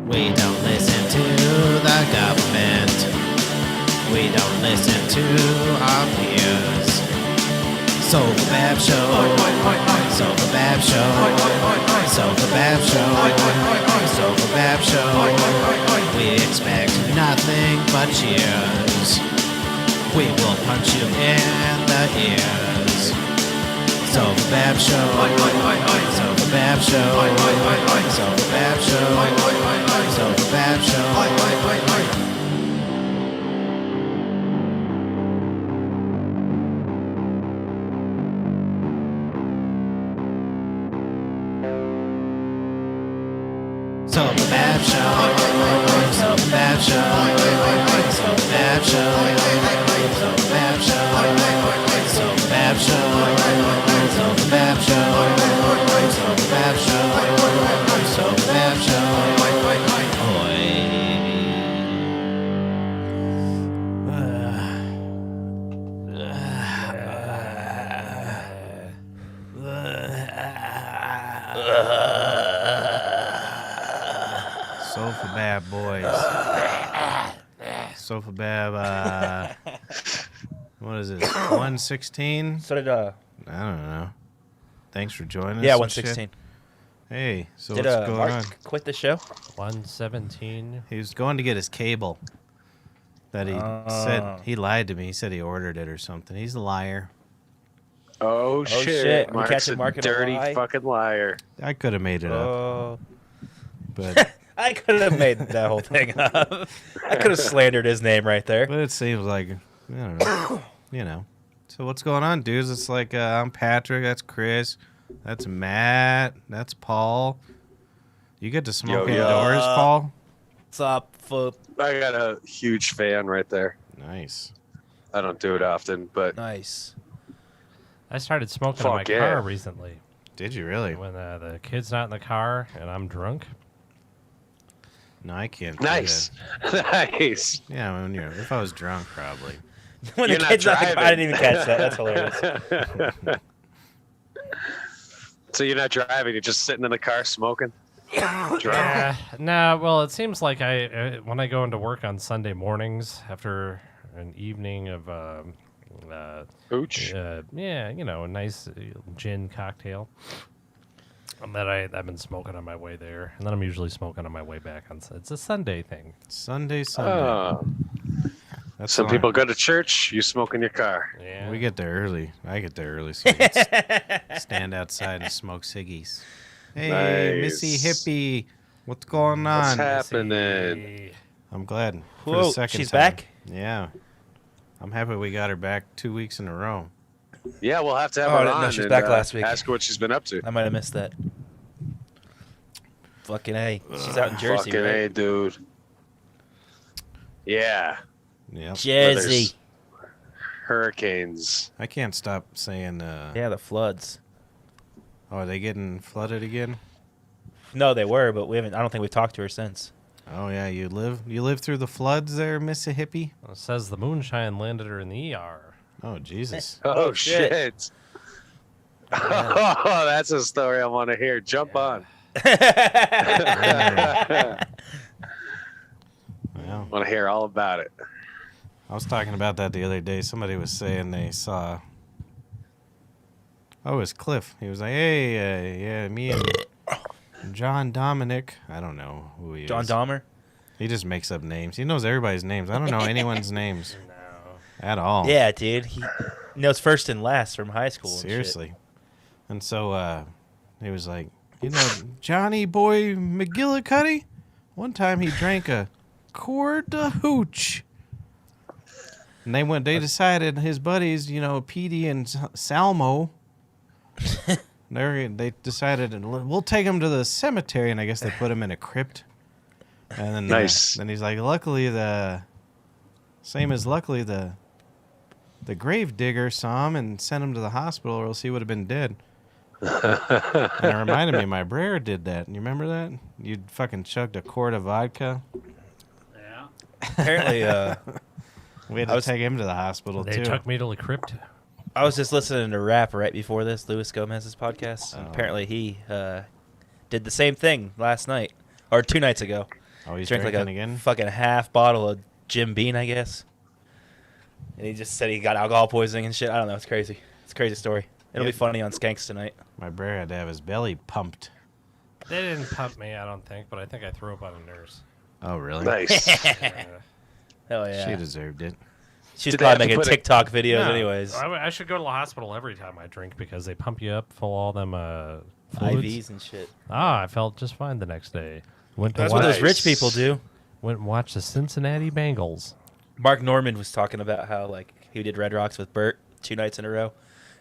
We don't listen to the government. We don't listen to our peers. Sofabab Show. Sofabab Show. Sofabab Show. Sofabab Show. We expect nothing but cheers. We will punch you in the ears. Sofabab Show. Sofabab Show. Sofabab Show. Sofabab Show. Sofabab Show. Sofabab Show. Sofabab Show. Sofabab Show. Sofabab Show. Sofabab Show. Sofabab Show. Sofabab Show. Sofabab boys. Sofabab, what is it? 116? So did I don't know. Thanks for joining us. Yeah, and 116. shit. Hey, so Did what's going Mark on? quit the show? 117. He was going to get his cable. That he said he lied to me. He said he ordered it or something. He's a liar. Oh shit! shit. We Mark's catching a Mark in a dirty lie? fucking liar. I could have made it up, Oh, but I could have made that whole thing up. I could have slandered his name right there. it seems like I don't know. You know. So what's going on, dudes? It's like I'm Patrick. That's Chris. That's Matt. That's Paul. You get to smoke Yo. indoors, Paul? What's up, foot? I got a huge fan right there. Nice. I don't do it often, but Nice. I started smoking in my Fuck yeah. car recently. Did you really? When the kid's not in the car and I'm drunk. No, I can't. do nice, that. nice. Yeah, if I was drunk, probably. When You're the not kid's not, driving. I didn't even catch that. That's hilarious. So you're not driving; you're just sitting in the car smoking. Drunk. Nah, well, it seems like when I go into work on Sunday mornings after an evening of Hooch. yeah, a nice gin cocktail. That I've been smoking on my way there, and then I'm usually smoking on my way back. It's a Sunday thing. Sunday. Oh. That's Some fine. people go to church. You smoke in your car. Yeah. We get there early. I get there early, so I can stand outside and smoke ciggies. Hey, Missy Nice. Hippie, what's going What's on? happening? I'm glad for Whoa, the second she's time. back? Yeah, I'm happy we got her back 2 weeks in a row. Yeah, we'll have to have Oh, I her didn't know on she was and, back last week. ask her what she's been up to. I might have missed that. Fucking A. She's out in Jersey, Fucking right? A, dude. Yeah, Yep. Jersey. hurricanes. I can't stop saying. Yeah, the floods. Oh, are they getting flooded again? No, they were, but we haven't. I don't think we've talked to her since. Oh yeah, you live through the floods there, Missy Hippie. Well, it says the moonshine landed her in the ER. Oh Jesus. Oh, shit. shit. Oh, that's a story I want to hear. Jump on. Well, Want to hear all about it. I was talking about that the other day. Somebody was saying they saw. Oh, it was Cliff. He was like, "Hey, yeah, me and John Dominic. I don't know who he John is. Dahmer? He just makes up names. He knows everybody's names. I don't know anyone's names No. at all. Yeah, dude. He knows first and last from high school. and shit. Seriously. And so he was like, Johnny Boy McGillicuddy? One time he drank a quart of hooch. And they decided, his buddies, Petey and Salmo, they decided, we'll take him to the cemetery. And I guess they put him in a crypt. And then, Nice. Then he's like, luckily the grave digger saw him and sent him to the hospital, or else he would have been dead. And it reminded me, my brother did that. You remember that? You fucking chugged a quart of vodka. Yeah. Apparently, We had to take him to the hospital, They too. took me to the crypt. I was just listening to rap right before this, Luis Gomez's podcast. And Oh. apparently, he did the same thing last night or 2 nights ago. Oh, he's Drank like drinking a again? fucking half bottle of Jim Beam, I guess. And he just said he got alcohol poisoning and shit. I don't know. It's crazy. It's a crazy story. It'll Yeah. be funny on Skanks tonight. My brother had to have his belly pumped. They didn't pump me, I don't think, but I think I threw up on a nurse. Oh, really? Nice. Hell yeah. She deserved it. She's Did they have probably to making put a- TikTok videos No, anyways. I should go to the hospital every time I drink because they pump you up full of all them fluids. IVs and shit. I felt just fine the next day. Went to That's watch, what those rich Nice. people do. went and watched the Cincinnati Bengals. Mark Norman was talking about how like he did Red Rocks with Bert 2 nights in a row,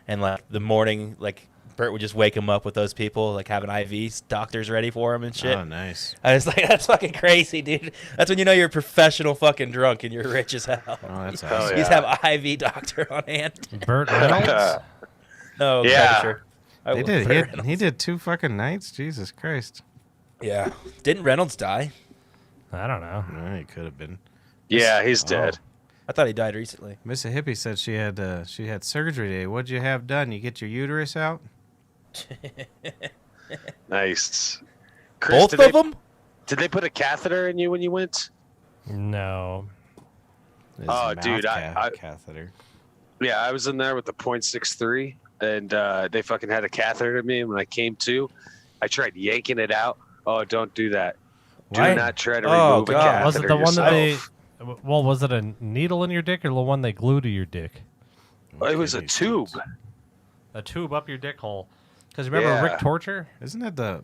and like the morning, like Bert would just wake him up with those people like having IVs, doctors ready for him and shit. Oh, nice. I was like, that's fucking crazy, dude. That's when you know you're a professional fucking drunk and you're rich as hell. Oh, that's Hell awesome. You just have an IV doctor on hand. Burt Reynolds? No, Yeah. sure. I They will- did. Burt He Reynolds. did 2 fucking nights. Jesus Christ. Yeah. Didn't Reynolds die? I don't know. Well, he could have been. Yeah, he's dead. I thought he died recently. Miss Hippie said she had surgery today. What'd you have done? You get your uterus out? Nice. Chris, Both did of they- them? Did they put a catheter in you when you went? No. His Oh, mouth dude, I- catheter. Yeah, I was in there with the .63, and they fucking had a catheter to me. And when I came to, I tried yanking it out. Oh, don't do that. Do Why? not try to Oh, remove a God. catheter Was it the one that they... yourself. Well, was it a needle in your dick or the one they glue to your dick? It was a Kidney tube. stones. A tube up your dick hole. Because remember Yeah. Rick Torture? Isn't that the?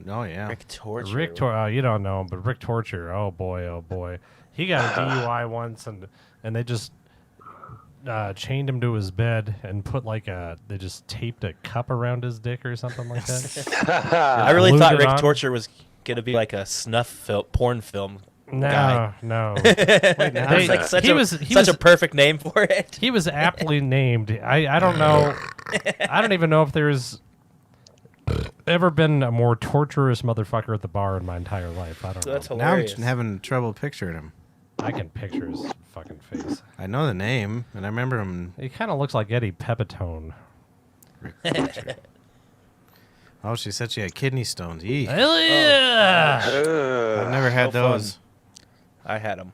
Oh yeah. Rick Torture. Rick Torture. You don't know him, but Rick Torture. Oh boy, oh boy. He got a DUI once, and they just chained him to his bed and put they just taped a cup around his dick or something like that. I really Glued thought it Rick on. Torture was going to be like a porn film No, guy. no. That was like such, he a, was- such a perfect name for it. He was aptly named. I don't know. I don't even know if there's ever been a more torturous motherfucker at the bar in my entire life. I don't That's know. Now I'm hilarious. having trouble picturing him. I can picture his fucking face. I know the name, and I remember him. He kind of looks like Eddie Pepitone. Oh, she said she had kidney stones. Eek. Hell yeah! I've never had so fun. those. I had him.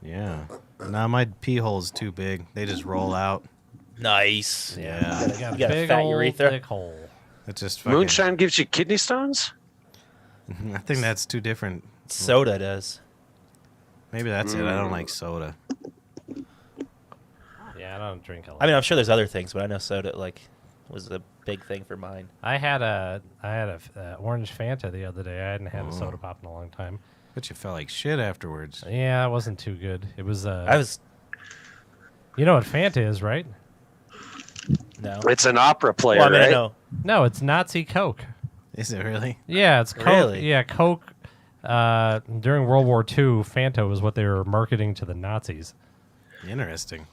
Yeah. Nah, my pee hole's too big. They just roll out. Nice. Yeah. You got You got a big fat old urethra? dick hole. It's just fucking. Moonshine gives you kidney stones? I think that's 2 different. Soda does. Maybe that's it. I don't like soda. Yeah, I don't drink a lot. I mean, I'm sure there's other things, but I know soda like was a big thing for mine. I had a orange Fanta the other day. I hadn't had a soda pop in a long time. But you felt like shit afterwards. Yeah, it wasn't too good. It was. I was You know what Fanta is, right? no. It's an opera player, Well, I mean, I right? know. No, it's Nazi Coke. Is it really? Yeah, it's Coke. Really? Yeah, Coke. During World War II, Fanta was what they were marketing to the Nazis. Interesting.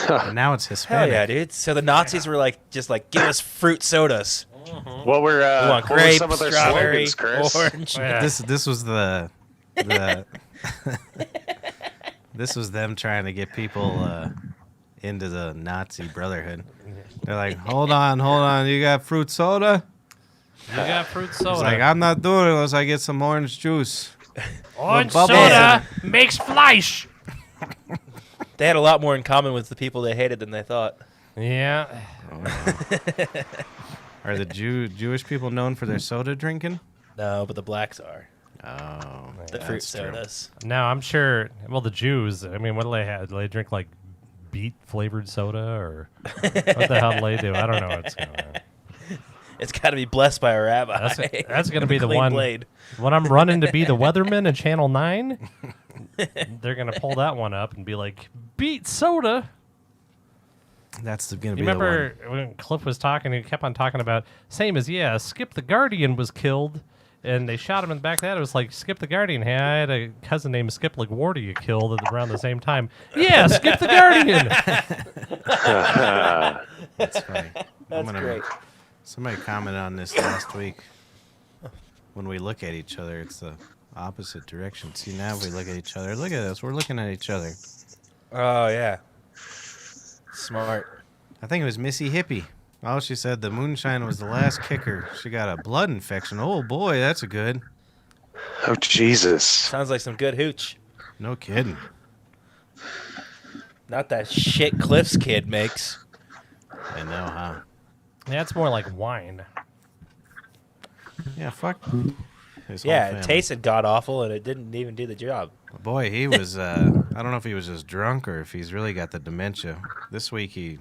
And now it's Hell Hispanic. yeah, dude. So the Nazis were like, just like, give us fruit sodas. What were, We want what were grape, some of their strawberry, slogans, Chris? orange. Yeah. This was the this was them trying to get people into the Nazi Brotherhood. They're like, hold on, you got fruit soda? You got fruit It's soda. like, I'm not doing it unless I get some orange juice. Orange bubbles soda makes flesh. They had a lot more in common with the people they hated than they thought. Yeah. Are the Jewish people known for their soda drinking? No, but the blacks are. Oh, The fruit that's true. sodas. Now I'm sure. Well, the Jews. I mean, what do they have? Do they drink like beet flavored soda, or what the hell do they do? I don't know what's going on. It's got to be blessed by a rabbi. That's gonna be the Clean one. blade. When I'm running to be the weatherman in Channel 9, they're gonna pull that one up and be like, beet soda. That's going to You be remember when Cliff was talking, he kept on talking about, same as, Skip the Guardian was killed, and they shot him in the back of that. It was like, Skip the Guardian. Hey, I had a cousin named Skip LaGuardia killed around the same time. Yeah, Skip the Guardian. the one. That's funny. That's great. Somebody commented on this last week. When we look at each other, it's the opposite direction. See, now if we look at each other, look at us. We're looking at each other. Oh, yeah. Smart. I think it was Missy Hippie. Oh, she said the moonshine was the last kicker. She got a blood infection. Oh, boy, that's a good. Oh Jesus! Sounds like some good hooch. No kidding. Not that shit Cliff's kid makes. I know, huh? That's more like wine. Yeah, fuck. His whole Yeah, family. it tasted god awful, and it didn't even do the job. Boy, he was, I don't know if he was just drunk or if he's really got the dementia. This week he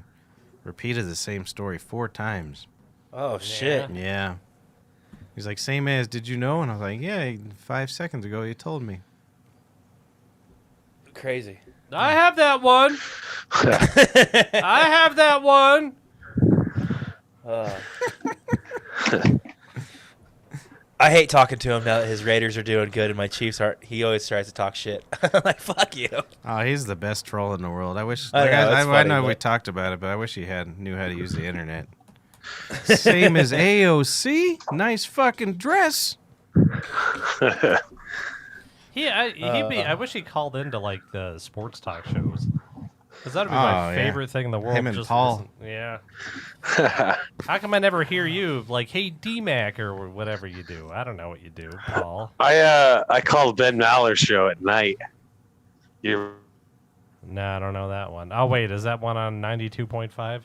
repeated the same story 4 times. Oh, shit. Yeah. He's like, same as, did you know? And I was like, yeah, 5 seconds ago you told me. Crazy. I have that one. I have that one. I hate talking to him now that his Raiders are doing good and my Chiefs aren't. He always tries to talk shit. I'm like, fuck you. Oh, he's the best troll in the world. I wish, I know, it's I funny, know we but- talked about it, but I wish he knew how to use the internet. Same as AOC? Nice fucking dress. I wish he called into like the sports talk shows. Because that'd be my Oh, yeah. favorite thing in the world. Him and just Paul. listen- Yeah. How come I never hear you like, hey, D-Mac or whatever you do? I don't know what you do, Paul. I called Ben Maller's show at night. You No, I don't know that one. Oh, wait, is that one on 92.5?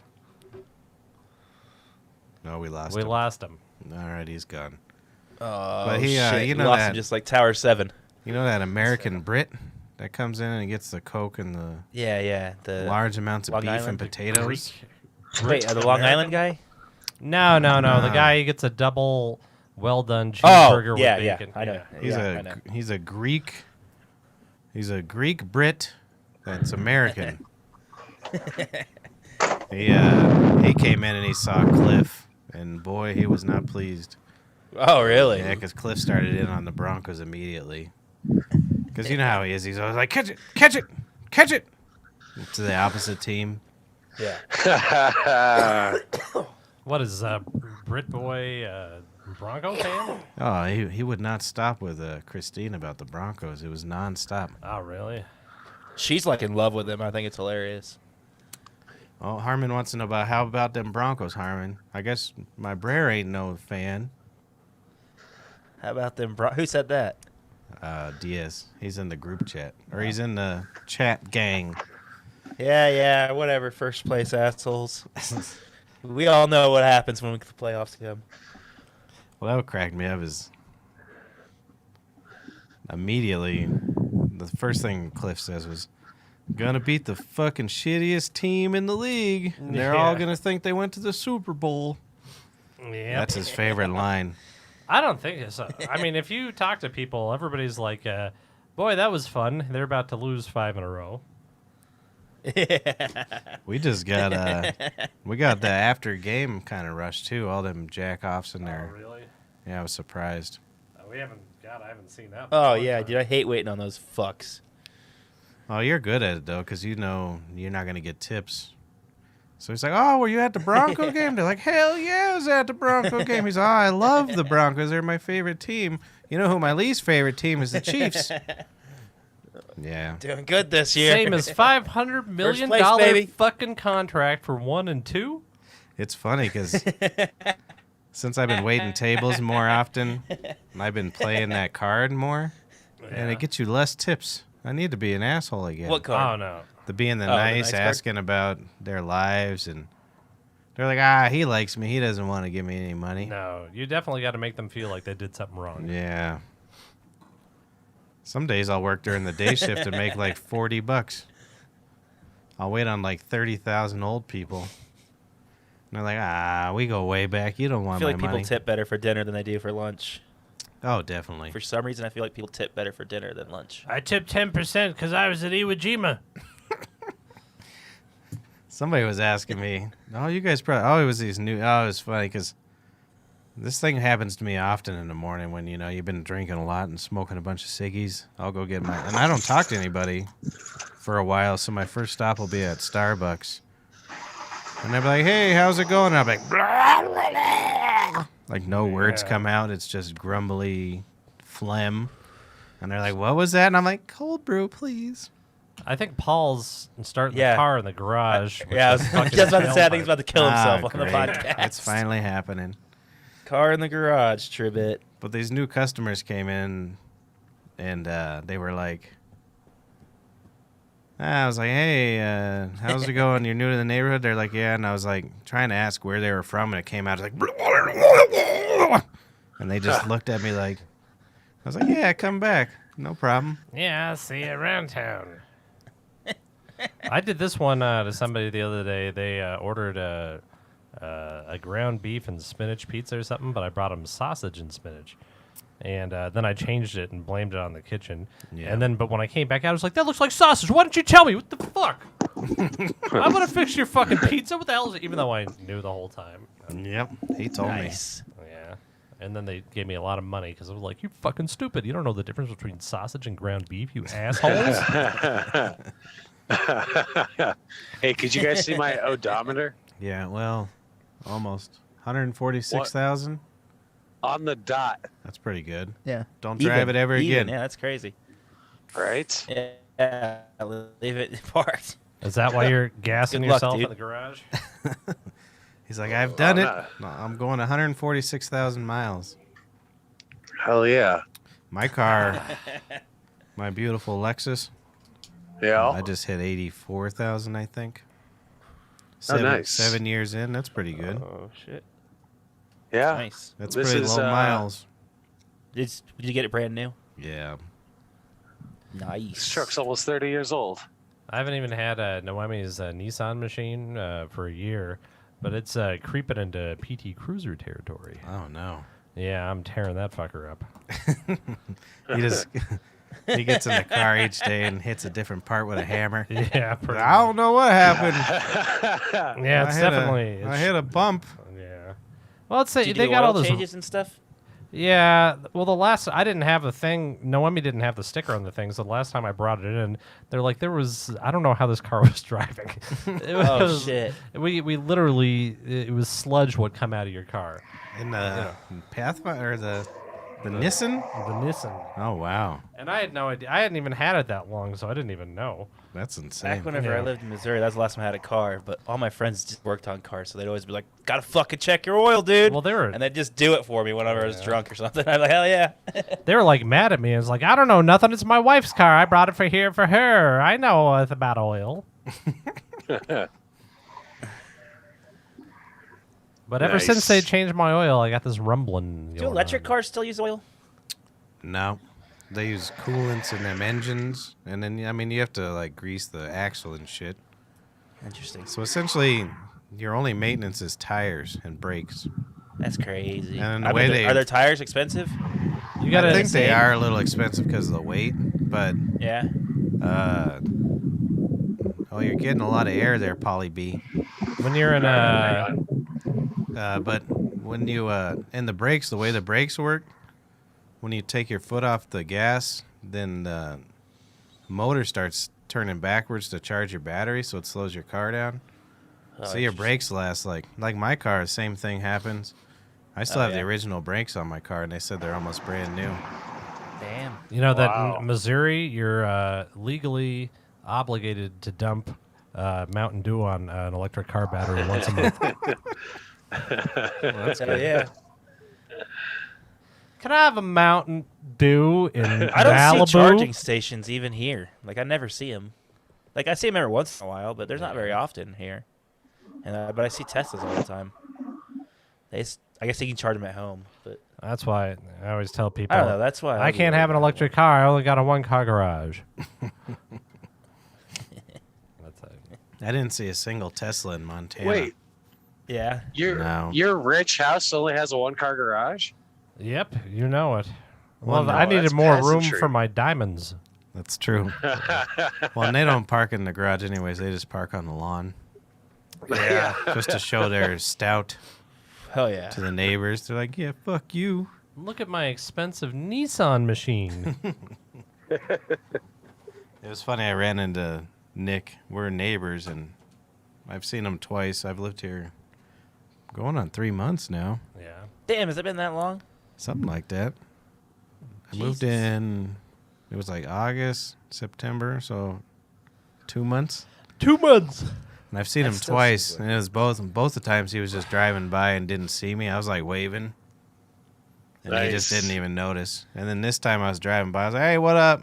No, we lost We him. lost him. All right, he's gone. Oh, But he, shit. you know lost that- him just like Tower 7. You know that American Brit that comes in and gets the Coke and the Yeah. The large amounts of Long beef Island and potatoes? Wait, the Long Island guy? No. The Nah. guy who gets a double well-done cheeseburger with yeah, bacon. I know. Yeah. I know. He's a Greek Brit that's American. He came in and he saw Cliff, and boy, he was not pleased. Oh, really? Yeah, because Cliff started in on the Broncos immediately. Because you know how he is. He's always like, catch it, catch it, catch it. To the opposite team. Yeah. What is Brit Boy Bronco fan? Oh, he would not stop with Christine about the Broncos. It was nonstop. Oh, really? She's like in love with him. I think it's hilarious. Oh, Harmon wants to know how about them Broncos, Harmon? I guess my Brer ain't no fan. How about them? Who said that? Diaz. He's in the group chat. Or he's in the chat gang. Yeah, whatever. First place assholes. We all know what happens when the playoffs come. Well, that would crack me up is immediately the first thing Cliff says was, gonna beat the fucking shittiest team in the league. And they're all Yeah. gonna think they went to the Super Bowl. Yeah. That's his favorite line. I don't think so. I mean, if you talk to people, everybody's like, boy, that was fun. They're about to lose 5 in a row. We just got we got the after game kind of rush too. All them jack offs in there. Oh, really? Yeah, I was surprised. I haven't seen that. Oh, before, yeah, but- dude. I hate waiting on those fucks. Oh, you're good at it though, because you know you're not gonna get tips. So he's like, "Oh, were you at the Bronco game?" They're like, "Hell yeah, I was at the Bronco game." He's like, "Oh, I love the Broncos. They're my favorite team. You know who my least favorite team is? The Chiefs." Yeah. Doing good this year. Same as $500 million place, baby. fucking contract for 1 and 2. It's funny because since I've been waiting tables more often, and I've been playing that card more, and it gets you less tips. I need to be an asshole again. What card? Oh no. The being the Oh, the nice, nice card? asking about their lives, and they're like, he likes me. He doesn't want to give me any money. No, you definitely got to make them feel like they did something wrong. Yeah. Some days I'll work during the day shift and make like $40. I'll wait on like 30,000 old people. And they're like, we go way back. You don't I want feel my like people money. tip better for dinner than they do for lunch. Oh, definitely. For some reason, I feel like people tip better for dinner than lunch. I tipped 10% because I was at Iwo Jima. Somebody was asking me, you guys probably, it was these new, it was funny because this thing happens to me often in the morning when, you've been drinking a lot and smoking a bunch of ciggies. I'll go get and I don't talk to anybody for a while, so my first stop will be at Starbucks. And they'll be like, hey, how's it going? And I'll be like, blah, blah, blah. Like no words come out. It's just grumbly phlegm. And they're like, what was that? And I'm like, cold brew, please. I think Paul's starting Yeah. the car in the garage. with Yeah, I the was fucking just about to say, I think tailpipe. he's about to kill himself on the Great. podcast. It's finally happening. Car in the garage, Tribbit. But these new customers came in and they were like, I was like, hey, how's it going? You're new to the neighborhood? They're like, yeah. And I was like trying to ask where they were from, and it came out like, and they just looked at me like, I was like, yeah, come back. No problem. Yeah, I'll see you around town. I did this one to somebody the other day. They ordered a ground beef and spinach pizza or something, but I brought them sausage and spinach. And then I changed it and blamed it on the kitchen. Yeah. And then, but when I came back, I was like, that looks like sausage. Why didn't you tell me? What the fuck? I'm going to fix your fucking pizza. What the hell is it? Even though I knew the whole time. Yep. He told Nice. Yeah. And then they gave me a lot of money because I was like, you fucking stupid. You don't know the difference between sausage and ground beef, you assholes. Hey, could you guys see my odometer? me. Yeah, well, almost. 146,000? On the dot, That's pretty good. Yeah. Don't drive it ever again. Yeah, that's crazy. right? Yeah, leave it parked. Is that why you're gassing Good luck, yourself dude. in the garage? He's like, I've done I'm it. not- No, I'm going 146,000 miles. Hell yeah. My car, my beautiful Lexus, Yeah. I just hit 84,000, I think. Nice. 7 years in, that's pretty good. Oh shit. Yeah. Nice. That's This pretty is, low miles. Did you get it brand new? Yeah. Nice. This truck's almost 30 years old. I haven't even had Noemi's Nissan machine for a year, but it's creeping into PT Cruiser territory. Oh, no. Yeah, I'm tearing that fucker up. He just he gets in the car each day and hits a different part with a hammer. Yeah, pretty I don't know what happened. Yeah, it's I hit definitely. I hit a bump. Yeah. Well, it's Did you they do got oil all those. changes and stuff? Yeah. Well, the last I didn't have the thing. Noemi didn't have the sticker on the thing. So the last time I brought it in, they're like, there was. I don't know how this car was driving. It Oh was- shit. We literally it was sludge would come out of your car. In the Pathfinder or the Nissan? The Nissan. Oh, wow. And I had no idea. I hadn't even had it that long, so I didn't even know. That's insane. Back whenever Yeah. I lived in Missouri, that's the last time I had a car. But all my friends just worked on cars, so they'd always be like, "Gotta fucking check your oil, dude." Well, they were and they'd just do it for me whenever I was Yeah. drunk or something. I'm like, "Hell yeah!" they were like mad at me. I was like, I don't know nothing. It's my wife's car. I brought it for here for her. I know about oil. But ever since they Nice. changed my oil, I got this rumbling. Do going electric on. cars still use oil? No. They use coolants in them engines. And then, I mean, you have to, like, grease the axle and shit. Interesting. So essentially, your only maintenance is tires and brakes. That's crazy. And the I way mean, they- are their tires expensive? You I gotta think they same. are a little expensive because of the weight, but Yeah. oh, you're getting a lot of air there, Polly B. when you're in a. But when you in the brakes, the way the brakes work, when you take your foot off the gas, then the motor starts turning backwards to charge your battery, so it slows your car down. Oh, So your interesting. brakes last like my car. The same thing happens. I still Oh, have the yeah. original brakes on my car, and they said they're almost brand new. Damn. You know that Wow. in Missouri, you're legally obligated to dump Mountain Dew on an electric car battery once a month. Hell yeah. Can I have a Mountain Dew in I don't Malibu? see charging stations even here. Like I never see them. Like I see them every once in a while, but there's not very often here. And but I see Teslas all the time. I guess you can charge them at home, but That's why I always tell people I don't know. That's why I can't have an electric car. I only got a one-car garage. That's I didn't see a single Tesla in Montana. Wait, Yeah. No. your rich house only has a one-car garage? Yep, you know it. Well, Well, no, I needed that's more room peasantry. for my diamonds. That's true. Well, and they don't park in the garage anyways. They just park on the lawn Yeah. just to show their stout Hell yeah. to the neighbors. They're like, yeah, fuck you. Look at my expensive Nissan machine. It was funny. I ran into Nick. We're neighbors, and I've seen him twice. I've lived here going on 3 months now. Yeah. Damn, has it been that long? Something like that. I moved Jesus. in, it was like August, September, so 2 months. 2 months. And I've seen That him still twice, seems and it was both the times he was just driving by and didn't see me. I was like waving. And he just Nice. didn't even notice. And then this time I was driving by. I was like, hey, what up?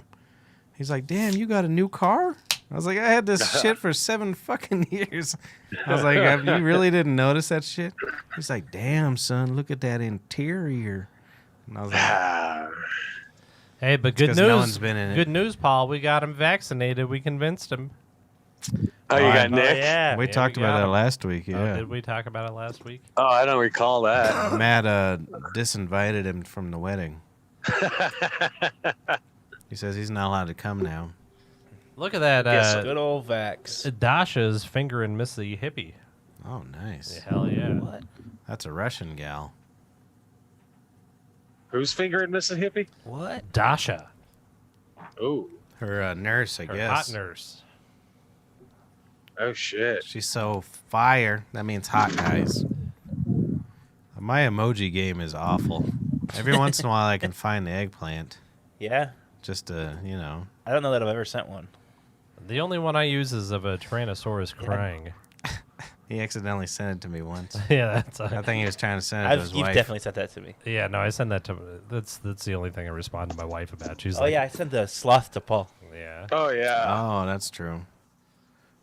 He's like, damn, you got a new car? I was like, I had this shit for 7 fucking years. I was like, you really didn't notice that shit? He's like, damn, son, look at that interior. And I was like, Ah. Hey, but good 'cause news. no one's been in it. Good news, Paul. We got him vaccinated. We convinced him. Oh, you got Oh, Nick? yeah. we Yeah, talked we about got that him. last week, Oh, yeah. did we talk about it last week? Oh, I don't recall that. Matt disinvited him from the wedding. He says he's not allowed to come now. Look at that. Yes, Good old Vax. Dasha's fingering Missy Hippie. Oh, nice. Hell yeah. What? That's a Russian gal. Who's fingering Mississippi? What? Dasha, Oh. Her nurse, I her guess. hot nurse. Oh, shit. She's so fire. That means hot guys. My emoji game is awful. Every once in a while, I can find the eggplant. Yeah. Just to, you know. I don't know that I've ever sent one. The only one I use is of a Tyrannosaurus crying. He accidentally sent it to me once. Yeah, that's. I think he was trying to send it to his You've wife. definitely sent that to me. Yeah, no, I send that to. That's the only thing I respond to my wife about. She's Oh, like, yeah. I sent the sloth to Paul. yeah. Oh, yeah. Oh, that's true.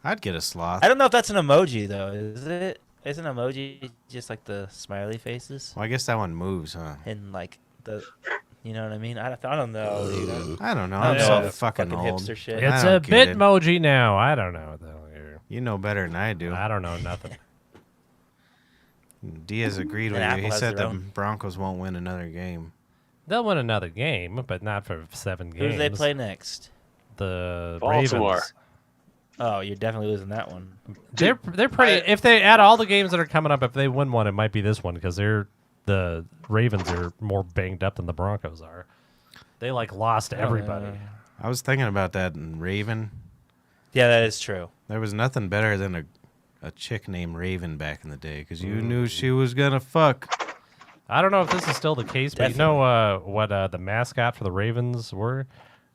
I'd get a sloth. I don't know if that's an emoji, though. Is it? Is an emoji just like the smiley faces? Well, I guess that one moves, huh? And like the. You know what I mean? I don't know, dude. I don't know. I I'm don't so know. fucking old. hipster shit. I It's don't a get it. Bitmoji now. I don't know what the hell you're. You know better than I do. I don't know nothing. Diaz agreed with And you. Apple He has said their the own. Broncos won't win another game. They'll win another game, but not for 7 Who games. do they play next? The Baltimore. Ravens. Oh, you're definitely losing that one. They're pretty. If they add all the games that are coming up, if they win one, it might be this one because the Ravens are more banged up than the Broncos are. They like lost everybody. I was thinking about that in Raven. Yeah, that is true. There was nothing better than a chick named Raven back in the day because you knew she was going to fuck. I don't know if this is still the case, but you know what the mascot for the Ravens were?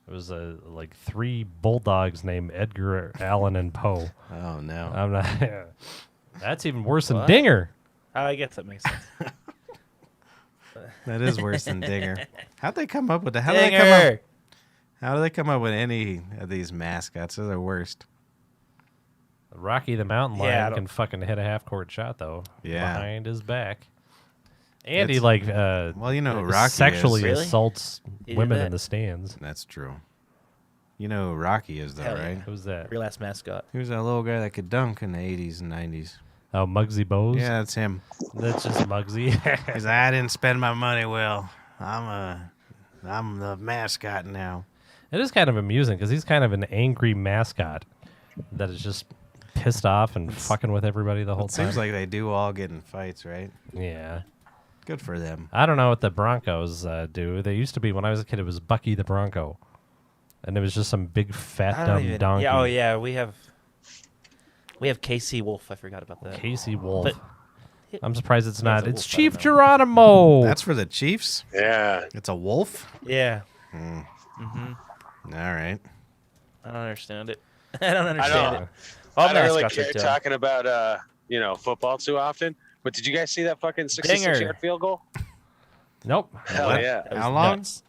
It was like 3 bulldogs named Edgar, Allan, and Poe. Oh, no. I'm not. That's even worse than What? Dinger. Oh, I guess that makes sense. That is worse than Dinger. How'd they come up with that? How Dinger! do they come up with any of these mascots? They're the worst. Rocky the Mountain Yeah, I Lion don't- can fucking hit a half-court shot though. Yeah. Behind his back. And he It's- like Well, you know who Rocky sexually is. Really? assaults He did women that? in the stands. That's true. You know who Rocky is, though, Hell yeah. right? Who's that? Real ass mascot. He was that little guy that could dunk in the 80s and 90s. Oh, Muggsy Bogues. Yeah, that's him. That's just Muggsy. He's like, I didn't spend my money well. I'm the mascot now. It is kind of amusing because he's kind of an angry mascot that is just pissed off and fucking with everybody the whole It time. seems like they do all get in fights, right? Yeah. Good for them. I don't know what the Broncos do. They used to be, when I was a kid, it was Bucky the Bronco. And it was just some big fat dumb donkey. Yeah, oh yeah, we have KC Wolf. I forgot about that. Casey Wolf. But I'm surprised it's He's not. a It's wolf, I Chief don't know. Geronimo. That's for the Chiefs? Yeah. It's a wolf? Yeah. All right. I don't understand it. I don't understand don't- it. All I don't really mascots are care dumb. talking about football too often. But did you guys see that fucking 66-yard Dinger. field goal? Nope. Hell What? yeah. That was How long? nuts.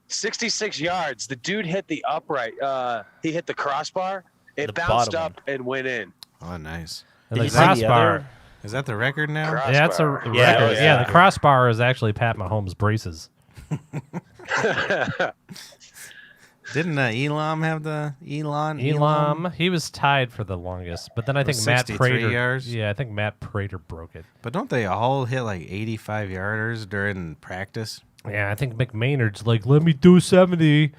66 yards. The dude hit the upright. He hit the crossbar. It The bounced bottom up and went in. Oh, nice. And Did the you see the crossbar. other? Is that the record now? Crossbar. Yeah, that's a Yeah, record. it was Yeah, the record. crossbar is actually Pat Mahomes' braces. Didn't Elam have the Elam? Elam, he was tied for the longest, but then I It think was Matt 63 Prater. yards? Yeah, I think Matt Prater broke it. But don't they all hit like 85 yarders during practice? Yeah, I think McMaynard's like, let me do 70.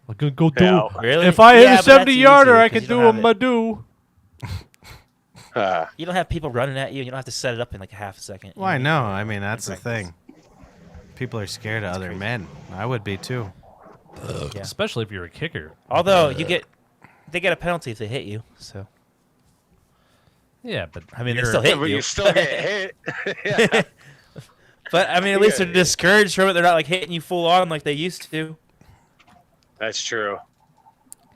I can go do. Hell. Really? If I Yeah, hit but a that's 70 yarder, easy I 'cause can you do don't a have it. Madu. You don't have people running at you. You don't have to set it up in like a half a second. Well, I know. I mean, that's the practice. thing. People are scared of other men. I would be too. Yeah. Especially if you're a kicker. Although they get a penalty if they hit you. So Yeah, but I mean, they you're- still Yeah, hit but you. you still get hit. Yeah. But I mean, at least Yeah. they're discouraged from it. They're not like hitting you full on like they used to. That's true.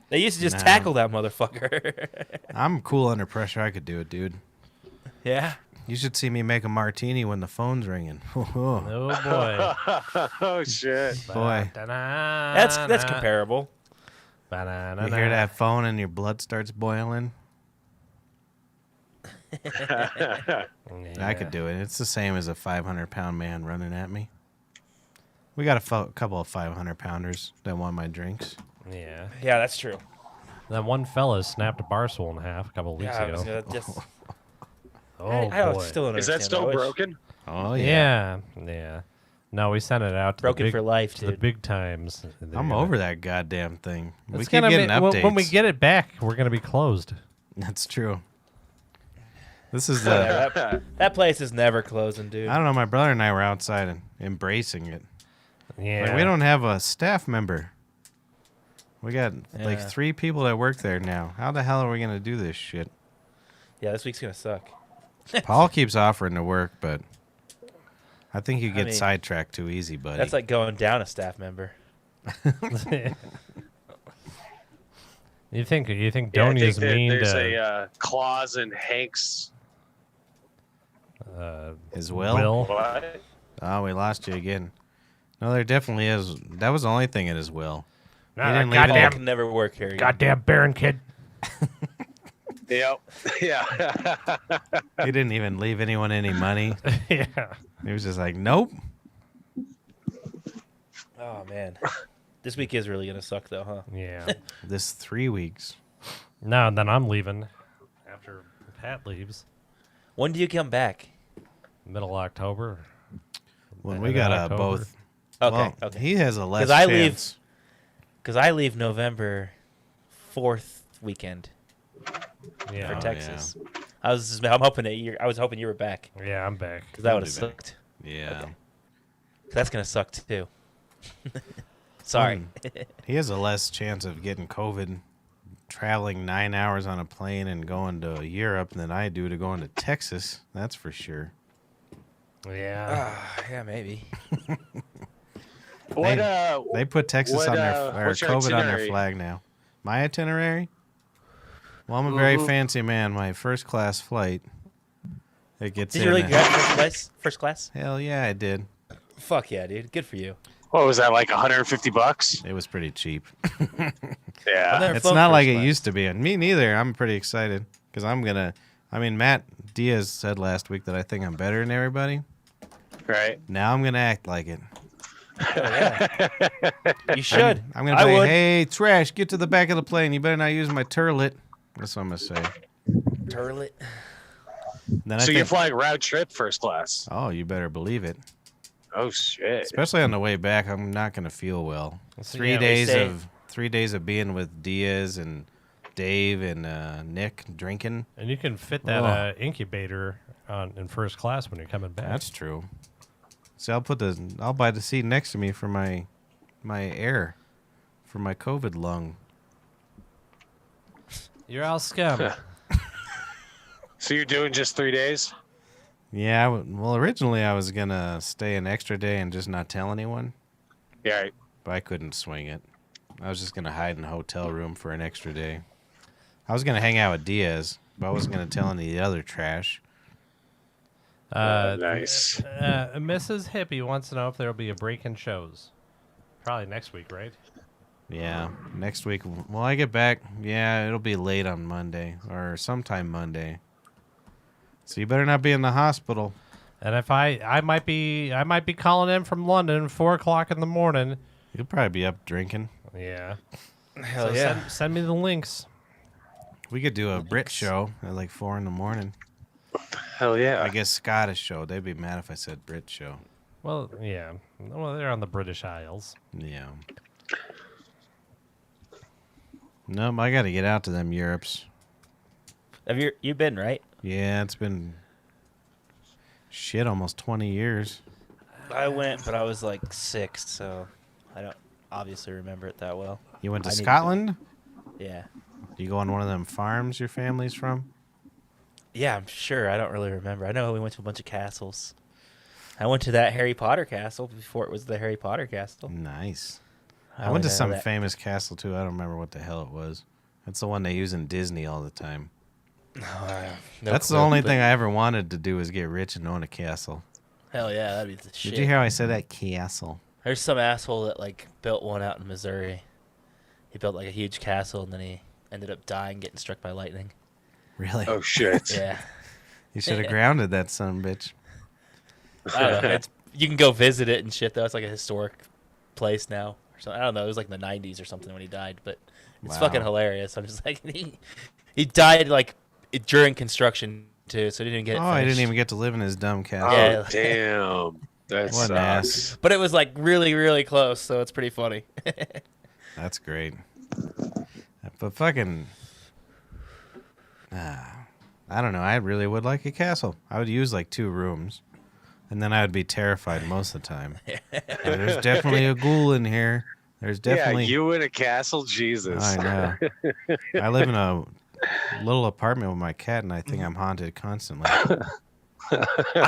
They used to just No. tackle that motherfucker. I'm cool under pressure. I could do it, dude. Yeah. You should see me make a martini when the phone's ringing. Oh, Oh boy. Oh shit! boy. That's comparable. You hear that phone and your blood starts boiling? I could do it. It's the same as a 500-pound man running at me. We got a couple of 500-pounders that want my drinks. Yeah. Yeah, that's true. That one fella snapped a bar stool in half a couple of weeks Yeah, I was ago. gonna just. Oh I boy. still don't Is that understand. still I wish- broken? Oh, yeah. Yeah. No, we sent it out to Broken the big, for life, to the dude. big times. I'm over that goddamn thing. We It's keep gonna getting be, updates. when we get it back, we're gonna be closed. That's true. This is the... Yeah, that place is never closing, dude. I don't know. My brother and I were outside and embracing it. Yeah. Like, we don't have a staff member. We got like Yeah. 3 people that work there now. How the hell are we going to do this shit? Yeah, this week's gonna suck. Paul keeps offering to work, but I think you get mean, sidetracked too easy, buddy. That's like going down a staff member. You think Yeah, I Donnie think is that mean there's to a clause in Hank's. His will? Will? What? Oh, we lost you again. No, there definitely is. That was the only thing in his will. Nah, didn't leave Paul goddamn, can never work here. again. goddamn Baron kid. Yep. Yeah. He didn't even leave anyone any money. Yeah. He was just like, nope. Oh man, this week is really gonna suck though, huh? Yeah. This 3 weeks. No, then I'm leaving after Pat leaves. When do you come back? Middle October. When End we of got October. both. Okay, Well, okay. he has a less 'Cause I leave- chance. Because I leave November 4th weekend Yeah. for Oh, Texas. I'm hoping that I was hoping you were back Yeah, I'm back. because that I'll would have be back. sucked. Yeah. Okay. That's gonna suck too. Sorry. He has a less chance of getting COVID traveling 9 hours on a plane and going to Europe than I do to going to Texas. That's for sure. Yeah. Yeah, maybe. What? They put Texas what, on their or what's your COVID on their itinerary? flag now. My itinerary? Well, I'm a very Mhm. fancy man. My first class flight. It gets Did in. you really at- grab first class? First class? Hell yeah, I did. Fuck yeah, dude. Good for you. What was that? Like $150? It was pretty cheap. Yeah. Never It's flown not like first it class. used to be. And me neither. I'm pretty excited because I'm gonna. I mean, Matt Diaz said last week that I think I'm better than everybody. Right. Now I'm gonna act like it. You should. I'm gonna I say, would. hey, trash, get to the back of the plane. You better not use my turlet. That's what I'm gonna say. Turlet. Then So I you're think, flying round trip first class? oh, you better believe it. Oh shit. Especially on the way back, I'm not gonna feel well. So, 3 yeah, we days stay- of 3 days of being with Diaz and Dave and Nick drinking. And you can fit that Oh. incubator in first class when you're coming back. That's true. So I'll buy the seat next to me for my air, for my COVID lung. You're all scum. So you're doing just 3 days? Yeah, well, originally I was gonna stay an extra day and just not tell anyone, Yeah. Right. but I couldn't swing it. I was just gonna hide in a hotel room for an extra day. I was gonna hang out with Diaz, but I wasn't gonna tell any of the other trash. Nice. Mrs. Hippie wants to know if there'll be a break in shows. Probably next week, right? Yeah, next week. Well, I get back. Yeah, it'll be late on Monday or sometime Monday. So you better not be in the hospital. And if I might be calling in from London 4:00 in the morning. You'll probably be up drinking. Yeah. Hell So yeah. send me the links. We could do a Brit show at like 4 in the morning. Hell yeah. I guess Scottish show. They'd be mad if I said Brit show. Well, yeah. Well, they're on the British Isles. Yeah. Nope, I got to get out to them Europes. Have you been right? Yeah, it's been shit almost 20 years. I went, but I was like 6, so I don't obviously remember it that well. You went to I need to- Scotland? Yeah. You go on one of them farms your family's from? Yeah, I'm sure. I don't really remember. I know we went to a bunch of castles. I went to that Harry Potter castle before it was the Harry Potter castle. Nice. I only went to know some that- famous castle too. I don't remember what the hell it was. It's the one they use in Disney all the time. That's the only thing I ever wanted to do, is get rich and own a castle. Hell yeah, that'd be the shit. Did you hear how I said that? Castle. There's some asshole that like built one out in Missouri. He built like a huge castle and then he ended up dying, getting struck by lightning. Really? Oh shit. Yeah. You should have grounded that son of a bitch. I don't know. You can go visit it and shit though. It's like a historic place now. Or something. I don't know. It was like in the 90s or something when he died, but it's fucking hilarious. I'm just like, he died like during construction too, so he didn't get it Oh, finished. I didn't even get to live in his dumb castle. Oh Yeah. damn. That What an ass. But it was like really, really close, so it's pretty funny. That's great. But fucking, I don't know. I really would like a castle. I would use like 2 rooms, and then I would be terrified most of the time. There's definitely a ghoul in here. There's definitely. Yeah, you in a castle, Jesus. I know. I live in a little apartment with my cat, and I think I'm haunted constantly. I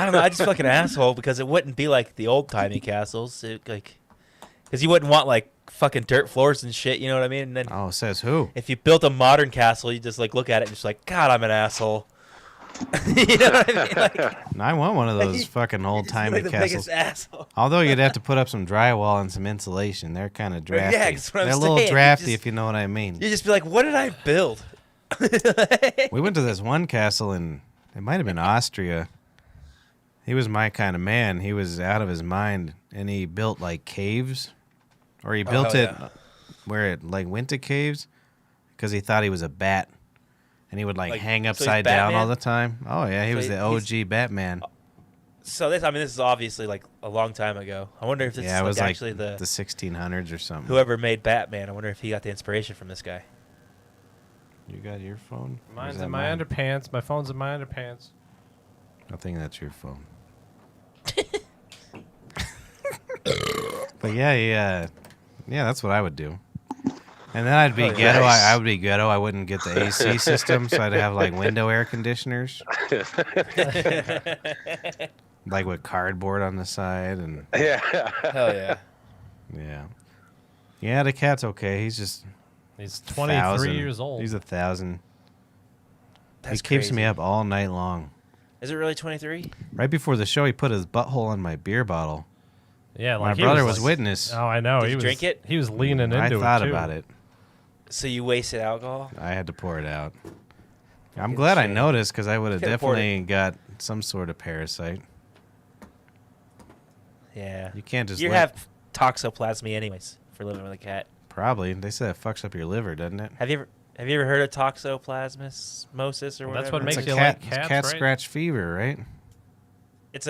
don't know. I just fucking asshole because it wouldn't be like the old timey castles, because you wouldn't want like fucking dirt floors and shit. You know what I mean? And then Oh, says who? if you built a modern castle, you just like look at it and just like, God, I'm an asshole. You know what I mean? Like, I want one of those fucking old you're timey like the castles. biggest asshole. Although you'd have to put up some drywall and some insulation. They're kind of drafty. yeah, that's what I'm They're a little saying. You drafty, just- if you know what I mean. You just be like, what did I build? We went to this one castle in, it might have been Austria. He was my kind of man. He was out of his mind, and he built like caves, or he built hell it yeah. where it like went to caves because he thought he was a bat, and he would like Like, hang so he's upside down all Batman? the time. Oh yeah, he So was the OG Batman. So this is obviously like a long time ago. I wonder if this Yeah, is it was like like actually the 1600s or something. whoever made Batman. I wonder if he got the inspiration from this guy. You got your phone? Or is Mine's that in my mine? underpants. My phone's in my underpants. I think that's your phone. But yeah, that's what I would do. And then I'd be Oh, ghetto. nice. I would be ghetto. I wouldn't get the AC system, so I'd have like window air conditioners, like with cardboard on the side, and Yeah. Hell yeah. yeah. The cat's okay. He's just He's 23 1,000. years old. He's 1,000. That's He keeps me crazy. up all night long. Is it really 23? Right before the show, he put his butthole on my beer bottle. yeah, My like he brother was like- witness. Oh, I know. Did he you was, drink it? He was leaning into I it. thought too. about it. So you wasted alcohol? I had to pour it out. I'm Fucking glad I shame. noticed, because I would have Could've poured definitely got some sort of parasite. Yeah. You can't just You let... have toxoplasmy anyways for living with a cat. Probably. They said it fucks up your liver, doesn't it? Have you ever heard of toxoplasmosis or whatever? That's what It's makes a you cat, like cats, cat right? scratch fever, right? It's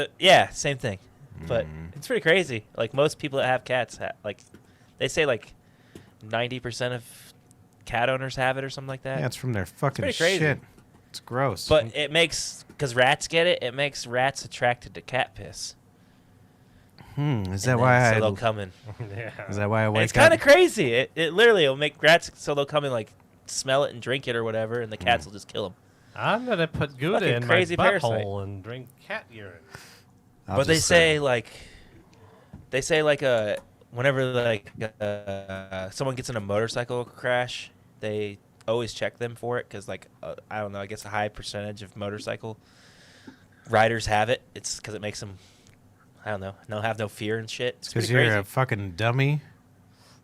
same thing. But it's pretty crazy. Like most people that have cats, like they say like 90% of cat owners have it or something like that. Yeah, it's from their fucking pretty crazy. shit. It's gross. But it makes, because rats get it, it makes rats attracted to cat piss. Is that why so I... they'll come in. Yeah. Is that why I And wake it's kind up? of crazy. It literally will make rats so they'll come and like smell it and drink it or whatever, and the cats will just kill them. I'm gonna put Gouda Fucking in crazy my parasite. butthole and drink cat urine. I'll But they just say whenever like someone gets in a motorcycle crash, they always check them for it because like I don't know, I guess a high percentage of motorcycle riders have it. It's because it makes them, I don't know, have no fear and shit. It's because pretty you're crazy. a fucking dummy.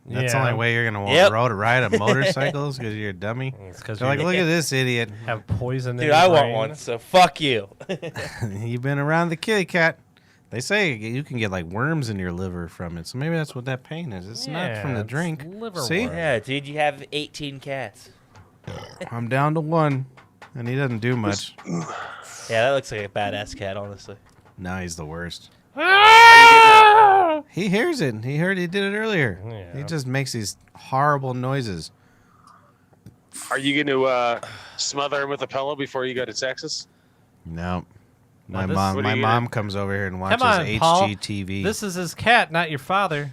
That's the Yeah. only way you're gonna Yep. ride a motorcycle is because you're a dummy. It's because They're like, look at this idiot. have poison in Dude, your I want brain. one, so fuck you. You've been around the kitty cat. They say you can get like worms in your liver from it, so maybe that's what that pain is. It's not from the it's drink. liver See? worm. Yeah, dude, you have 18 cats. I'm down to one, and he doesn't do much. Yeah, that looks like a badass cat, honestly. No, he's the worst. Ah! He hears it. He heard he did it earlier. Yeah. He just makes these horrible noises. Are you going to smother him with a pillow before you go to Texas? No. Now this- My What are you mom gonna- comes over here and watches Come on, Paul. HGTV. This is his cat, not your father.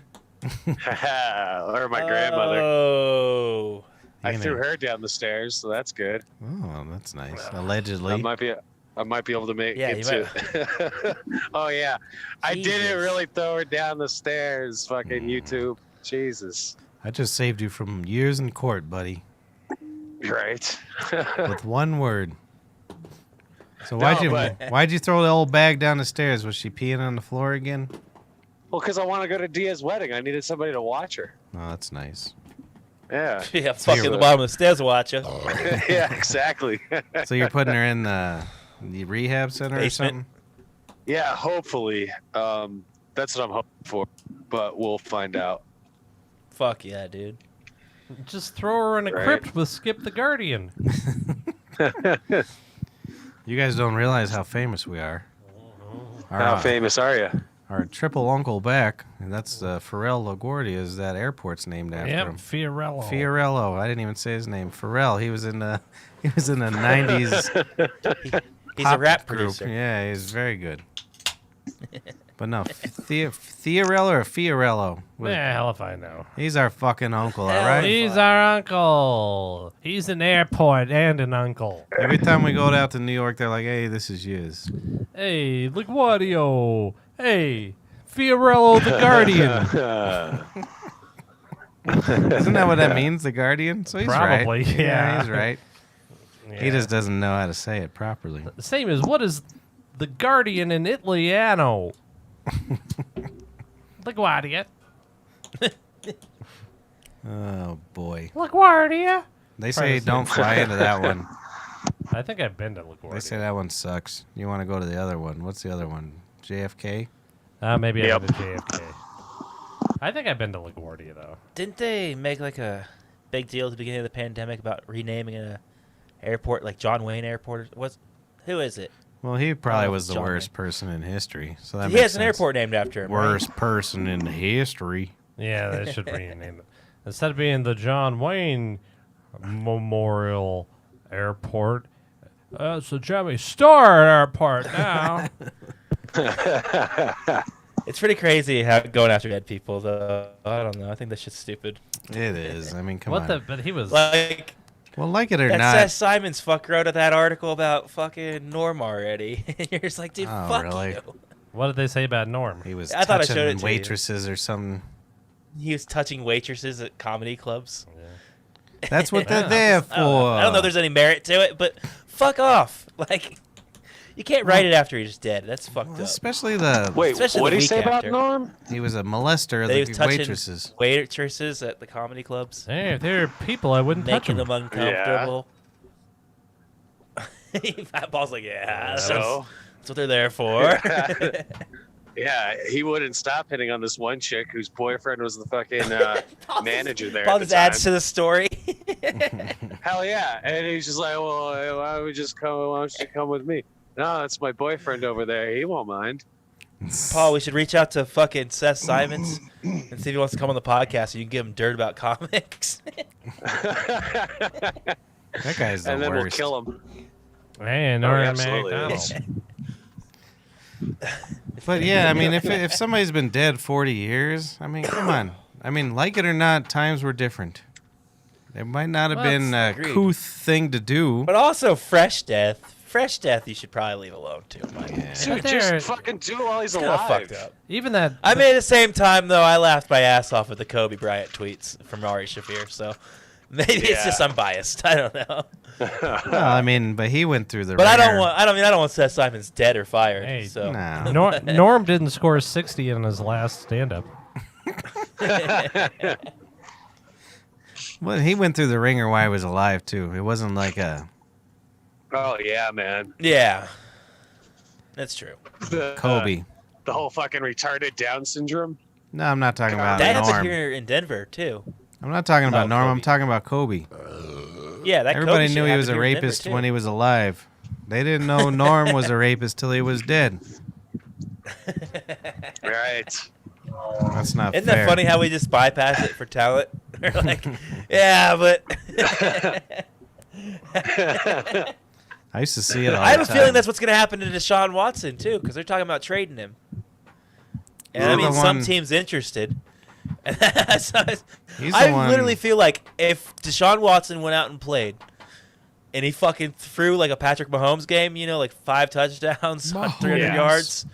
Or my grandmother. Oh. I You threw know. her down the stairs, so that's good. Oh, that's nice. Allegedly. I might be able to make Yeah, it you too. Oh yeah, I didn't Jesus. really throw her down the stairs. Fucking YouTube, Jesus. I just saved you from years in court, buddy. Right. With one word. So No, why'd you throw the old bag down the stairs? Was she peeing on the floor again? Well, because I want to go to Dia's wedding. I needed somebody to watch her. Oh, that's nice. Yeah. Yeah, fucking the bottom of the stairs, watch you. Yeah, exactly. So you're putting her in the rehab center Basement. or something? Yeah, hopefully. That's what I'm hoping for, but we'll find out. Fuck yeah, dude. Just throw her in a Right. crypt with Skip the Guardian. You guys don't realize how famous we are. How famous are you? Our triple uncle back, and that's Pharrell LaGuardia. Is that airport's named after Yep, him? Fiorello. Fiorello. I didn't even say his name. Pharrell. He was in the 90s He's pop a rap group. producer. Yeah, he's very good. But no, Fiorello or Fiorello? Yeah, hell if I know. He's our fucking uncle, all Hell right? He's our uncle. He's an airport and an uncle. Every time we go out to New York, they're like, "Hey, this is yours." Hey, LaGuardia. Hey, Fiorello the Guardian. Isn't that what that means, the Guardian? So he's Probably, right. yeah. He's right. He Yeah. just doesn't know how to say it properly. The same as what is the Guardian in Italiano? LaGuardia. Oh boy. LaGuardia. They Probably say the don't same. fly into that one. I think I've been to They LaGuardia. say that one sucks. You want to go to the other one. What's the other one? JFK? Maybe Yep. I've been to JFK. I think I've been to LaGuardia, though. Didn't they make like a big deal at the beginning of the pandemic about renaming a airport like John Wayne Airport? Who is it? Well, he probably Oh, was the John worst Wayne. person in history. So that He makes has an sense. airport named after him. right? Worst person in history. Yeah, they should rename it. Instead of being the John Wayne Memorial Airport, it's the Jimmy Stewart Airport now. It's pretty crazy how going after dead people, though. I don't know. I think that shit's stupid. It is. I mean, come What on. the? But he was. Like, Well, like it or that not. Seth Simons fuck wrote that article about fucking Norm already. And you're just like, dude, Oh, fuck really? you. What did they say about Norm? He was I thought I showed it touching to you. waitresses or something. He was touching waitresses at comedy clubs. That's what they're there for. I don't know if there's any merit to it, but fuck off. Like, you can't write it after he's dead. That's fucked Well, up. especially the. Wait, Especially what the did he week say about after. Norm? He was a molester of That he the was touching waitresses. waitresses at the comedy clubs, Hey, if there are people, I wouldn't touch making them. them uncomfortable. Fat Paul's like, yeah, So, that's what they're there for. yeah, he wouldn't stop hitting on this one chick whose boyfriend was the fucking manager there. Paul at the just adds time. to the story. Hell yeah. And he's just like, well, why don't we just come? Why don't you come with me? No, that's my boyfriend over there. He won't mind. Paul, we should reach out to fucking Seth Simons and see if he wants to come on the podcast so you can give him dirt about comics. That guy's the And then worst. we'll kill him. Hey, Oh, Norm he absolutely McDonald. is. But yeah, I mean, if somebody's been dead 40 years, I mean, come on. I mean, like it or not, times were different. It might not have Well, been a agreed. couth thing to do. But also, fresh death. Fresh death, you should probably leave alone too. Mike. Yeah. Dude, But they're- just fucking do it while he's It's kind of alive. fucked up. Even that. I mean, at the same time, though, I laughed my ass off at the Kobe Bryant tweets from Ari Shafir, so maybe it's Yeah. just I'm biased. I don't know. Well, I mean, but he went through the But I don't ringer. want. I don't want Seth Simons dead or fired. Hey, so No. Norm didn't score 60 in his last stand-up. Well, he went through the ringer while he was alive, too. It wasn't like a Oh, yeah, man. yeah, that's true. Kobe. The whole fucking retarded Down syndrome. No, I'm not talking about That happened Norm. here in Denver too. I'm not talking about Oh, Norm. I'm Kobe. talking about Kobe. Yeah, that Everybody Kobe knew shit he was a happened here in Denver, rapist too. when he was alive. They didn't know Norm was a rapist till he was dead. Right. That's not Isn't fair. that funny how we just bypass it for talent? We're like, yeah, but I used to see it all I have the a time. feeling that's what's going to happen to Deshaun Watson too, because they're talking about trading him. And I He's mean, the some one- teams interested. So He's the I one- literally feel like if Deshaun Watson went out and played, and he fucking threw like a Patrick Mahomes game, you know, like 5 touchdowns on 300 Yes. yards,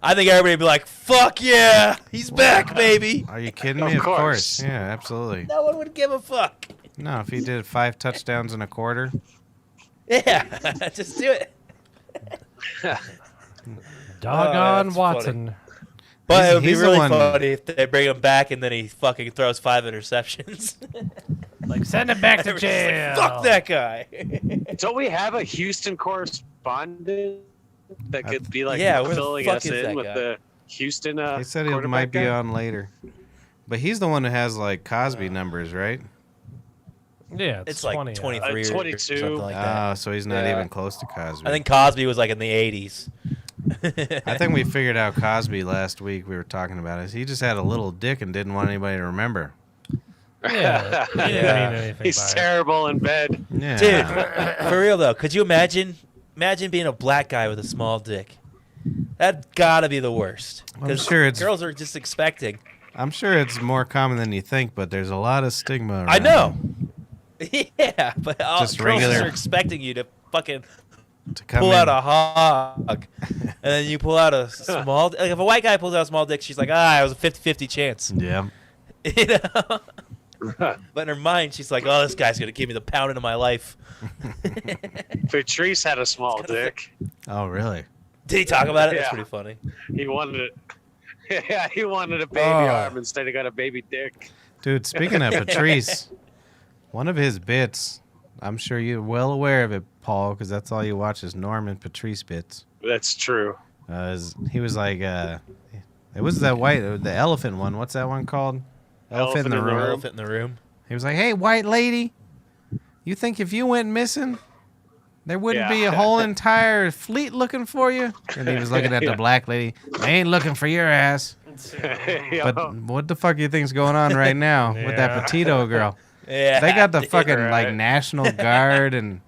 I think everybody would be like, "Fuck yeah, he's back, baby." Are you kidding me? Of Of course. course. Yeah, absolutely. No one would give a fuck. No, if he did 5 touchdowns in a quarter. Yeah, just do it. Doggone that's Watson. But it would be he's the really one- funny if they bring him back and then he fucking throws 5 interceptions. Like, send him back to Everyone's just jail. like, fuck that guy. Don't we have a Houston correspondent that could be like Yeah, where the filling fuck us is in that with guy? the Houston They said it quarterback might be guy? on later. But he's the one who has like Cosby numbers, right? Yeah, It's like 20. 23 or 22. something like that. So he's not Yeah. even close to Cosby. I think Cosby was like in the 80s. I think we figured out Cosby last week. We were talking about it. He just had a little dick and didn't want anybody to remember. Yeah, he didn't Yeah. mean anything He's by it. terrible in bed. Yeah. Dude, for real though, could you imagine being a black guy with a small dick? That'd gotta be the worst. I'm 'Cause sure it's- girls are just expecting. I'm sure it's more common than you think, but there's a lot of stigma around I know. it. Yeah, but all Just girls regular- are expecting you to fucking To come pull in. out a hog, and then you pull out a small. Like if a white guy pulls out a small dick, she's like, it was a 50-50 chance. Yeah. You know. But in her mind, she's like, "Oh, this guy's gonna give me the pounding of my life." Patrice had a small dick. Oh, really? Did he talk about it? That's Yeah. pretty funny. He wanted it. Yeah, he wanted a baby Oh. arm instead of got a baby dick. Dude, speaking of Patrice, one of his bits, I'm sure you're well aware of it, Paul, because that's all you watch is Norman Patrice bits. That's true. He was like, it was that the elephant one. What's that one called? Elephant in the room. Elephant in the room. He was like, hey, white lady, you think if you went missing, there wouldn't be a Yeah. whole entire fleet looking for you? And he was looking at the black lady. They ain't looking for your ass. But what the fuck you think's going on right now with that Yeah. Petito girl? Yeah, They got the dude. fucking like right. National Guard and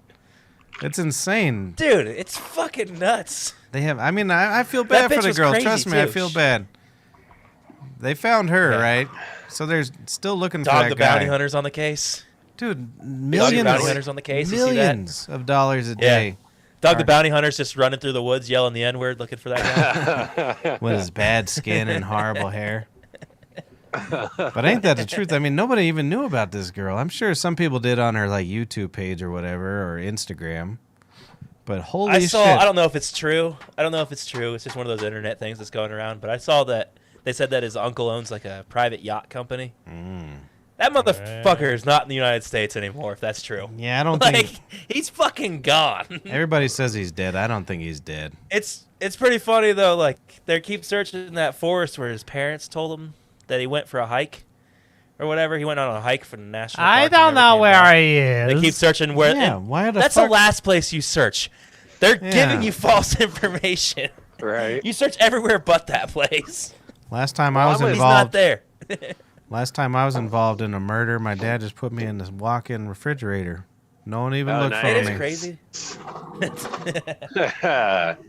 it's insane. Dude, it's fucking nuts. They have. I mean, I feel bad bitch for the was girl. crazy, Trust me, I too. feel bad. They found her, Yeah. right? So they're still looking for Dog that the guy. bounty hunters on the case. Dude, Dog the millions, bounty hunters on the case. You see that? millions of dollars a Yeah. day Dog the Are- bounty hunter's just running through the woods, yelling the N-word, looking for that guy. with his bad skin and horrible hair. But ain't that the truth? I mean, nobody even knew about this girl. I'm sure some people did on her like YouTube page or whatever or Instagram. But holy I shit! saw. I don't know if it's true. It's just one of those internet things that's going around. But I saw that they said that his uncle owns like a private yacht company. That motherfucker is not in the United States anymore. If that's true, Yeah, I don't like think he's fucking gone. everybody says he's dead. I don't think he's dead. It's pretty funny though. Like they keep searching that forest where his parents told him that he went for a hike or whatever. He went on a hike for the national park. I and don't never know came where back. he is. They keep searching where. Yeah, and why the that's fuck? the last place you search. They're Yeah. giving you false information. Right. You search everywhere but that place. Last time I was He's not involved. there. Last time I was involved in a murder, my dad just put me in this walk-in refrigerator. No one even Oh, looked nice. for It is me. crazy.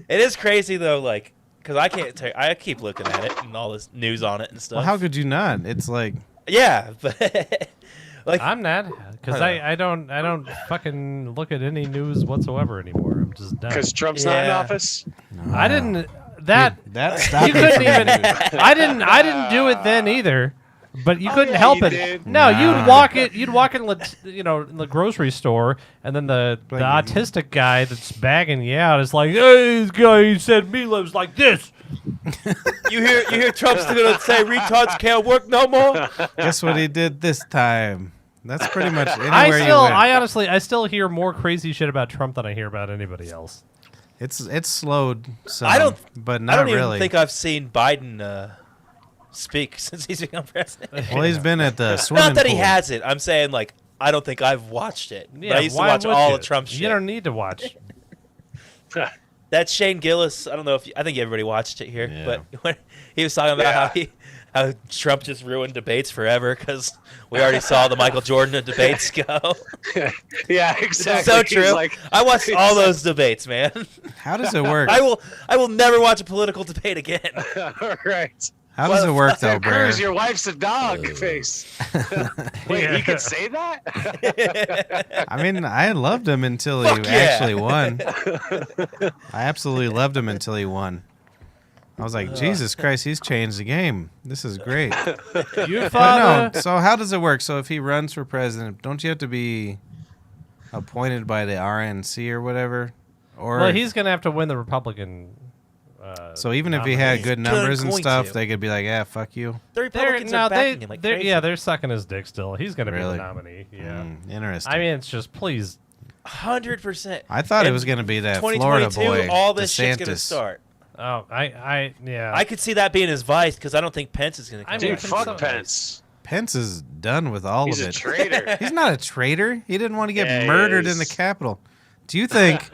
It is crazy though, like, cause I can't. I keep looking at it and all this news on it and stuff. Well, how could you not? It's like Yeah, but like, I'm not, because I don't fucking look at any news whatsoever anymore. I'm just done. Because Trump's not in Yeah. office. I didn't that that stopped you me couldn't from even. the news. I didn't do it then either. But you couldn't yeah, help you it. did. No, Nah. you'd walk it. You'd walk in, in the grocery store, and then the Like- autistic guy that's bagging you out is like, "Hey, this guy he said me lives like this." you hear Trump's gonna say retards can't work no more. Guess what he did this time? That's pretty much anywhere I still hear more crazy shit about Trump than I hear about anybody else. It's slowed some, I don't- but I not don't even really. think I've seen Biden speak since he's become president. Well, he's been at the swimming Not that he pool. hasn't. I'm saying like I don't think I've watched it. But I used to why watch would all you? of Trump's shit. You don't need to watch. That Shane Gillis, I don't know if I think everybody watched it here, Yeah. but when he was talking about Yeah. how Trump just ruined debates forever because we already saw the Michael Jordan debates go. Yeah, It's exactly. so He's true. like, I watched all those debates, man. How does it work? I will never watch a political debate again. right. How does it work though, Ted Cruz, Brer? your wife's a dog face. Wait, he could say that? I mean, I loved him until he Fuck yeah. actually won. I absolutely loved him until he won. I was like, Jesus Christ, he's changed the game. This is great. You But father. no, so how does it work? So if he runs for president, don't you have to be appointed by the RNC or whatever? Or Well, he's gonna have to win the Republican. so even if he had nominee. good numbers and going stuff, to. they could be like, "Yeah, fuck you." The Republicans are backing him like crazy. Yeah, they're sucking his dick still. He's gonna be Really? the nominee. Yeah. Interesting. I mean, it's just please. 100%. I thought it In was going to be that Florida 2022, boy, all this DeSantis. shit's gonna start. Oh, yeah. I could see that being his vice because I don't think Pence is gonna. Come I mean, Dude, back. I think fuck so. Pence. Pence is done with all He's of a it. traitor. He's not a traitor. He didn't want to get Yeah, he murdered is. in the Capitol. Do you think?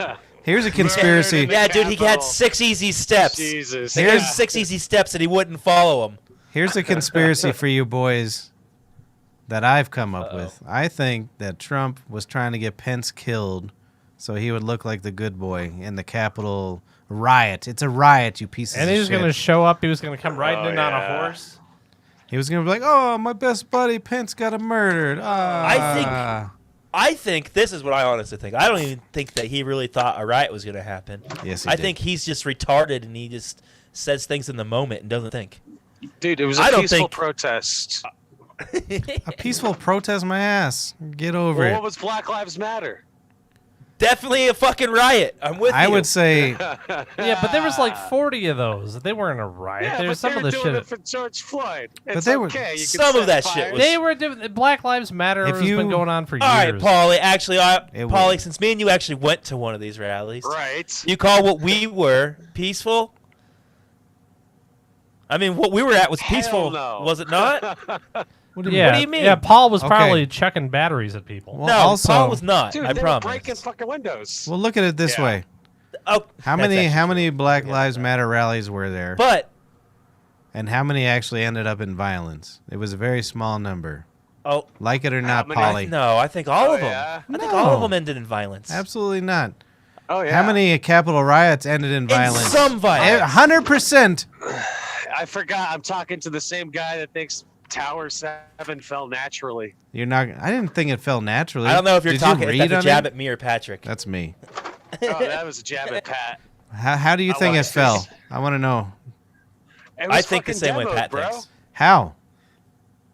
Here's a conspiracy. in the Yeah, dude, he had Capitol. 6 easy steps. Jesus. They gave him 6 easy steps and he wouldn't follow them. Here's a conspiracy for you boys that I've come up with. I think that Trump was trying to get Pence killed so he would look like the good boy in the Capitol riot. It's a riot, you pieces And of he was shit. gonna show up. He was gonna come riding Oh, in on a yeah. horse. He was going to be like, "Oh, my best buddy Pence got murdered." I think this is what I honestly think. I don't even think that he really thought a riot was going to happen. Yes, he I did. think he's just retarded and he just says things in the moment and doesn't think. Dude, it was I a don't peaceful think- protest. A peaceful protest, my ass. Get over Well, it. what was Black Lives Matter? Definitely a fucking riot. I'm with you. I would say Yeah, but there was like 40 of those. They weren't a riot. Yeah, There's but some they of were the doing shit. it for George Floyd. It's they were- okay. You can Some of set that shit fires. was- They were doing Black Lives Matter. If Has you- been going on for All right, years. Paulie. Actually, It Paulie, was. since me and you actually went to one of these rallies, Right. you call what we were peaceful? I mean, what we were at was peaceful, no. was it not? what do you Yeah, What do you mean? Yeah, Paul was Okay. probably checking batteries at people. Well, no, also- Paul was not. Dude, I they promise. were breaking fucking windows. Well, look at it this Yeah. way. Oh, How that's many actually true. Black Lives Matter rallies were there? But And how many actually ended up in violence? It was a very small number. oh Like it or not, many? Polly. no, I think all Oh, of them. yeah? I think all of No. them ended in violence. Absolutely not. Oh, yeah. How many Capitol riots ended in violence? some violence. 100%. I forgot. I'm talking to the same guy that thinks Tower 7 fell naturally. You're not. I didn't think it fell naturally. I don't know if you're Did talking. You If read that's a on jab it? at me or Patrick. That's me. Oh, that was a jab at Pat. How do you I think it watched fell? this. I want to know. It was I think the fucking same way demoed, Pat bro. thinks. How?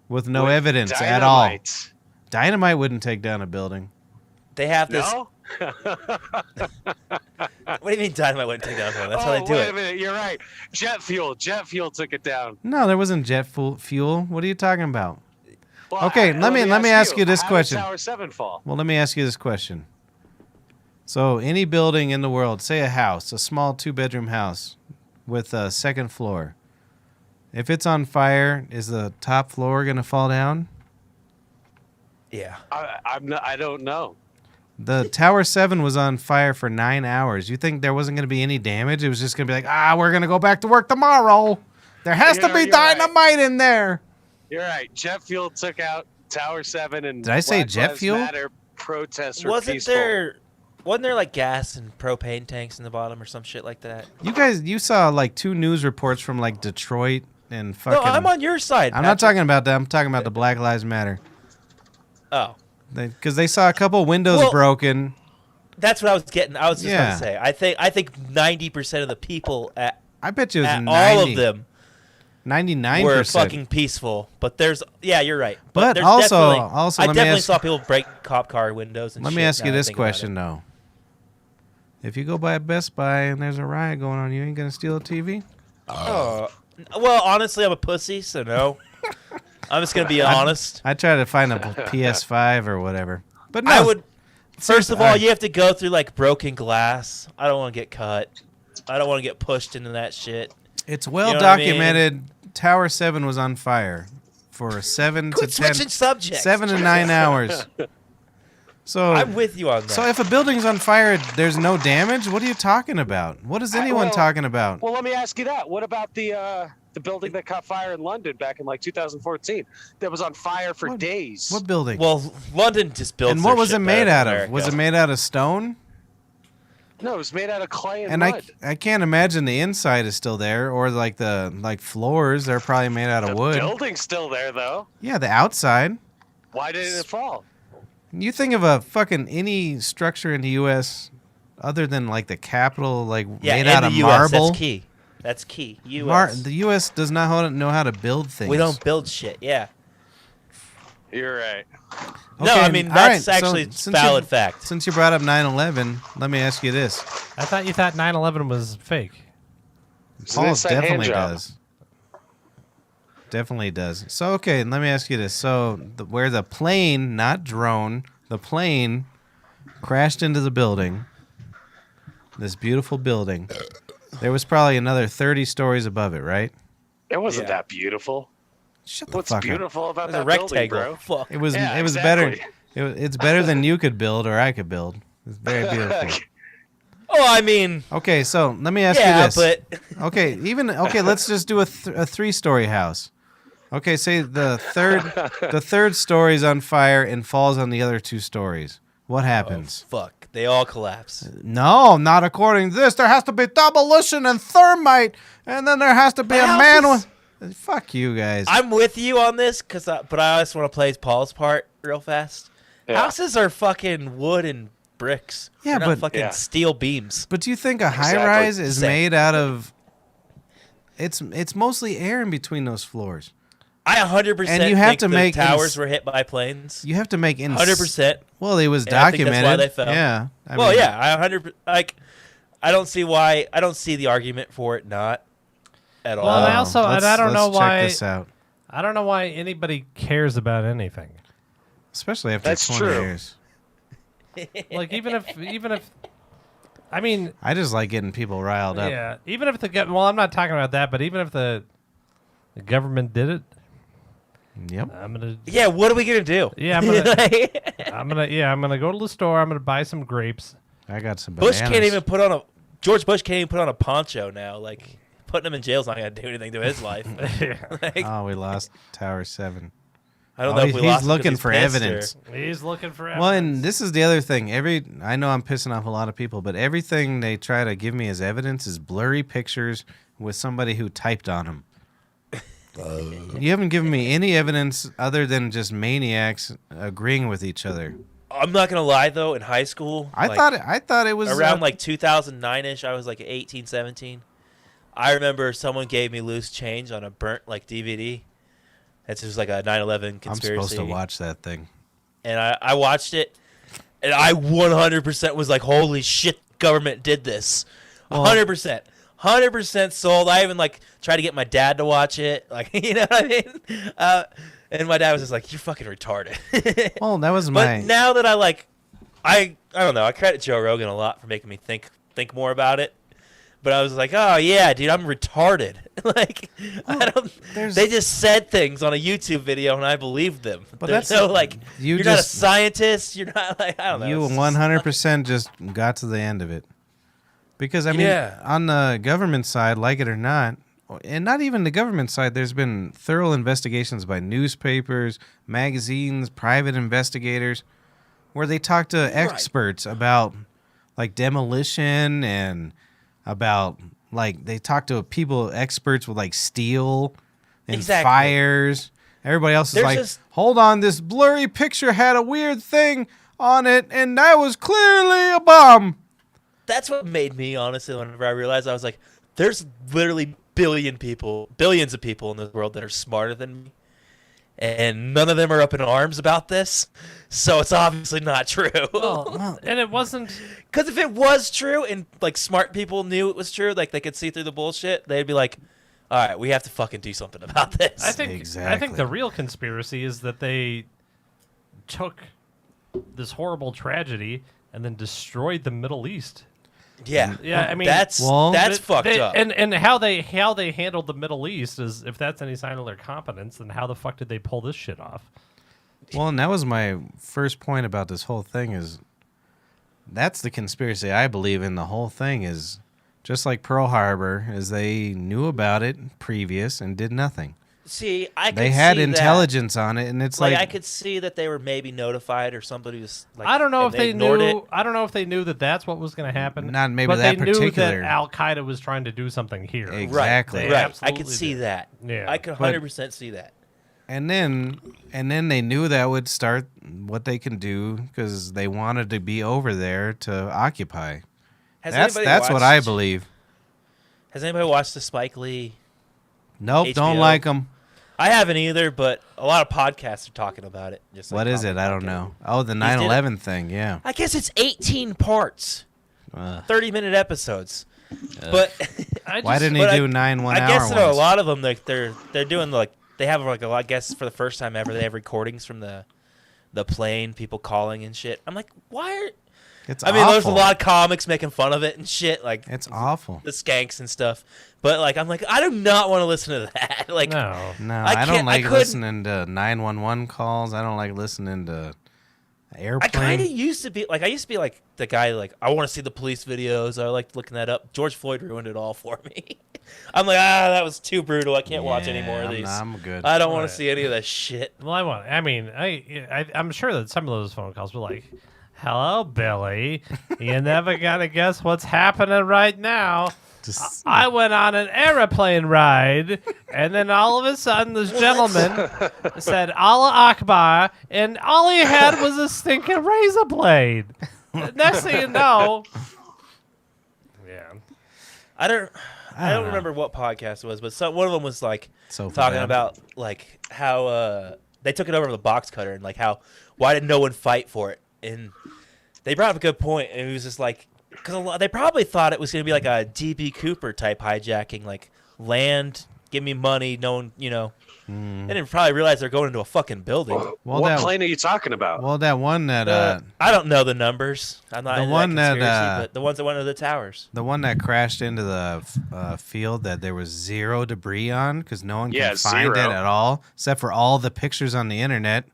With no With evidence at all. dynamite. Dynamite wouldn't take down a building. They have this. No? What do you mean dynamite wouldn't take down one? That's how they do wait a it. minute. You're right. Jet fuel. Jet fuel took it down. No, there wasn't jet fuel. What are you talking about? Well, Okay, let me ask you this how question. Did Tower 7 fall? Well, let me ask you this question. So, any building in the world, say a house, a small 2-bedroom house with a second floor, if it's on fire, is the top floor going to fall down? Yeah. I don't know. The Tower 7 was on fire for 9 hours. You think there wasn't going to be any damage? It was just going to be like, we're going to go back to work tomorrow. There has to be You're right. dynamite in there. You're right. Jet fuel took out Tower 7 and Did I say Black jet Lives fuel? Matter protests were Wasn't peaceful. there like gas and propane tanks in the bottom or some shit like that? You saw like 2 news reports from like Detroit and fucking. No, I'm on your side. I'm not Patrick. talking about that. I'm talking about the Black Lives Matter. Oh, Because they saw a couple windows Well, broken. that's what I was getting. I was just Yeah. going to say. I think 90% of the people at I bet you it was all 90, of them 99%. were fucking peaceful. But you're right. But there's also- definitely- also, I let me definitely ask- saw people break cop car windows and Let shit. me ask you now that I this think about question, it. though. If you go by Best Buy and there's a riot going on, you ain't going to steal a TV? Oh, well, honestly, I'm a pussy, so no. I'm just gonna be honest. I try to find a PS5 or whatever. But no. I would. First of all, alright. you have to go through like broken glass. I don't want to get cut. I don't want to get pushed into that shit. It's well know what I mean? documented. Tower 7 was on fire for 7 Quit to 10, switching subjects. 7 to 9 hours. So, I'm with you on that. so if a building's on fire, there's no damage. What are you talking about? What is anyone well- talking about? Well, let me ask you that. What about the building that caught fire in London back in like 2014? That was on fire for What- days. What building? well, London just built. and what was it made out of? Was it made out of stone? No, it was made out of clay and And mud. I can't imagine the inside is still there, or like the floors. They're probably made out of The wood. building's still there though. Yeah, the outside. Why didn't it fall? You think of a fucking any structure in the U.S. other than like the Capitol, like Yeah, made in out the of US, marble. That's key. That's key. U.S. The U.S. does not know how to build things. We don't build shit. Yeah. You're right. No, Okay, I mean all that's right, so actually since valid you- fact. Since you brought up 9/11, let me ask you this. I thought you thought 9/11 was fake. It's an Paul inside hand definitely job. does. Definitely does. So, okay, let me ask you this. So, where the plane, not drone, the plane crashed into the building, this beautiful building, there was probably another 30 stories above it, right? It wasn't Yeah. that beautiful. Shut the What's fuck up. beautiful about It's a that building, rectangle. bro? Fuck. It was Yeah, it was exactly. better. It's better than you could build or I could build. It's very beautiful. Oh, I mean, Okay, so let me ask you yeah, this. but Okay, let's just do a 3-story house. Okay, say the third story's on fire and falls on the other 2 stories. What happens? fuck, they all collapse. No, not according to this. There has to be demolition and thermite, and then there has to be My a house man is- with. Fuck you guys. I'm with you on this, but I also want to play Paul's part real fast. Yeah. Houses are fucking wood and bricks. Yeah, They're not but- fucking Yeah. steel beams. But do you think a Exactly. high rise is Same. made out of? It's mostly air in between those floors. I 100% And you have think to the make towers were hit by planes. You have to make 100%. Well, it was And I think documented. that's why they fell. Yeah. I Well, mean, yeah, I 100 like. I don't see why. I don't see the argument for it not at all. Well, and I also- and I don't know let's why- check this out. I don't know why anybody cares about anything. Especially after That's 20 true. years. Like even if, I mean, I just like getting people riled up. yeah, even if well, I'm not talking about that, but even if the government did it, Yep. I'm gonna Yeah, what are we gonna do? Yeah, I'm gonna go to the store. I'm gonna buy some grapes. I got some Bush bananas. can't even put on a George Bush can't even put on a poncho now. Like putting him in jail's not gonna do anything to his life. Like, Oh, we lost Tower 7. I don't Oh, know if we he's lost him 'cause looking he's for pissed evidence. He's looking for Well, and evidence. this is the other thing. I know I'm pissing off a lot of people, but everything they try to give me as evidence is blurry pictures with somebody who typed on them. You haven't given me any evidence other than just maniacs agreeing with each other. I'm not gonna lie though. In high school, I thought it was around like 2009ish. I was like 18, 17. I remember someone gave me loose change on a burnt like DVD. It's just like a 9/11 I'm conspiracy. supposed to watch that thing. And I watched it, and I 100% was like, "Holy shit, government did this." 100%, 100% sold. I even like tried to get my dad to watch it, like you know what I mean. And my dad was just like, "You're fucking retarded." Well, that was But my. now that I don't know. I credit Joe Rogan a lot for making me think more about it. But I was like, oh yeah, dude, I'm retarded. Like, I don't. there's- They just said things on a YouTube video, and I believed them. But There's that's- no like. you You're not a just- scientist. You're not like I don't know. You It's just- 100% just got to the end of it. Because, I mean, Yeah. on the government side, like it or not, and not even the government side, there's been thorough investigations by newspapers, magazines, private investigators, where they talk to experts about, like, demolition and about, like, they talk to experts with, like, steel and Exactly. fires. Everybody else is There's like, just- hold on, this blurry picture had a weird thing on it, and that was clearly a bomb. That's what made me honestly. Whenever I realized, I was like, there's literally billions of people in this world that are smarter than me, and none of them are up in arms about this. So it's obviously not true. Well, and it wasn't. Because if it was true and like smart people knew it was true, like they could see through the bullshit, they'd be like, "All right, we have to fucking do something about this." I think Exactly. the real conspiracy is that they took this horrible tragedy and then destroyed the Middle East. yeah, Yeah, I mean, that's Well- fucked up. And how they handled the Middle East is, if that's any sign of their competence, then how the fuck did they pull this shit off? Well, and that was my first point about this whole thing is that's the conspiracy I believe in. The whole thing is just like Pearl Harbor, is they knew about it previous and did nothing. See, I could They had see intelligence on it, and it's That. Like, like I could see that they were maybe notified or somebody was like. I don't know and if they ignored knew. it. I don't know if they knew that that's what was going to happen. Not maybe but that they particular- knew that Al Qaeda was trying to do something here. Exactly. They Right. I absolutely could see did. that. Yeah. I could But- 100% see that. and then they knew that would start what they can do because they wanted to be over there to occupy. Has That's anybody what I watched- believe. Has anybody watched the Spike Lee? Nope, don't HBO. like them. I haven't either, but a lot of podcasts are talking about it. Just What is it? I don't know. Oh, the 9/11 thing. Yeah. I guess it's 18 parts, 30-minute episodes. But Why didn't he do 9 1 hour I guess ones? you know, a lot of them they're doing like they have like a lot. I guess for the first time ever, they have recordings from the plane, people calling and shit. I'm like, why? It's I mean, awful. there's a lot of comics making fun of it and shit, like It's awful. the skanks and stuff. But like, I'm like, I do not want to listen to that. Like, No. No, I I don't can't- I like couldn't- listening to 911 calls. I don't like listening to airplane. I kind of used to be like, the guy like, I want to see the police videos. I like looking that up. George Floyd ruined it all for me. I'm like, that was too brutal. I can't watch any more of these. I'm good. I don't want Right. to see any of that shit. Well, I'm sure that some of those phone calls were like, "Hello, Billy. You're never gonna guess what's happening right now. Just, I went on an airplane ride, and then all of a sudden, this gentleman said Allah Akbar, and all he had was a stinking razor blade. Next thing you know, yeah, I don't know. remember what podcast it was, but one of them was like Sofabab. talking about like how they took it over with a box cutter and like why did no one fight for it? And they brought up a good point, and it was just like because they probably thought it was going to be like a DB Cooper type hijacking, like land, give me money, no one, you know. They didn't probably realize they're going into a fucking building. Well, what that- plane are you talking about? well, that one that I don't know the numbers. I'm not The into one that that, conspiracy, but the ones that went to the towers. the one that crashed into the field that there was zero debris on because no one Yeah, can find zero. it at all except for all the pictures on the internet.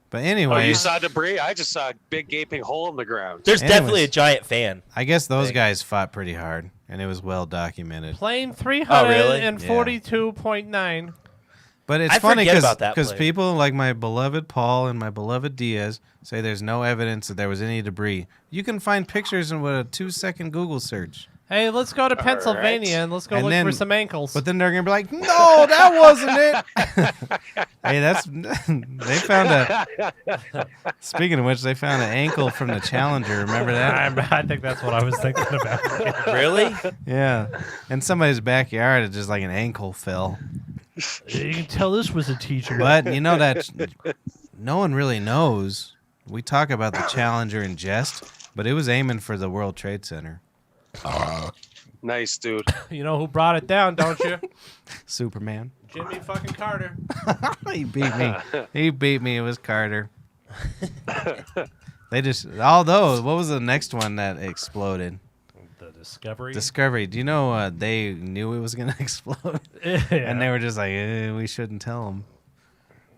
But Oh, anyway, you saw debris? I just saw a big gaping hole in the ground. There's definitely a Anyways. giant fan. I guess those thing. guys fought pretty hard, and it was well documented. plane Oh, really? 342.9. But it's I funny forget about that because plane. people like my beloved Paul and my beloved Diaz say there's no evidence that there was any debris. You can find pictures in with a 2-second Google search. Hey, let's go to Pennsylvania and let's go And look then- for some ankles. But then they're gonna be like, "No, that wasn't it." Hey, that's they found a. Speaking of which, they found an ankle from the Challenger. Remember that? I think that's what I was thinking about. Really? Yeah. In somebody's backyard, it just like an ankle fell. You can tell this was a teacher. But you know that no one really knows. We talk about the Challenger in jest, but it was aiming for the World Trade Center. Nice, dude. You know who brought it down, don't you? Superman. Jimmy fucking Carter. He beat me. He beat me. It was Carter. They just, although, what was the next one that exploded? The Discovery. Discovery. Do you know they knew it was going to explode? Yeah. And they were just like, we shouldn't tell them.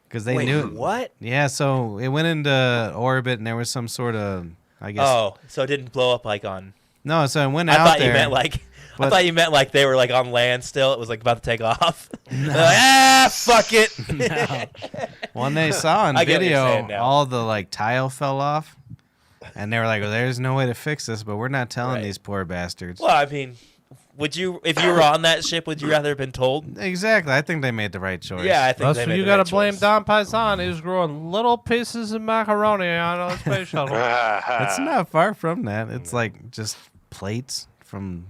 Because they Wait, knew. what? Yeah, so it went into orbit and there was some sort of, I guess. Oh, so it didn't blow up like on. No, so it went I out thought there. you meant like. I but- thought you meant like they were like on land still. It was like about to take off. They're like, fuck it. When they saw on I get what you're video, saying now. all the like tile fell off. And they were like, well, there's no way to fix this, but we're not telling Right. these poor bastards. Well, I mean, would you, if you were on that ship, would you rather have been told? Exactly. I think they made the right choice. Yeah, I think That's they what made you the gotta right blame choice. Don Paisan. He was growing little pieces of macaroni on a space shuttle. It's not far from that. It's like just plates from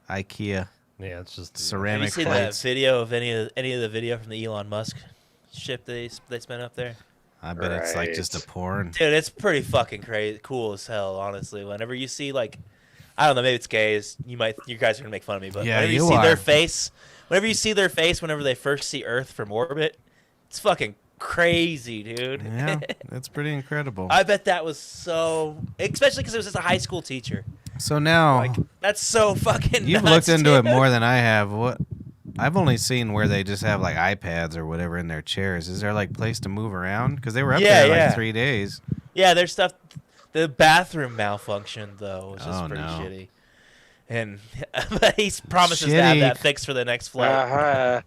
IKEA. Yeah, it's just Have you Ceramic seen that plates. video of any of the video from the Elon Musk ship they spent up there? I bet it's like Right. just a porn. Dude, it's pretty fucking crazy, cool as hell. Honestly, whenever you see like, I don't know, maybe it's gays. You guys are gonna make fun of me, but Yeah, whenever you you see are. their face, whenever they first see Earth from orbit, it's fucking crazy, dude. Yeah, that's pretty incredible. I bet that was so, especially because it was just a high school teacher. So now Like, that's so fucking. you've nuts, looked into it dude. more than I have. What I've only seen where they just have like iPads or whatever in their chairs. Is there like place to move around? Because they were up Yeah, there yeah. like 3 days. Yeah, there's stuff. The bathroom malfunctioned though, which is Oh, pretty no. shitty. And but he promises to have Shitty. that fixed for the next flight. Uh-huh.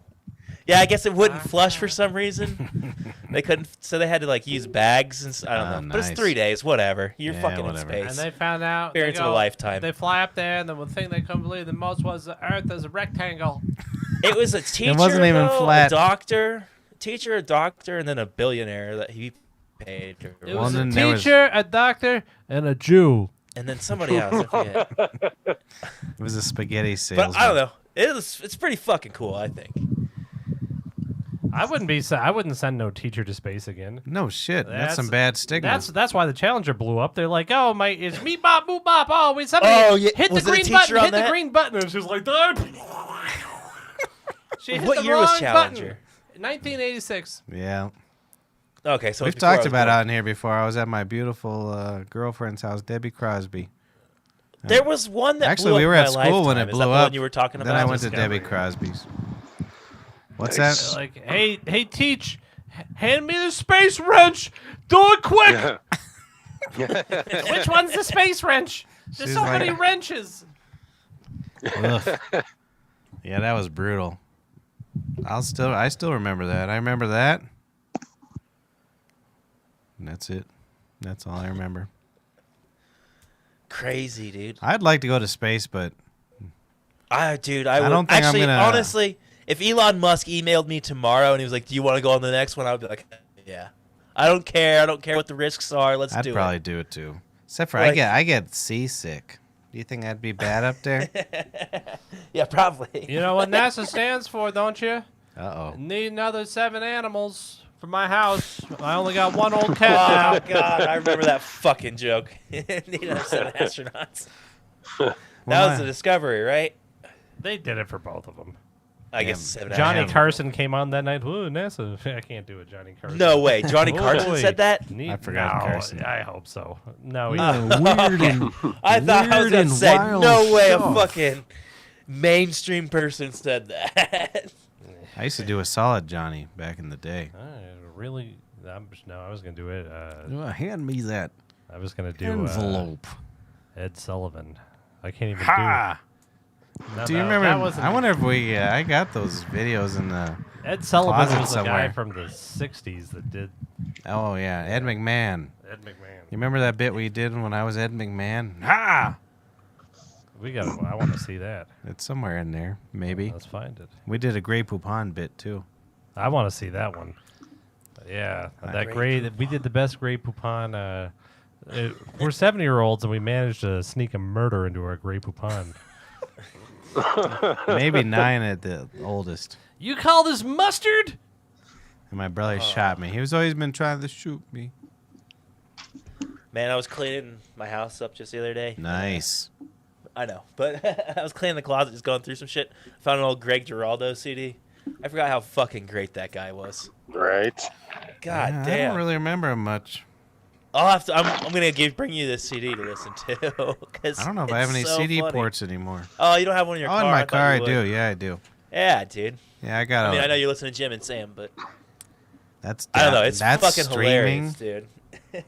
Yeah, I guess it wouldn't flush for some reason. They couldn't, so they had to like use bags and I don't know. But it's nice. 3 days, whatever. You're Yeah, fucking whatever. in And space. they found out. They Experience of a lifetime. They fly up there, and the one thing they couldn't believe the most was the Earth is a rectangle. It was a teacher, wasn't even though, flat. a doctor, a doctor, and then a billionaire that he paid. Or It Well, was a then there was- teacher, a doctor, and a Jew. and then somebody else. I forget. It was a spaghetti salesman. But I don't know. It's pretty fucking cool, I think. I wouldn't send no teacher to space again. No shit. That's some bad stigma. That's why the Challenger blew up. They're like, oh my, it's me bop boop bop. Oh, wait, somebody hit the Was there a green teacher button. on Hit the that? green button. And she was like, she hit What the year was wrong Challenger? button. 1986. Yeah. Okay, so We've it's before I talked was about it born. on here before. I was at my beautiful girlfriend's house, Debbie Crosby. There was one that Actually, blew we up were in at my school when lifetime. it Is that blew the up. one you were talking about? Then I went to Discovery. Debbie Crosby's. What's Nice. that? Like, hey, teach, hand me the space wrench. Do it quick. Which one's the space wrench? There's She's so like- many wrenches. Ugh. Yeah, that was brutal. I still remember that. I remember that. And that's it. That's all I remember. Crazy, dude. I'd like to go to space, but I would don't think I'm actually, gonna- honestly, if Elon Musk emailed me tomorrow and he was like, "Do you want to go on the next one?" I would be like, "Yeah." I don't care. I don't care what the risks are. Let's I'd do probably it. do it too. Except for Like- I get seasick. Do you think I'd be bad up there? Yeah, probably. You know what NASA stands for, don't you? Uh-oh. Need another 7 animals for my house. I only got one old cat Oh now. God, I remember that fucking joke. Need another 7 astronauts. That Well, was the Discovery, right? They did it for both of them. I Yeah, guess 7 Johnny astronauts. Carson came on that night. Ooh, NASA. I can't do it, Johnny Carson. No way. Johnny Carson Boy. said that? Ne- I forgot no, Carson. I hope so. No, he Weird and I thought I was weird going and to say, wild no way a stuff. fucking mainstream person said that. I used to do a solid Johnny back in the day. really. I was gonna do it. Hand me that I was gonna do envelope. Ed Sullivan. I can't even Ha! do. No, Do you that remember? wasn't- I wonder if I got those videos in the. Ed Sullivan closet was the somewhere. guy from the '60s that did Oh yeah, Ed McMahon. Ed McMahon. You remember that bit we did when I was Ed McMahon? Ha! We got. I want to see that. It's somewhere in there, maybe. Let's find it. We did a Grey Poupon bit too. I want to see that one. Yeah, that Grey gray. We did the best Grey Poupon. We're 70-year-olds and we managed to sneak a murder into our Grey Poupon. Maybe 9 at the oldest. You call this mustard? And my brother shot me. He was always been trying to shoot me. Man, I was cleaning my house up just the other day. Nice. I know, but I was cleaning the closet, just going through some shit. Found an old Greg Giraldo CD. I forgot how fucking great that guy was. Right. God Yeah, I damn. don't really remember him much. I'll have to. I'm gonna bring you this CD to listen to. Cause I don't know if I have any it's so CD funny. ports anymore. Oh, you don't have one in your Oh, car? in my thought car I you would. do. Yeah, I do. Yeah, dude. Yeah, I got I mean, I know it. you listen to Jim and Sam, but That's I don't know. It's that's fucking streaming. hilarious, dude.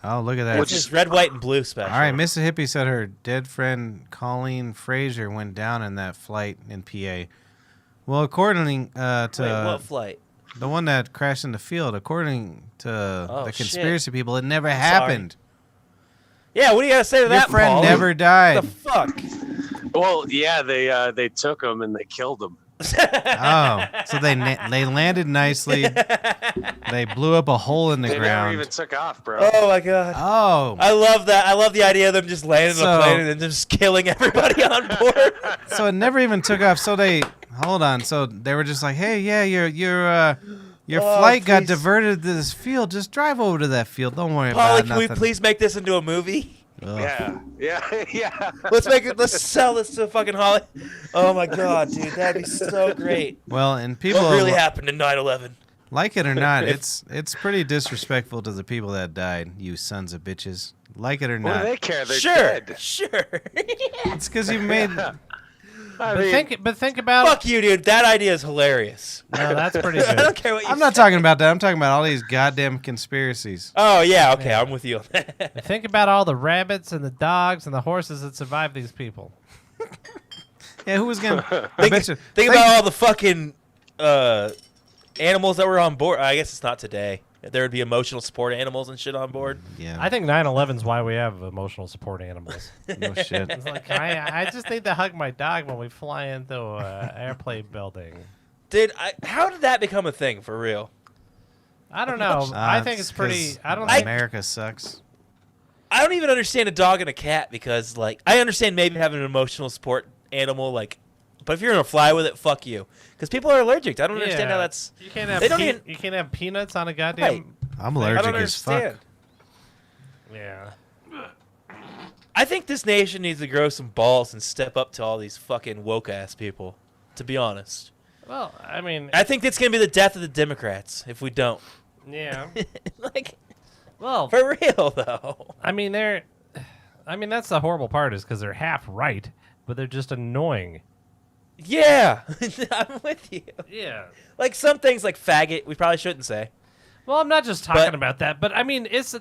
Oh, look at that. It's just red, white, and blue special. All right, Mississippi said her dead friend Colleen Fraser went down in that flight in PA. Well, according to Wait, what flight? the one that crashed in the field, according to Oh, the shit. conspiracy people, it never Sorry. happened. Yeah, what do you gotta say to Your that, friend Paul? never died. What the fuck? Well, yeah, they took him and they killed him. Oh, so they landed nicely. They blew up a hole in the They never ground. even took off, bro. Oh my god. Oh, I love that. I love the idea of them just landing on So- a plane and then just killing everybody on board. so it never even took off. So they hold on. So they were just like, "Hey, yeah, your Oh, flight got please. diverted to this field. Just drive over to that field. Don't worry Polly, about can we nothing." please make this into a movie? Ugh. Yeah. Let's make it. Let's sell this to fucking Holly. Oh my god, dude, that'd be so great. Well, and people What really happened in 9/11? like it or not, it's pretty disrespectful to the people that died. You sons of bitches. Like it or What do not, they care? They're Sure, dead. sure. it's because you made. I But mean, think about. Fuck you, dude. That idea is hilarious. No, that's pretty I don't good. care what you I'm not say. talking about that. I'm talking about all these goddamn conspiracies. Oh yeah, okay, I'm with you on that. Think about all the rabbits and the dogs and the horses that survived these people. Yeah, who was gonna? I bet you. Think about all the fucking animals that were on board. I guess it's not today. There would be emotional support animals and shit on board. Yeah, I think 9/11 is why we have emotional support animals. no shit. It's like I just need to hug my dog when we fly into an airplane building. Dude, how did that become a thing for real? I don't know. I think it's pretty. 'cause I don't. America sucks. I don't even understand a dog and a cat because, like, I understand maybe having an emotional support animal, like But if you're gonna fly with it, fuck you. Because people are allergic. I don't understand how that's. You can't have They don't even- you can't have peanuts on a goddamn. Right. I'm I allergic don't as fuck. understand. Yeah. I think this nation needs to grow some balls and step up to all these fucking woke ass people. To be honest, Well, I mean, I think it's gonna be the death of the Democrats if we don't. yeah. Like, Well, for real though. I mean, that's the horrible part is because they're half right, but they're just annoying. Yeah, I'm with you. Yeah. Like some things, like faggot, we probably shouldn't say. Well, I'm not just talking But- about that, but I mean, this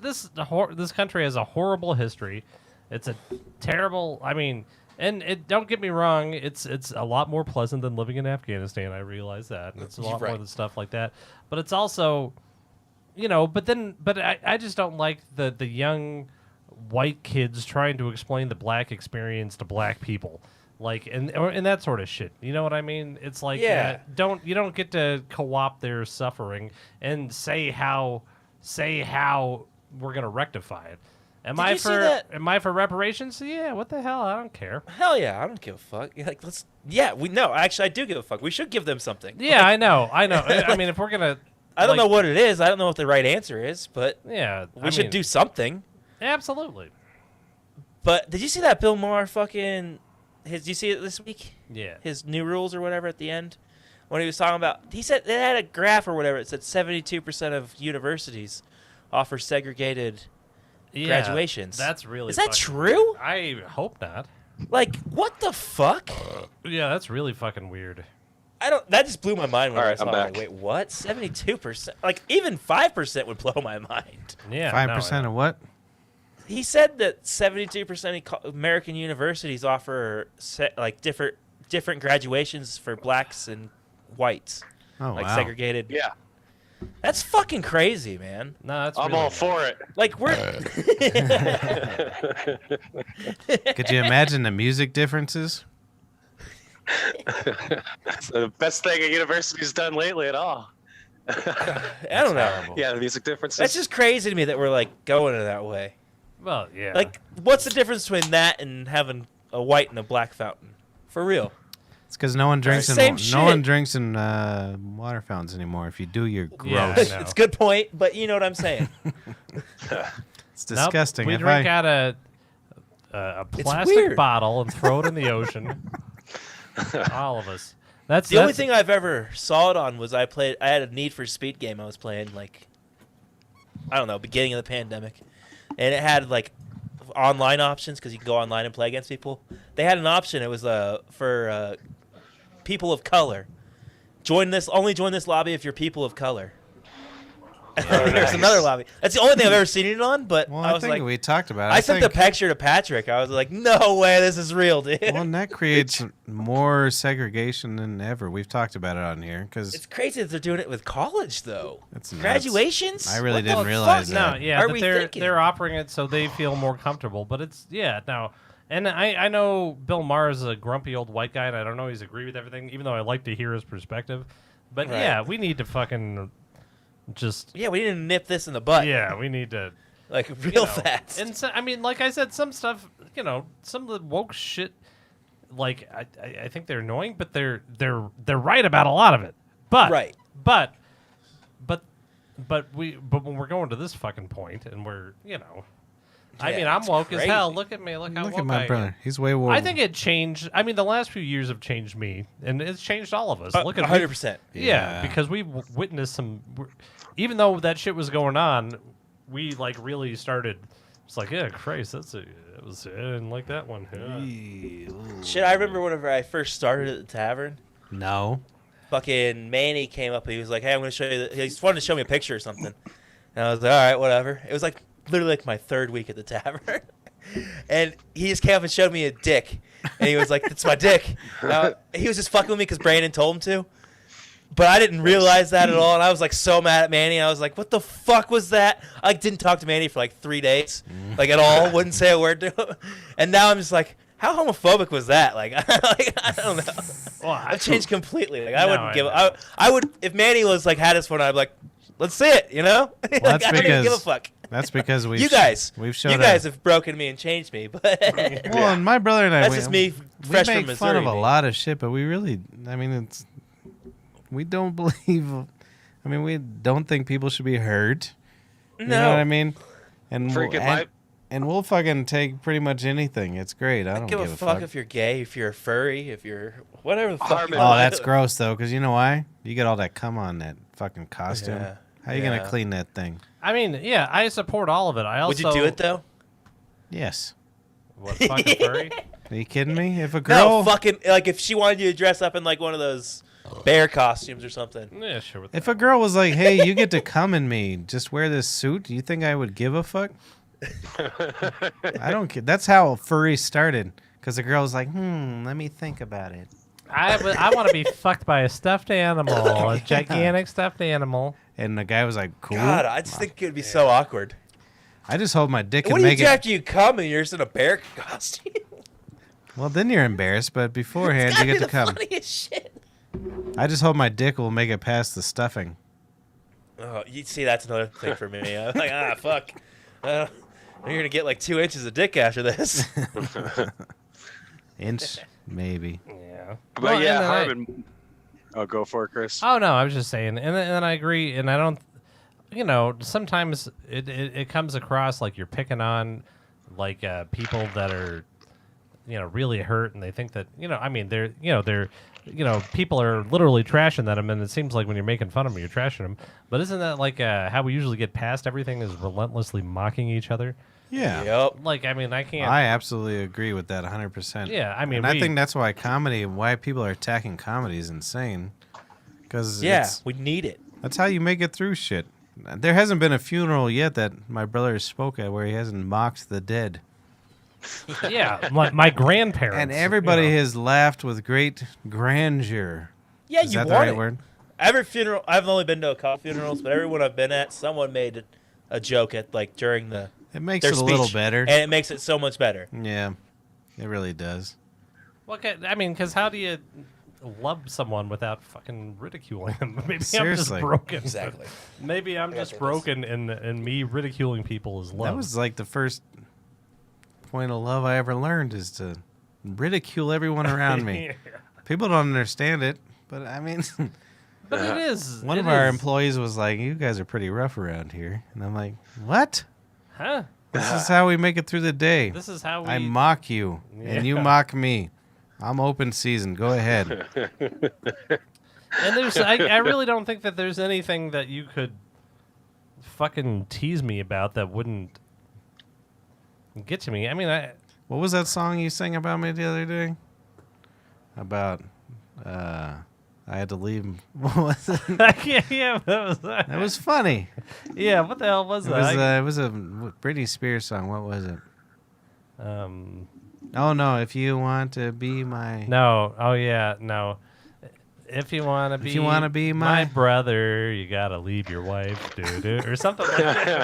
country has a horrible history. It's a terrible. I mean, and don't get me wrong, it's a lot more pleasant than living in Afghanistan. I realize that, and it's a lot more Right. than stuff like that. But it's also, but I just don't like the young white kids trying to explain the black experience to black people. Like and that sort of shit. You know what I mean? It's like Yeah. you don't get to co-opt their suffering and say how we're gonna rectify it. Am Did I you see for that- am I for reparations? Yeah, what the hell? I don't care. Hell yeah, I don't give a fuck. Like actually I do give a fuck. We should give them something. Yeah, I know. I mean, if we're gonna, I don't like- know what it is. I don't know what the right answer is, but yeah, we should do something. absolutely. But did you see that Bill Maher fucking did you see it this week? Yeah, His new rules or whatever at the end? When he was talking about, he said it had a graph or whatever. It said 72% of universities offer segregated yeah, graduations. That's really. Is that fucking- true? I hope not. Like, what the fuck? Yeah, that's really fucking weird. I don't. That just blew my mind when All I right, saw I'm it. back. Like, wait, what? 72%? Like, even 5% would blow my mind. Yeah, 5% of what? He said that 72% of American universities offer different graduations for blacks and whites, Oh, like wow. segregated. Yeah, That's fucking crazy, man. No, that's. I'm really all not. for it. Like we're Could you imagine the music differences? It's the best thing a university's done lately at all. I don't know. Terrible. Yeah, the music differences. That's just crazy to me that we're like going in that way. Well, yeah. Like, what's the difference between that and having a white and a black fountain? For real. It's because no one drinks in Same no shit. one drinks in water fountains anymore. If you do, you're gross. Yeah, I know. It's a good point, but you know what I'm saying. It's disgusting. Nope, we If drink I- out a It's plastic weird. bottle and throw it in the ocean. All of us. That's The only thing I've ever saw it on was I had a Need for Speed game I was playing, like, I don't know, beginning of the pandemic. And it had, like, online options because you can go online and play against people. They had an option. It was for people of color. Only join this lobby if you're people of color. There's another lobby. That's the only thing I've ever seen it on, but well, I I was think like, we talked about it. I sent the think, picture to Patrick. I was like, no way, this is real, dude. well, and that creates more segregation than ever. We've talked about it on here because It's crazy that they're doing it with college, though. That's nuts. Graduations? I really What the didn't realize fuck? that. No, yeah, Are but we they're thinking? they're offering it so they feel more comfortable. But it's no, and I know Bill Maher is a grumpy old white guy, and I don't always agree with everything, even though I like to hear his perspective. But Right. yeah, we need to fucking just Yeah, we need to nip this in the butt. yeah, we need to Like, you real know. fast. And so, I mean, like I said, some stuff, some of the woke shit, like I think they're annoying, but they're right about a lot of it. But Right. but when we're going to this fucking point, and we're I Yeah, mean, I'm it's woke as hell. crazy. Look at me. Look how look woke at my I brother. am. He's way more. I think it changed. I mean, the last few years have changed me, and it's changed all of us. Look at 100%. yeah, because we've witnessed even though that shit was going on, we like really started. It's like, yeah, Christ, I didn't like that one. Yeah. Shit, I remember whenever I first started at the tavern, No. fucking Manny came up and he was like, hey, I'm going to show you. He just wanted to show me a picture or something. And I was like, all right, whatever. It was like literally like my third week at the tavern. And he just came up and showed me a dick. And he was like, that's my dick. He was just fucking with me because Brandon told him to. But I didn't realize that at all, and I was like so mad at Manny. I was like, "What the fuck was that?" I didn't talk to Manny for like 3 days, like at all. Wouldn't say a word to him. And now I'm just like, "How homophobic was that?" Like, I don't know. Well, I've changed completely. Like I No, wouldn't I give. know. I would if Manny was like had his phone. I'd be like, "Let's see it," you know? Like, that's I don't even give a because- fuck. That's because we've You guys shown have broken me and changed me, but Well, and my brother and I, that's just me fresh we from make fun Missouri. of a lot of shit, but we really, I mean, we don't believe. I mean, we don't think people should be hurt. No. You know what I mean? And Freaking and we'll fucking take pretty much anything. It's great. I don't give a fuck if you're gay, if you're a furry, if you're whatever the fuck. Harmon. you Oh, are. that's gross though, because you know why? You get all that cum on that fucking costume. Yeah. How you gonna clean that thing? I mean, yeah, I support all of it. I also Would you do it though? Yes. What, fucking furry? Are you kidding me? If a girl, No, fucking like if she wanted you to dress up in like one of those bear costumes or something. Yeah, sure. With if a girl was like, "Hey, you get to come in me, just wear this suit," do you think I would give a fuck? I don't care. That's how furry started. Because the girl was like, let me think about it. I want to be fucked by a stuffed animal, a gigantic stuffed animal. And the guy was like, cool. God, I just think it would be so awkward. I just hope my dick can What do you make do it. after you come and you're just in a bear costume? Well, then you're embarrassed, but beforehand, you get to come. Funniest shit. I just hope my dick will make it past the stuffing. Oh, you see, that's another thing for me. I'm like, fuck. You're gonna get like 2 inches of dick after this. Inch, maybe. Yeah. But Well, yeah, and then Harmon. Oh, go for it, Chris. Oh no, I was just saying, and then I agree, and I don't, sometimes it comes across like you're picking on like people that are, really hurt, and they think that I mean they're people are literally trashing them, and it seems like when you're making fun of them, you're trashing them. But isn't that like how we usually get past everything is relentlessly mocking each other? Yeah. Yep. Like I mean, I can't. I absolutely agree with that 100%. Yeah, I mean, and I think that's why why people are attacking comedy is insane. Because we need it. that's how you make it through shit. There hasn't been a funeral yet that my brother spoke at where he hasn't mocked the dead. yeah, my grandparents And everybody has laughed with great grandeur. Yeah, Is you that the want right it. word? Every funeral, I've only been to a couple funerals, but every one I've been at, someone made a joke at like during the It makes their it a little speech, better. and it makes it so much better. Yeah, it really does. I mean, because how do you love someone without fucking ridiculing them? Maybe I'm just Seriously. broken. Exactly. Maybe I'm just broken, and me ridiculing people is love. That was like the first point of love I ever learned is to ridicule everyone around me. Yeah. People don't understand it, but I mean, But it is. one it of our is. employees was like, "You guys are pretty rough around here," and I'm like, "What? Huh? This is how we make it through the day. This is how we. I mock you, and you Yeah. mock me. I'm open season. Go ahead." And there's. I really don't think that there's anything that you could fucking tease me about that wouldn't get to me. I mean, What was that song you sang about me the other day? About I had to leave. What was it? yeah, that was. That was funny. Yeah, what the hell was It that? was a Britney Spears song. What was it? Um. Oh no! If you want to be my No. Oh yeah. No. If you want to be my- brother, you gotta leave your wife, dude, or something like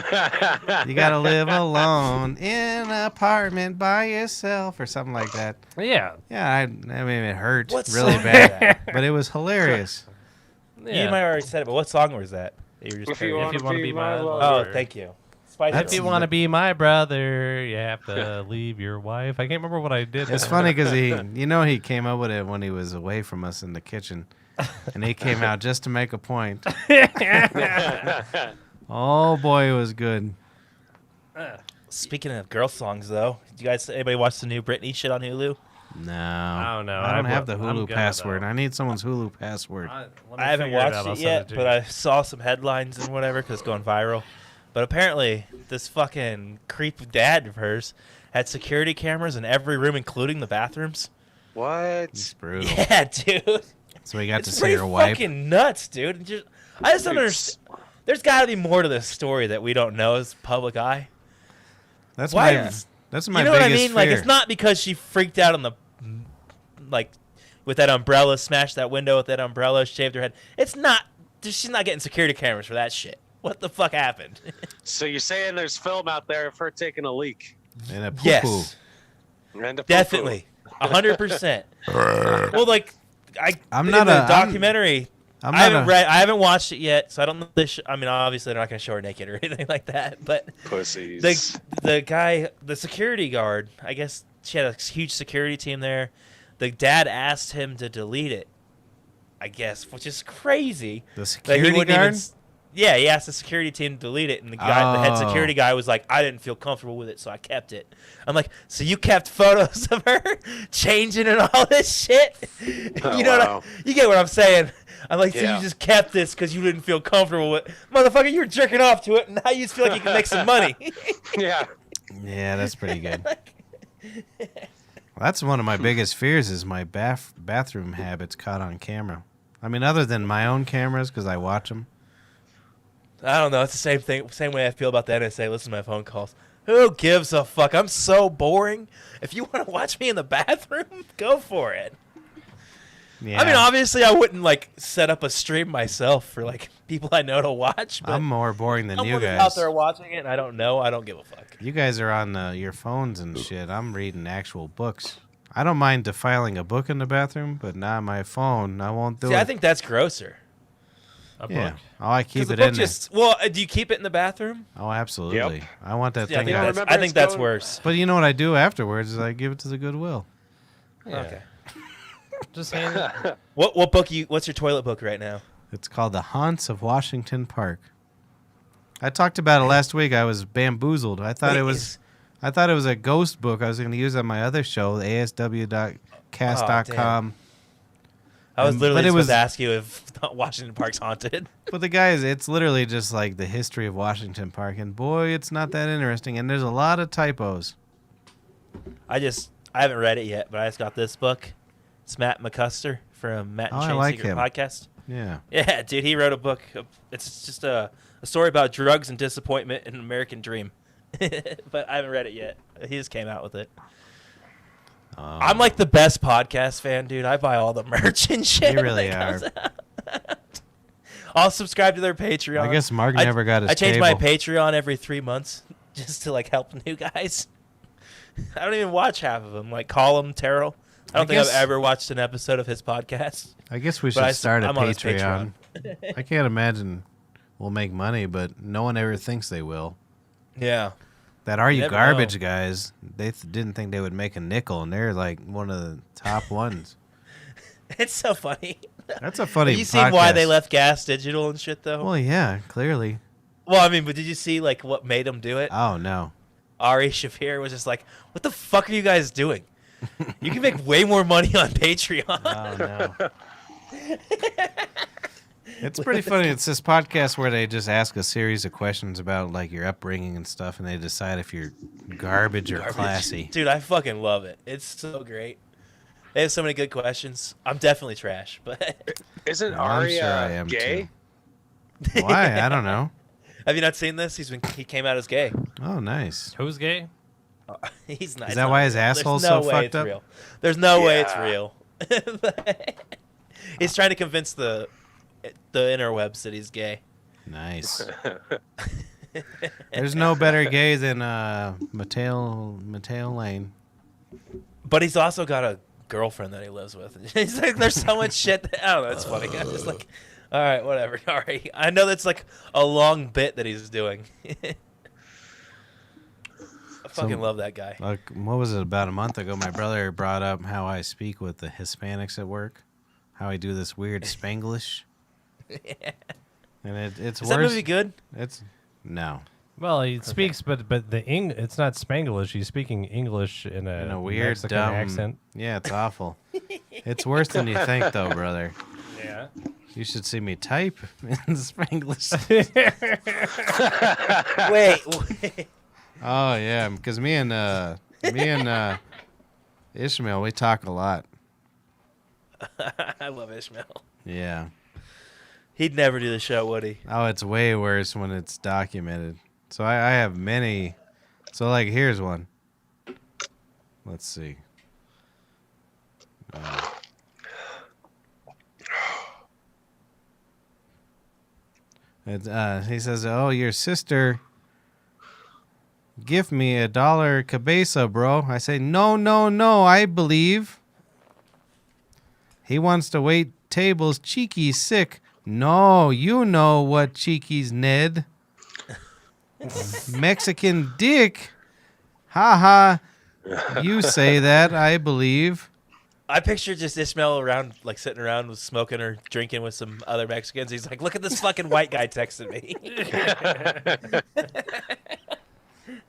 that. you gotta live alone in an apartment by yourself, or something like that. Yeah. Yeah, I mean it hurt What really song is bad, that? but it was hilarious. Yeah. You might have already said it, but what song was that? You were just If you parroting? If you want to be my Oh, lover. thank you. Spice If Girls. you want to be my brother, you have to leave your wife. I can't remember what I did. It's funny because he came up with it when he was away from us in the kitchen, and he came out just to make a point. Oh boy, it was good. Speaking of girl songs, though, did you guys anybody watch the new Britney shit on Hulu? No, Oh, no, I don't I have the will- I'm Hulu gonna, password. though. I need someone's Hulu password. I haven't watched it yet, but I saw some headlines and whatever because it's going viral. But apparently, this fucking creep dad of hers had security cameras in every room, including the bathrooms. It's What? brutal. Yeah, dude. So we got It's to see pretty her wipe. fucking nuts, dude. I just don't Dude, understand. There's got to be more to this story that we don't know as public eye. That's Why my is- that's my You know what I biggest mean? fear. Like, it's not because she freaked out on the, like, with that umbrella, smashed that window with that umbrella, shaved her head. It's not. She's not getting security cameras for that shit. What the fuck happened? So you're saying there's film out there of her taking a leak? And a poo-poo. Yes, And a poo-poo. definitely, 100%. Well, like, I'm in not the a- documentary. I'm I not haven't read. I haven't watched it yet, so I don't know. I mean, obviously they're not going to show her naked or anything like that. But Pussies. the guy, the security guard, I guess she had a huge security team there. The dad asked him to delete it, I guess, which is crazy. The That security wouldn't guard? yeah, he asked the security team to delete it, and the head Oh. security guy was like, "I didn't feel comfortable with it, so I kept it." I'm like, "So you kept photos of her changing and all this shit?" Oh, You know, wow. you get what I'm saying? I'm like, "So Yeah. you just kept this because you didn't feel comfortable with, motherfucker? You were jerking off to it, and now you just feel like you can make some money." Yeah. Yeah, that's pretty good. That's one of my biggest fears is my bathroom habits caught on camera. I mean, other than my own cameras, because I watch them. I don't know. It's the same thing. Same way I feel about the NSA. Listen to my phone calls. Who gives a fuck? I'm so boring. If you want to watch me in the bathroom, go for it. Yeah. I mean, obviously, I wouldn't like set up a stream myself for like people I know to watch. But I'm more boring than you someone guys. out there watching it, and I don't know. I don't give a fuck. You guys are on your phones and shit. I'm reading actual books. I don't mind defiling a book in the bathroom, but not my phone. I won't do See, it. I think that's grosser. A yeah. book. Oh, I 'Cause keep the it book in just well, do you keep it in the bathroom? there. Oh, absolutely. I want that Yeah, I thing think out. that's, remember I think it's that's going- worse. But you know what I do afterwards is I give it to the Goodwill. Yeah. Okay. Just hand it. What book what's your toilet book right now? It's called The Haunts of Washington Park. I talked about it last week. I was bamboozled. I thought it was a ghost book I was going to use on my other show, asw.cast.com. I was But literally it supposed was- to ask you if Washington Park's haunted. But the guys, it's literally just like the history of Washington Park, and boy, it's not that interesting. And there's a lot of typos. I haven't read it yet, but I just got this book. It's Matt McCusker from Matt and Oh, I Shane's like Secret him. Podcast. Yeah. Yeah, dude, he wrote a book. It's just a story about drugs and disappointment in an American dream. But I haven't read it yet. He just came out with it. I'm like the best podcast fan, dude. I buy all the merch and shit. You really that comes are. out. I'll subscribe to their Patreon. I guess Mark never got his I change cable. my Patreon every 3 months just to like help new guys. I don't even watch half of them. Like Colum Terrell. I don't think guess- I've ever watched an episode of his podcast. I guess we But should start a I'm on his Patreon. I can't imagine we'll make money, but no one ever thinks they will. Yeah. That Are You never Garbage know. guys, they didn't think they would make a nickel, and they're like one of the top ones. It's so funny. That's a funny Have you seen why they podcast. left Gas Digital and shit though? Well, yeah, clearly. Well, I mean, but did you see like what made them do it? Oh, no. Ari Shafir was just like, "What the fuck are you guys doing? You can make way more money on Patreon." Oh, no. It's pretty funny. It's this podcast where they just ask a series of questions about like your upbringing and stuff, and they decide if you're garbage or classy. Dude, I fucking love it. It's so great. They have so many good questions. I'm definitely trash, but Isn't Well, I'm Ari sure I am, gay? too. Why? I don't know. have you not seen this? He came out as gay. Oh, nice. Who's gay? He's not. Is it's that not why his real. asshole's There's no so way fucked it's up? Real. There's no way it's Yeah. real. He's trying to convince the interwebs that he's gay. Nice. There's no better gay than Mateo Lane. But he's also got a girlfriend that he lives with. He's like, there's so much shit. I don't know. It's funny. I'm just like, all right, whatever. All right. I know that's like a long bit that he's doing. I fucking love that guy. Like, what was it, about a month ago, my brother brought up how I speak with the Hispanics at work, how I do this weird Spanglish. Yeah. And it's Is worse. that movie good? It's no. Well, he speaks, but it's not Spanglish. He's speaking English in In a weird, Mexican dumb accent. Yeah, it's awful. It's worse than you think, though, brother. Yeah. You should see me type in Spanglish. Wait. Oh yeah, because me and Ishmael, we talk a lot. I love Ishmael. Yeah. He'd never do the show, would he? Oh, it's way worse when it's documented. So I have many. So like, here's one. Let's see. He says, "Oh, your sister give me $1 cabeza, bro." I say, no, I believe. He wants to wait tables, cheeky, sick. No, you know what cheeky's Ned. Mexican dick. Ha ha. You say that, I believe. I picture just Ishmael around, like sitting around with smoking or drinking with some other Mexicans. He's like, "Look at this fucking white guy texting me."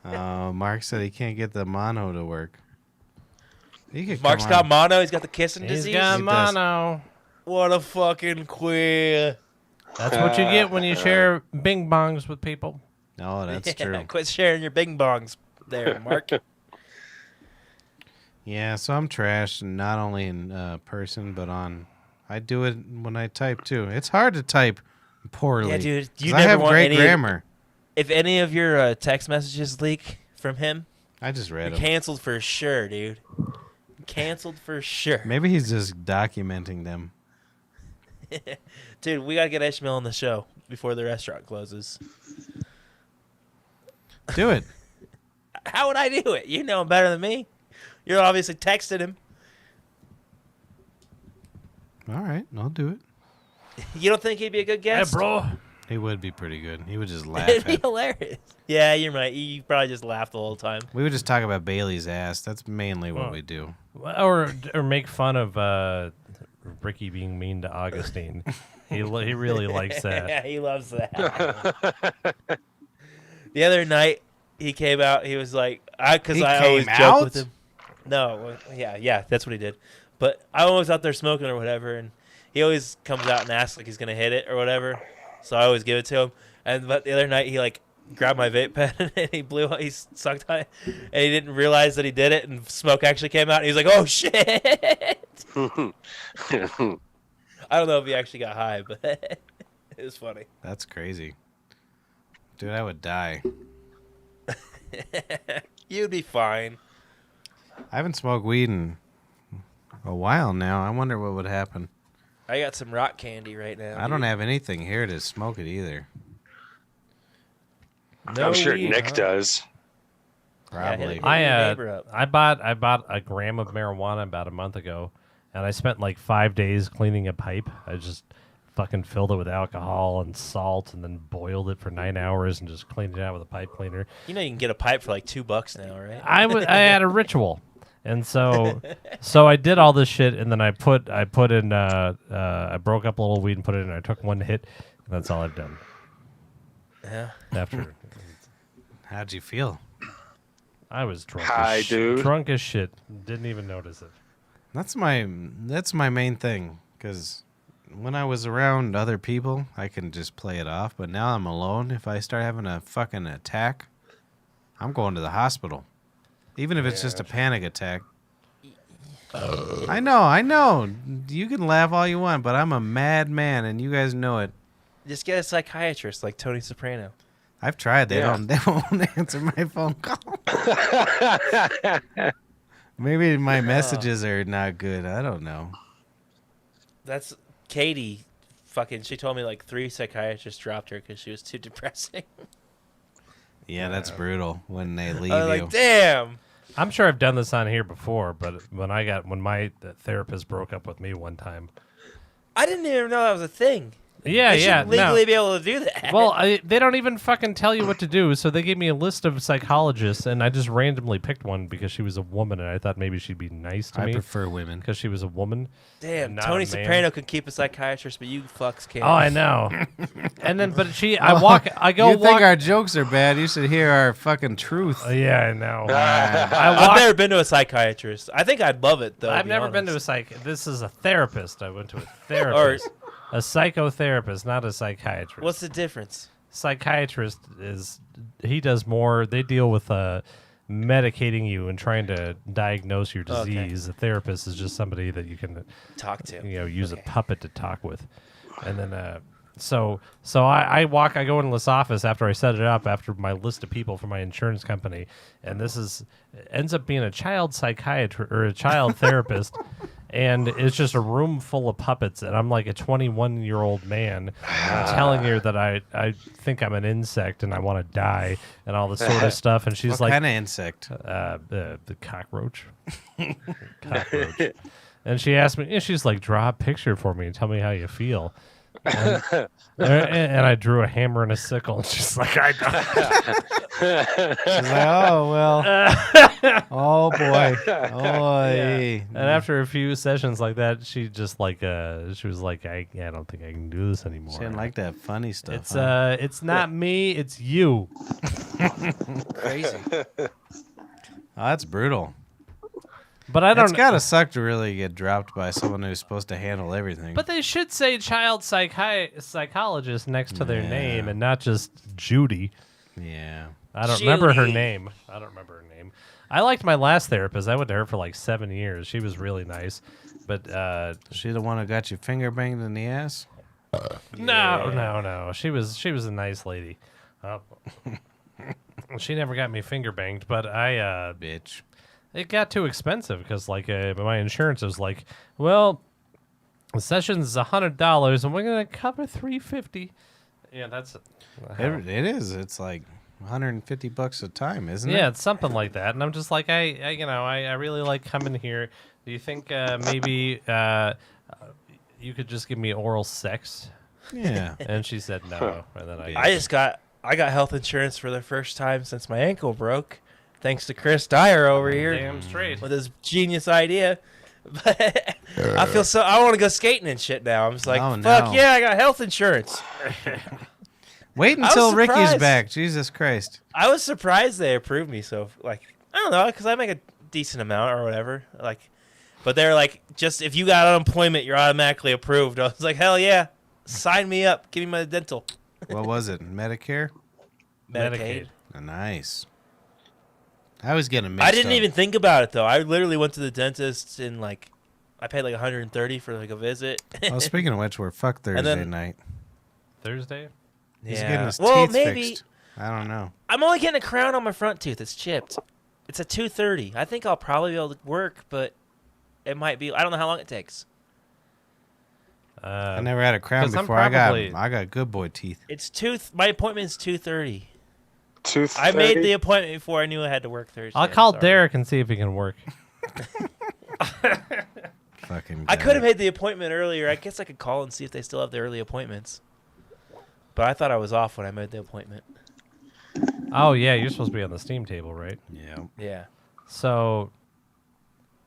Mark said he can't get the mono to work. He could Mark's come got on. mono. He's got the kissing He's disease. got He does. mono. What a fucking queer. That's what you get when you share bing bongs with people. No, that's true. Quit sharing your bing bongs there, Mark. Yeah, so I'm trash, not only in person, but on. I do it when I type too. It's hard to type poorly. Yeah, dude. 'cause You I never have want great any. grammar. If any of your text messages leak from him, I just read you're them. canceled for sure, dude. Canceled for sure. Maybe he's just documenting them. Dude, we gotta get Ishmael on the show before the restaurant closes. Do it. How would I do it? You know him better than me. You're obviously texting him. All right, I'll do it. You don't think he'd be a good Hey, guest? bro. He would be pretty good. He would just laugh. It'd be At. hilarious. Yeah, you're right. You probably just laugh the whole time. We would just talk about Bailey's ass. That's mainly what Oh. we do. Or make fun of Ricky being mean to Augustine. He really likes that. Yeah, he loves that. The other night, he came out. He was like, because He I always came joke out? with him. No, yeah, that's what he did. But I was out there smoking or whatever, and he always comes out and asks like he's gonna hit it or whatever. So I always give it to him. But the other night, he like grabbed my vape pen and he he sucked on it, and he didn't realize that he did it, and smoke actually came out. And he was like, "Oh shit!" I don't know if he actually got high, but it was funny. That's crazy. Dude, I would die. You'd be fine. I haven't smoked weed in a while now. I wonder what would happen. I got some rock candy right now. I don't have anything here to smoke it either. No I'm sure weed, Nick huh? does. Probably. hit your neighbor up. I bought a gram of marijuana about a month ago, and I spent like 5 days cleaning a pipe. I just fucking filled it with alcohol and salt, and then boiled it for 9 hours, and just cleaned it out with a pipe cleaner. You know you can get a pipe for like $2 now, right? I had a ritual, and so I did all this shit, and then I put in I broke up a little weed and put it in. I took one hit, and that's all I've done. Yeah. After How'd you feel? I was drunk, Hi, dude. drunk as shit, didn't even notice it. That's my main thing. Because when I was around other people, I can just play it off. But now I'm alone. If I start having a fucking attack, I'm going to the hospital. Even if it's just a panic attack. I know. You can laugh all you want, but I'm a madman, and you guys know it. Just get a psychiatrist like Tony Soprano. I've tried. They Yeah. won't answer my phone call. Maybe my messages are not good. I don't know. That's Katie. Fucking, she told me like 3 psychiatrists dropped her because she was too depressing. Yeah, that's brutal when they leave I was you. like, damn. I'm sure I've done this on here before, but when my therapist broke up with me one time. I didn't even know that was a thing. Yeah, They yeah. should legally be able to do that. Well, they don't even fucking tell you what to do. So they gave me a list of psychologists, and I just randomly picked one because she was a woman, and I thought maybe she'd be nice to I me prefer women. because she was a woman. damn, not Tony a man. Soprano could keep a psychiatrist, but you fucks can't. Oh, I know. And then, but You walk. think our jokes are bad? You should hear our fucking truth. Yeah, I know. I've never been to a psychiatrist. I think I'd love it though. I've never been to a This is a therapist. I went to a therapist. A psychotherapist, not a psychiatrist. What's the difference? Psychiatrist he does more. They deal with medicating you and trying to diagnose your Okay. disease. A therapist is just somebody that you can Talk to. use Okay. a puppet to talk with. And then so I go in this office after I set it up after my list of people for my insurance company, and this ends up being a child psychiatrist or a child therapist. And it's just a room full of puppets, and I'm like a 21-year-old man telling her that I think I'm an insect and I want to die and all this sort of stuff. And she's What like, kind of insect? the cockroach. Cockroach. And she asked me, and she's like, draw a picture for me and tell me how you feel. And I drew a hammer and a sickle. And she's like, I She's like, oh well, know. oh boy, oh And after a few sessions like that, she just like she was like, I don't think I can do this anymore. She didn't like that funny stuff. It's huh? it's not me, it's you. Crazy. Oh, that's brutal. But I It's don't. gotta suck to really get dropped by someone who's supposed to handle everything. But they should say child psychologist next to their Yeah. name and not just Judy. yeah, I don't remember her Judy. name. I don't remember her name. I liked my last therapist. I went to her for like 7 years. She was really nice. But she the one who got you finger banged in the ass. no. She was a nice lady. She never got me finger banged, but Bitch. it got too expensive because like my insurance was like, well, the session's $100 and we're gonna cover $350. Yeah, that's It is. It's like $150 a time, isn't it? yeah, it's something like that. And I'm just like, I really like coming here. Do you think maybe you could just give me oral sex? Yeah. And she said no. And then I got health insurance for the first time since my ankle broke, thanks to Chris Dyer over here damn straight. with his genius idea. But I want to go skating and shit now. I'm just like, Oh, fuck no. yeah, I got health insurance. Wait was until Ricky's surprised. back. Jesus Christ. I was surprised they approved me. So like, I don't know, because I make a decent amount or whatever. Like, but they're like, just if you got unemployment, you're automatically approved. I was like, hell yeah, sign me up. Give me my dental. What was it? Medicare? Medicaid. Nice. I was getting mixed I didn't up. even think about it though. I literally went to the dentist and like, I paid like 130 for like a visit. Well, speaking of which, we're fucked Thursday then- night. Thursday? He's getting his well, teeth maybe fixed. I don't know. I'm only getting a crown on my front tooth. It's chipped. It's a 230. I think I'll probably be able to work, but it might be. I don't know how long it takes. I never had a crown 'cause I'm before. probably- I got good boy teeth. It's my appointment's 2:30. Tooth. I made the appointment before I knew I had to work Thursday. I'll I'm call sorry. Derek and see if he can work. Fucking. I guy. could have made the appointment earlier. I guess I could call and see if they still have the early appointments. But I thought I was off when I made the appointment. Oh yeah, you're supposed to be on the steam table, right? Yeah. Yeah. So,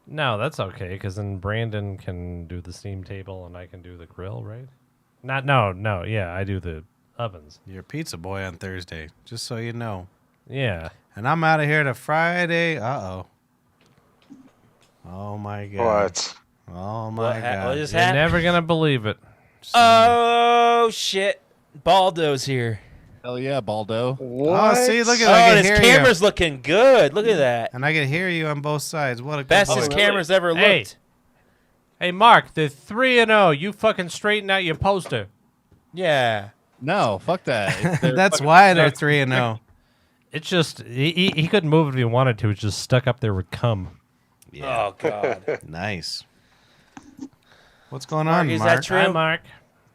no, that's okay, because then Brandon can do the steam table and I can do the grill, right? No, yeah, I do the ovens. You're a pizza boy on Thursday, just so you know. Yeah. And I'm out of here to Friday. Uh-oh. Oh, my God. What? Oh, my What God. just You're happened? never going to believe it. Oh shit! Baldo's here. Hell yeah, Baldo. Oh, see, look at Oh, I and can his hear camera's looking good. Look at that. you. And I can hear you on both sides. What a good Best boy. his camera's ever Hey. looked. Hey, Mark, they're 3-0. You fucking straighten out your poster. Yeah. No, fuck that. They're That's fucking- why they're 3-0. It's just, he couldn't move if he wanted to. It's just stuck up there with cum. Oh god. Nice. What's going Mark, on, is Mark? that true? Hi, Mark.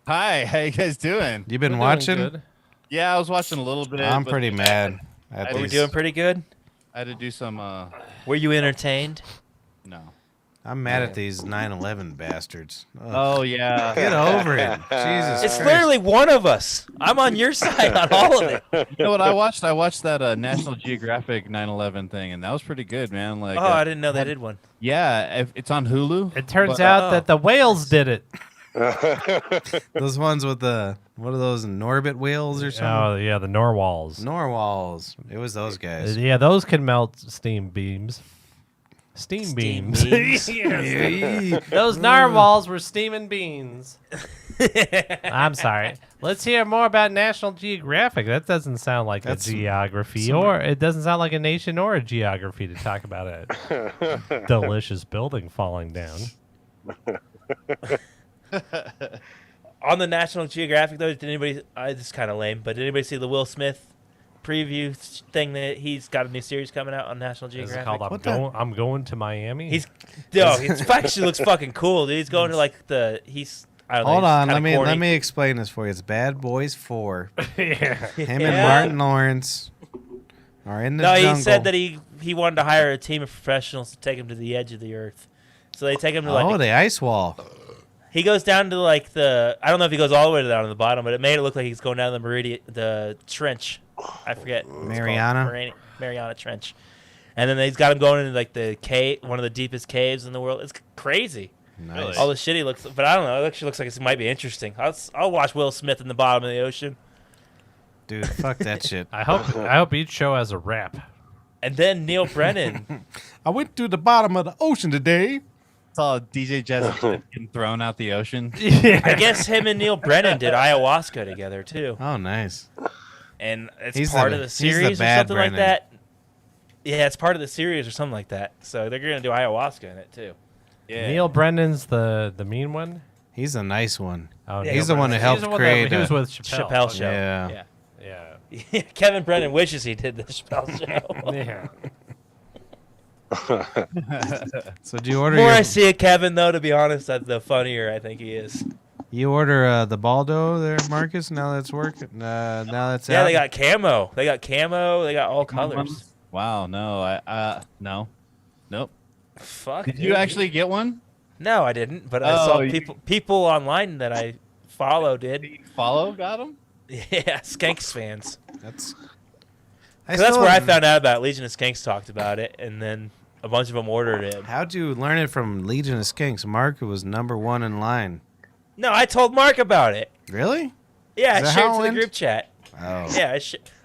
Hi, how you guys doing? You been We're doing watching? good. Yeah, I was watching a little bit. I'm but pretty mad. At Are Are we these- doing pretty good? I had to do some. Were you entertained? No. I'm mad at these 9/11 bastards. Ugh. Oh yeah. Get over it. Jesus It's Christ. literally one of us. I'm on your side on all of it. You know what I watched? I watched that National Geographic 9/11 thing, and that was pretty good, man. Like, Oh, I didn't know they did one. yeah, it's on Hulu. It turns but- out that the whales did it. Those ones with the, what are those, Norbit whales or something? Oh, yeah, the narwhals. Narwhals. It was those guys. Yeah, those can melt steam beams. Steam Steam beams. beams. Yes. Those narwhals were steaming beans. I'm sorry. Let's hear more about National Geographic. That doesn't sound like That's a geography, or it doesn't sound like a nation or a geography to talk about a delicious building falling down. On the National Geographic, though, did anybody? This is kind of lame, but did anybody see the Will Smith preview thing that he's got a new series coming out on National Is Geographic? it called What the- I'm going to Miami? It actually looks fucking cool, dude. He's going to like the I don't know. Hold he's on, kinda corny. let me explain this for you. It's Bad Boys 4. yeah. Him and Yeah. Martin Lawrence are in the No, jungle. he said that he wanted to hire a team of professionals to take him to the edge of the earth. So they take him to like Oh, the ice wall. He goes down to like I don't know if he goes all the way down to the bottom, but it made it look like he's going down the trench. I forget. what it's called. Mariana? Mariana Trench. And then he's got him going into like the cave, one of the deepest caves in the world. It's crazy. Nice. All the shit he looks, but I don't know. It actually looks like it might be interesting. I'll watch Will Smith in the bottom of the ocean. Dude, fuck that shit. I hope each show has a rap. And then Neil Brennan. I went to the bottom of the ocean today. Saw DJ Jazzy getting thrown out the ocean. I guess him and Neil Brennan did ayahuasca together too. Oh, nice. And it's He's part the- of the he's the series or bad something Brennan. like that. Yeah, it's part of the series or something like that. So they're gonna do ayahuasca in it too. Yeah. Neil Brennan's the mean one. He's a nice one. Oh, Yeah, Neil he's the one who Brennan. helped He's the one create. He was with Chappelle. Chappelle show. Yeah. Yeah. Kevin Brennan wishes he did the Chappelle show. Yeah. So do you order The more your, I see of Kevin, though, to be honest, the funnier I think he is. you order the Baldo there, Marcus? Now that's working. Now that's Yeah, out. they got camo. They got all colors. Wow, no, no, nope. Fuck. Did dude. you actually get one? No, I didn't. But I Oh, saw you- people online that I follow did. Follow got him? Yeah, Skanks fans. That's. 'Cause that's where I haven't- found out about it. Legion of Skanks talked about it, and then a bunch of them ordered it. How'd you learn it from Legion of Skinks? Mark was #1 in line. No, I told Mark about it. Really? Yeah, Is I that shared how it it to the went? group chat. Oh. Yeah,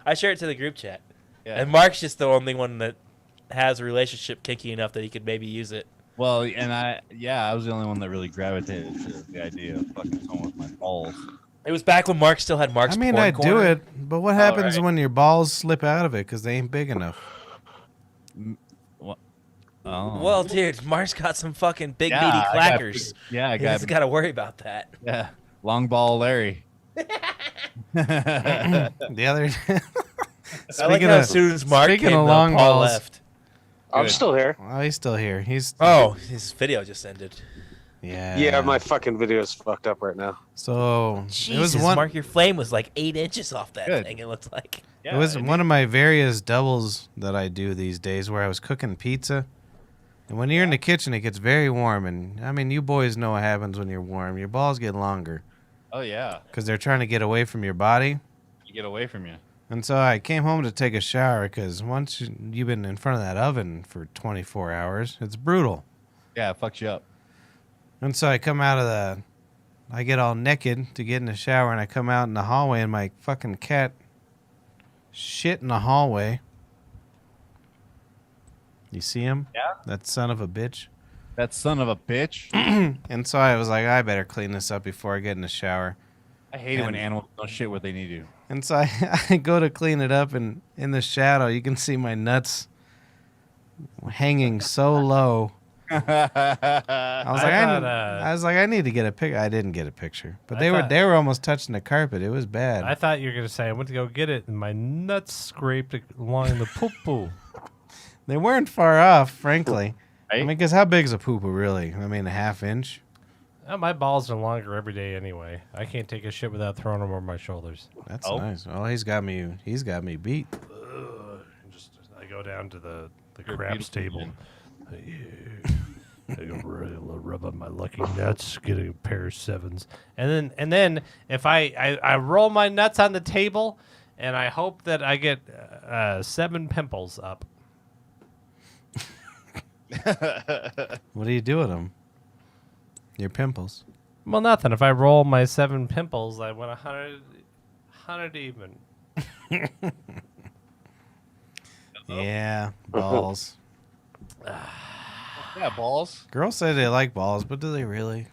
I shared it to the group chat. Yeah. And Mark's just the only one that has a relationship kinky enough that he could maybe use it. Well, and I was the only one that really gravitated to the idea of fucking someone with my balls. It was back when Mark still had Mark's I mean, porn I'd do corner. it, but what happens right. when your balls slip out of it because they ain't big enough? Oh. Well, dude, Mark's got some fucking big Yeah, meaty I got clackers. I He got doesn't got to worry about that. yeah, long ball Larry. The other. I like how as soon as Mark speaking came of up, long Paul balls- left. I'm Good. still here. Oh, he's still here. He's. Oh, his video just ended. Yeah. Yeah, my fucking video's fucked up right now. So Jesus, it was one. Mark, your flame was like 8 inches off that Good. thing. It looked like. Yeah, It was I one of my various doubles that I do these days where I was cooking pizza. And when you're in the kitchen, it gets very warm. And I mean, you boys know what happens when you're warm. Your balls get longer Oh yeah, because they're trying to get away from your body. you get away from you. And so I came home to take a shower because once you've been in front of that oven for 24 hours, it's brutal. Yeah, it fucks you up. And so I come out of I get all naked to get in the shower, and I come out in the hallway, and my fucking cat shit in the hallway. You see him? Yeah. That son of a bitch. That son of a bitch. And so I was like, I better clean this up before I get in the shower. I hate it when And- animals don't shit where they need to. And so I go to clean it up, and in the shadow, you can see my nuts hanging so low. I was like, I was like, I need to get a pic. I didn't get a picture, but I they were almost touching the carpet. It was bad. I thought you were gonna say I went to go get it and my nuts scraped along the poo poo. They weren't far off, frankly. I Right? mean, because how big is a poo-poo really? I mean, a half inch. My balls are longer every day anyway. I can't take a shit without throwing them over my shoulders. That's Oh. nice. Oh, he's got me beat. I go down to the You're craps beautiful, table. I go rub on my lucky nuts, get a pair of sevens, and then if I roll my nuts on the table, and I hope that I get 7 pimples up. What do you do with them? Your pimples. Well, nothing. If I roll my 7 pimples, I win 100 even. Yeah, balls. Yeah, balls. Girls say they like balls, but do they really?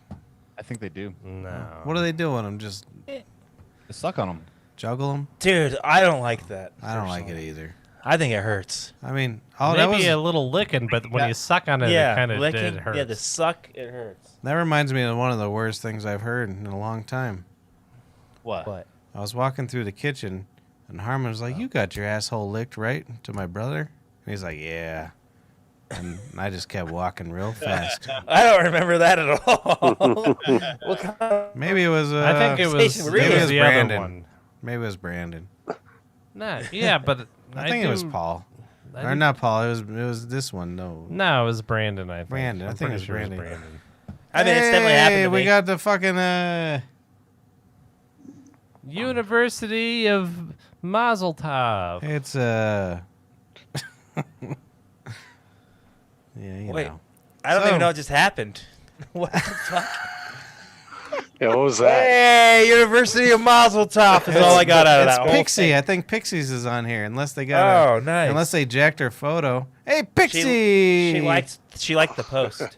I think they do. No. What do they do with them? Just They suck on them. juggle them? Dude, I don't like that. I don't like it personally. either. I think it hurts. I mean, oh, that Maybe was a little licking, but when Yeah. you suck on it, Yeah, it kind of licking. hurts. Yeah, the suck, it hurts. that reminds me of one of the worst things I've heard in a long time. What? What? I was walking through the kitchen, and Harmon was like, "You got your asshole licked, right?" To my brother, and he's like, "Yeah." And I just kept walking real fast. I don't remember that at all. What kind of- Maybe it was. I think it was, Station it Reed. was was the Brandon. other one. Maybe it was Brandon. Nah, yeah, but I think it was Paul, I or do- not Paul. It was this one. No, No, it was Brandon. I think. Brandon. I I'm think it pretty was sure Brandon. Brandon. I mean, it's definitely happened to we me. got the fucking University of Mazel Tov. it's yeah, you Wait. know. I don't So- even know what just happened. What the fuck? Yeah, what was that? Hey, University of Mazel Tov is all I got out of It's that whole Pixie. thing. I think Pixies is on here, unless they got Oh, nice. unless they jacked her photo. Hey, Pixie. She liked the post.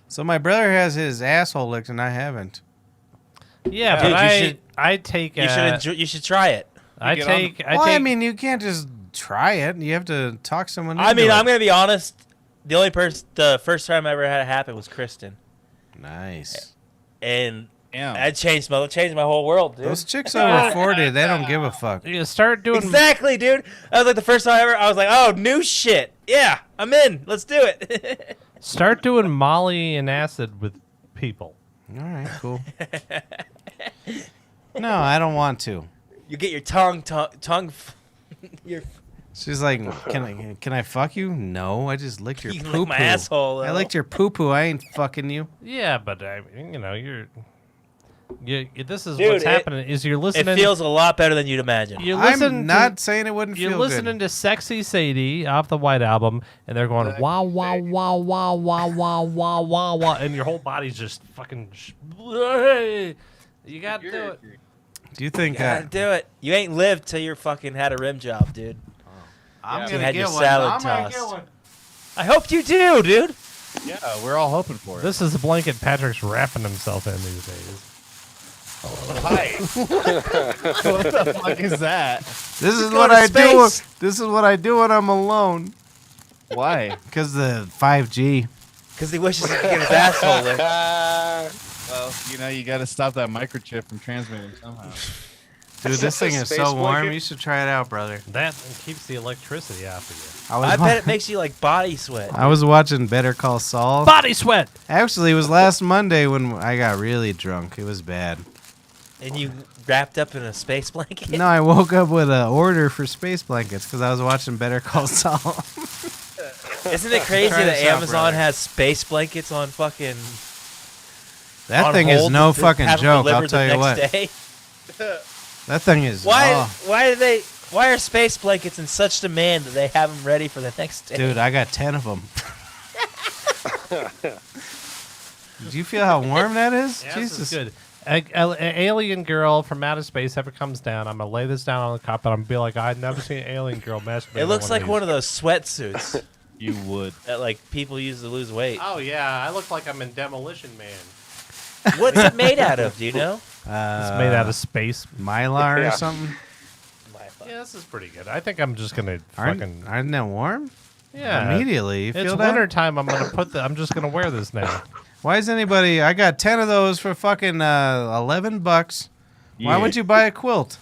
So my brother has his asshole licked, and I haven't. Yeah, Dude, but you should- I take. You should try it. I get on take. I Well, take. I mean, you can't just try it. You have to talk someone. I into mean, it. I'm gonna be honest. The first time I ever had it happen was Kristen, Nice. and Damn. that changed my whole world, dude. Those chicks over 40, they don't give a fuck. You start doing. Exactly, dude. That was like the first time ever. I was like, oh, new shit. Yeah, I'm in. Let's do it. Start doing Molly and acid with people. All right, cool. No, I don't want to. You get your tongue. Your She's like, can I fuck you? No, I just licked your You poo lick poo. my asshole, I though. licked your poo poo. I ain't fucking you. Yeah, but I mean, you this is Dude, what's happening. Is you're it listening. feels a lot better than you'd imagine. You listen I'm to- not saying it wouldn't You're feel listening good. to "Sexy Sadie" off the White Album, and they're going wow, wow, wow, wow, wow, wow, wow, wow, wow, and your whole body's just fucking. You got to do it. Do you think Gotta do it. You ain't lived till you're fucking had a rim job, dude. I'm You gonna had get your one? salad I'm gonna get tossed. one. I hope you do, dude. Yeah, we're all hoping for it. This is the blanket Patrick's wrapping himself in these days. What the fuck is that? This is go what to I do. space. This is what I do when I'm alone. Why? Cause the 5G. Because he wishes he could get his asshole licked. Well, you got to stop that microchip from transmitting somehow. Dude, this thing is Space so warm. blanket? You should try it out, brother. That keeps the electricity off of I bet it makes you like body sweat. I was watching Better Call Saul. you. Body sweat. Actually, it was last Monday when I got really drunk. It was bad. And you wrapped up in a space blanket. No, I woke up with an order for space blankets because I was watching Better Call Saul. Isn't it crazy Try that this out, Amazon brother. has space blankets on fucking That on thing is hold no to fucking have them joke. I'll delivered the tell you next what. day? That thing is. Why? oh. Why are space blankets in such demand that they have them ready for the next day? Dude, I got 10 of them. Do you feel how warm that is? Yeah, Jesus. this is good. An alien girl from outer space ever comes down, I'm gonna lay this down on the carpet. I'm gonna be like, I've never seen an alien girl masturbate. It looks like one of of those sweatsuits You would. that like people use to lose weight. these. Oh yeah, I look like I'm in Demolition Man. What's it made out of? Do you know? It's made out of space. Mylar or Yeah. something. Yeah, this is pretty good. I think I'm just gonna Aren't, fucking aren't they warm? yeah. Immediately. You It's feel that? winter time. I'm gonna I'm just gonna wear this now. Why is anybody? I got 10 of those for fucking $11. Why would you buy a quilt?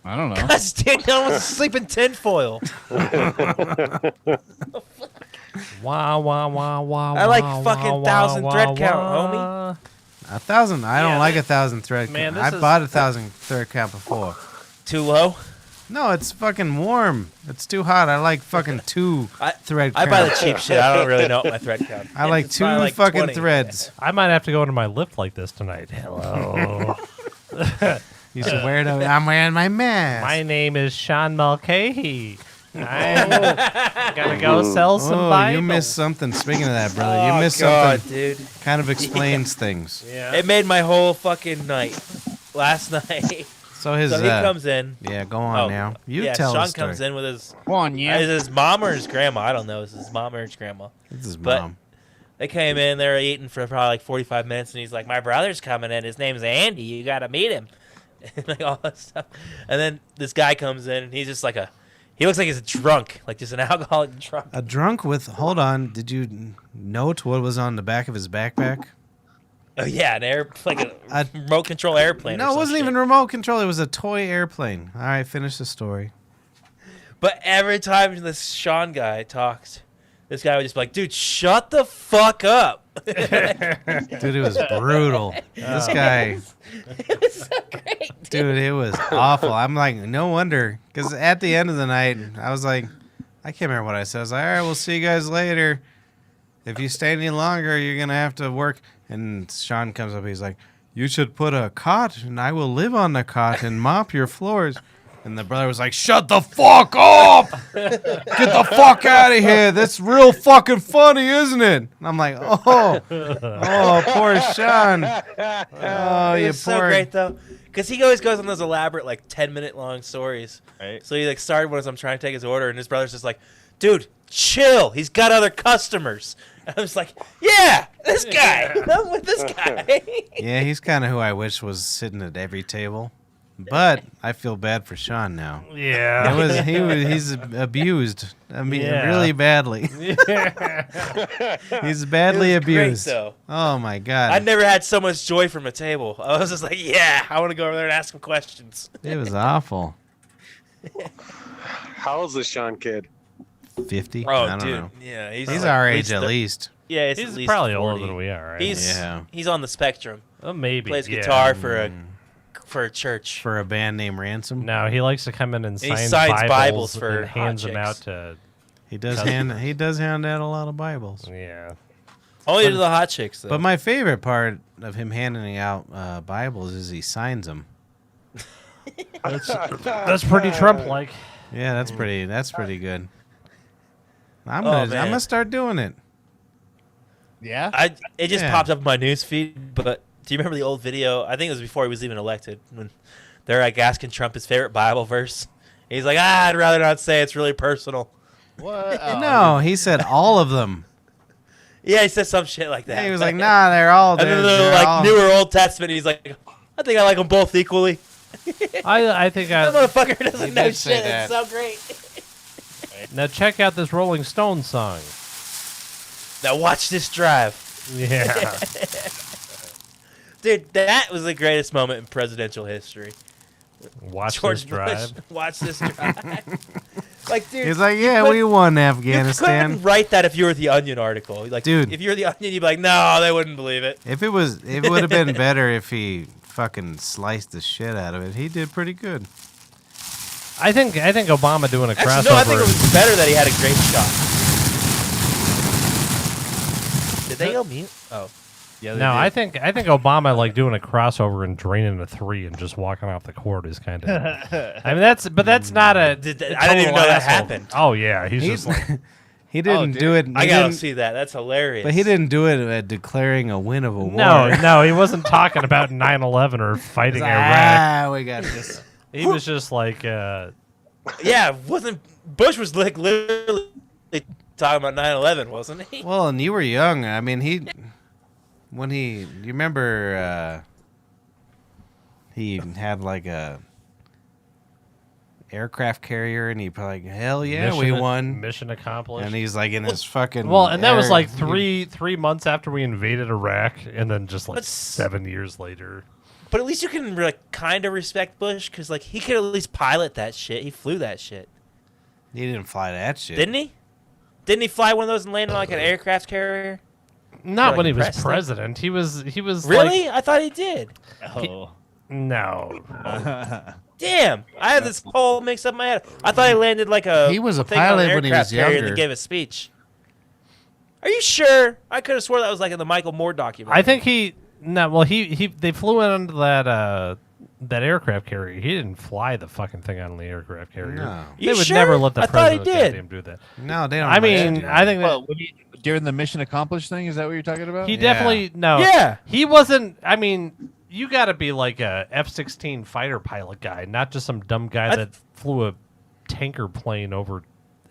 I don't know. Because dude, no one's asleep in tinfoil. Wow, wow, wow, wow. I like wow, fucking wow, 1,000 wow, thread wow, count, wow. 1,000. I don't Yeah, like that- 1,000 thread Man, count. this I is- bought 1,000 thread count before. Too low. No, it's fucking warm. It's too hot. I like fucking two thread I count. buy the cheap shit. I don't really know what my thread count. I like It's two probably like fucking 20. threads. I might have to go into my lift like this tonight. Hello. You should wear it. I'm wearing my mask. My name is Sean Mulcahy. I'm gonna go sell some Oh, Bibles. you missed something. Speaking of that, brother, Oh, you missed God, something. dude. Kind of explains things. Yeah. It made my whole fucking night last night. So his. So he comes in. yeah, go on Oh, now. You yeah, tell Sean the story. comes in with his. Come on, Is his mom or his grandma? I don't know. Is his mom or his grandma? It's his But- mom. They came in. They were eating for probably like 45 minutes, and he's like, "My brother's coming in. His name's Andy. You got to meet him." Like all that stuff. And then this guy comes in, and he's just like he looks like he's a drunk, like just an alcoholic drunk. A drunk with. Hold on. Did you note what was on the back of his backpack? Oh yeah, like a A- remote control airplane. No, it wasn't even remote control. It was a toy airplane. All right, finish the story. But every time this Sean guy talks, this guy would just be like, "Dude, shut the fuck up." Dude, it was brutal. This guy, It was so great. dude, it was awful. I'm like, no wonder. Because at the end of the night, I was like, I can't remember what I said. I was like, all right, we'll see you guys later. if you stay any longer, you're gonna have to work. And Sean comes up. He's like, you should put a cot, and I will live on the cot and mop your floors. And the brother was like, shut the fuck up! Get the fuck out of here! That's real fucking funny, isn't it? And I'm like, oh, poor Sean. Oh, you It's so poor. great though, because he always goes on those elaborate 10-minute long stories. Right. So he started when I'm trying to take his order, and his brother's just like, dude, chill. He's got other customers. And I was like, yeah, this guy. I'm with this guy. Yeah, he's kind of who I wish was sitting at every table. But I feel bad for Sean now. Yeah. He's abused. I mean, Yeah. really badly. He's badly It was great, abused. though. Oh my god. I never had so much joy from a table. I was just like, yeah, I want to go over there and ask him questions. It was awful. How old is this Sean kid? 50? Oh, I don't dude. know. Yeah, He's like our at age at thir- least. Yeah, he's at He's least probably 40. older than we are, right? He's on the spectrum. Maybe. Plays yeah. guitar for a church. For a band named Ransom. No, he likes to come in and He sign signs Bibles Bibles for and hands hot them out chicks. to. He does hand out a lot of Bibles. Yeah. Only to the hot chicks, though. But my favorite part of him handing out Bibles is he signs them. That's pretty Trump-like. Yeah, that's pretty good. I'm man. gonna start doing it. Yeah. It just Yeah. popped up in my news feed. But do you remember the old video? I think it was before he was even elected, when they're asking Trump his favorite Bible verse. He's like, I'd rather not say. It's really personal. What? Oh, No, he said all of them. Yeah, he said some shit like that. He was like, nah, they're all And then they're the all- New or Old Testament. He's like, I think I like them both equally. I think That motherfucker doesn't He know did say shit. It's that. so great. Now check out this Rolling Stones song. Now watch this drive. Yeah. Dude, that was the greatest moment in presidential history. Watch George this drive. Bush, watch this drive. Like, dude, He's like, yeah, could- we won you Afghanistan. couldn't write that if you were the Onion article. Like, Dude. if you were the Onion, you'd be like, no, they wouldn't believe it. It would have been better if he fucking sliced the shit out of it. He did pretty good. I think Obama doing a crossover. Actually, no, I think it was better that he had a great shot. Did they go mute? Oh. Yeah. they No, did. I think Obama doing a crossover and draining a three and just walking off the court is kind of. I mean that's not a. I didn't even know total that asshole. happened. Oh yeah, he's He, just like he didn't dude. do it. I he gotta didn't- see that. That's hilarious. But he didn't do it at declaring a win of a war. no, he wasn't talking about 9/11 or fighting He's like, Iraq. we got this. He was just like, Yeah, wasn't Bush was literally talking about 9/11, wasn't he? Well, and you were young. I mean, you remember he had like a aircraft carrier, and he probably like, hell yeah, we won. Mission accomplished. And he's like in his fucking Well, and that was air- like three months after we invaded Iraq, and then just like But 7 years later. But at least you can kind of respect Bush, because he could at least pilot that shit. He flew that shit, He didn't fly that shit. didn't he? Didn't he fly one of those and land on an aircraft carrier? Not Like when he was impressed him? president. He was Really? I thought he did. Oh. no. Damn, I had this whole mix up in my head. I thought he landed like a. He was a thing on an pilot when he aircraft was carrier younger. And gave a speech. Are you sure? I could have swore that was like in the Michael Moore documentary. I think they flew in under that aircraft carrier. He didn't fly the fucking thing on the aircraft carrier. No. They You would sure? never let the I thought he president did. goddamn do that. No, they don't. I let you mean, do I that. think that Well, during the mission accomplished thing, is that what you're talking about? he Yeah. definitely no. Yeah. He wasn't. I mean, you got to be like a F-16 fighter pilot guy, not just some dumb guy that flew a tanker plane over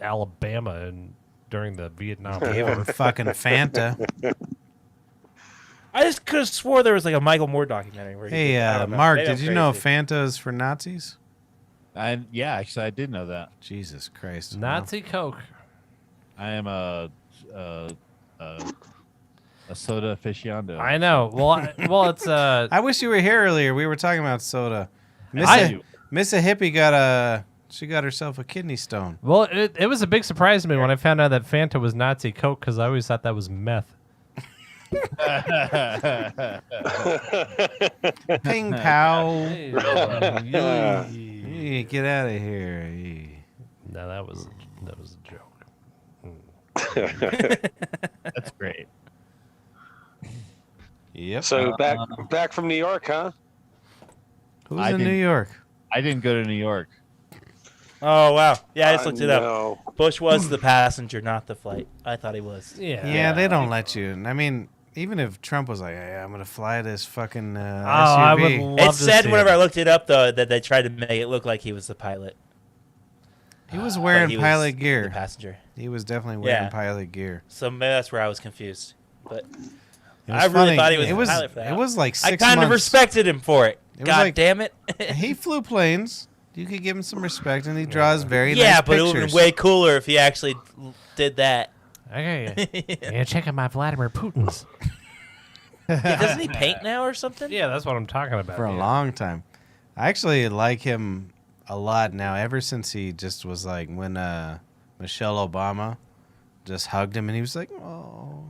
Alabama and during the Vietnam Gave War. him fucking Fanta. I just could have swore there was like a Michael Moore documentary. Where he Hey, I don't know. Mark, Maybe did I'm you know crazy. Fanta is for Nazis? Yeah, actually, I did know that. Jesus Christ. Nazi Coke. I am a soda aficionado. I know. Well, it's I wish you were here earlier. We were talking about soda. Miss I- a hippie got herself a kidney stone. well, it was a big surprise to me when I found out that Fanta was Nazi Coke because I always thought that was meth. Ping pow. No, Hey, get out of here. Hey. that was a joke. That's great. Yep. So back from New York, huh? Who's I in New didn't- York? I didn't go to New York. Oh wow. Yeah, I just looked it up. No. Bush was the passenger, not the flight. I thought he was. Yeah, they don't let you. I mean, even if Trump was like, "Hey, I'm gonna fly this fucking I would SUV," love It to said see whenever it. I looked it up though that they tried to make it look like he was the pilot. he was but wearing he was pilot the gear. passenger. He was definitely wearing Yeah. pilot gear. So maybe that's where I was confused. But It I was really funny. thought he was It the was. pilot for that. It was like I 6 kind months. of respected him for it. It was God like- damn it. He flew planes. You could give him some respect, and he draws very Yeah, nice but it would have pictures. been way cooler if he actually did that. Okay, yeah, check out my Vladimir Putin's. Doesn't he paint now or something? Yeah, that's what I'm talking about. for a yeah. long time. I actually like him a lot now. Ever since he just was like when Michelle Obama just hugged him, and he was like, "Oh."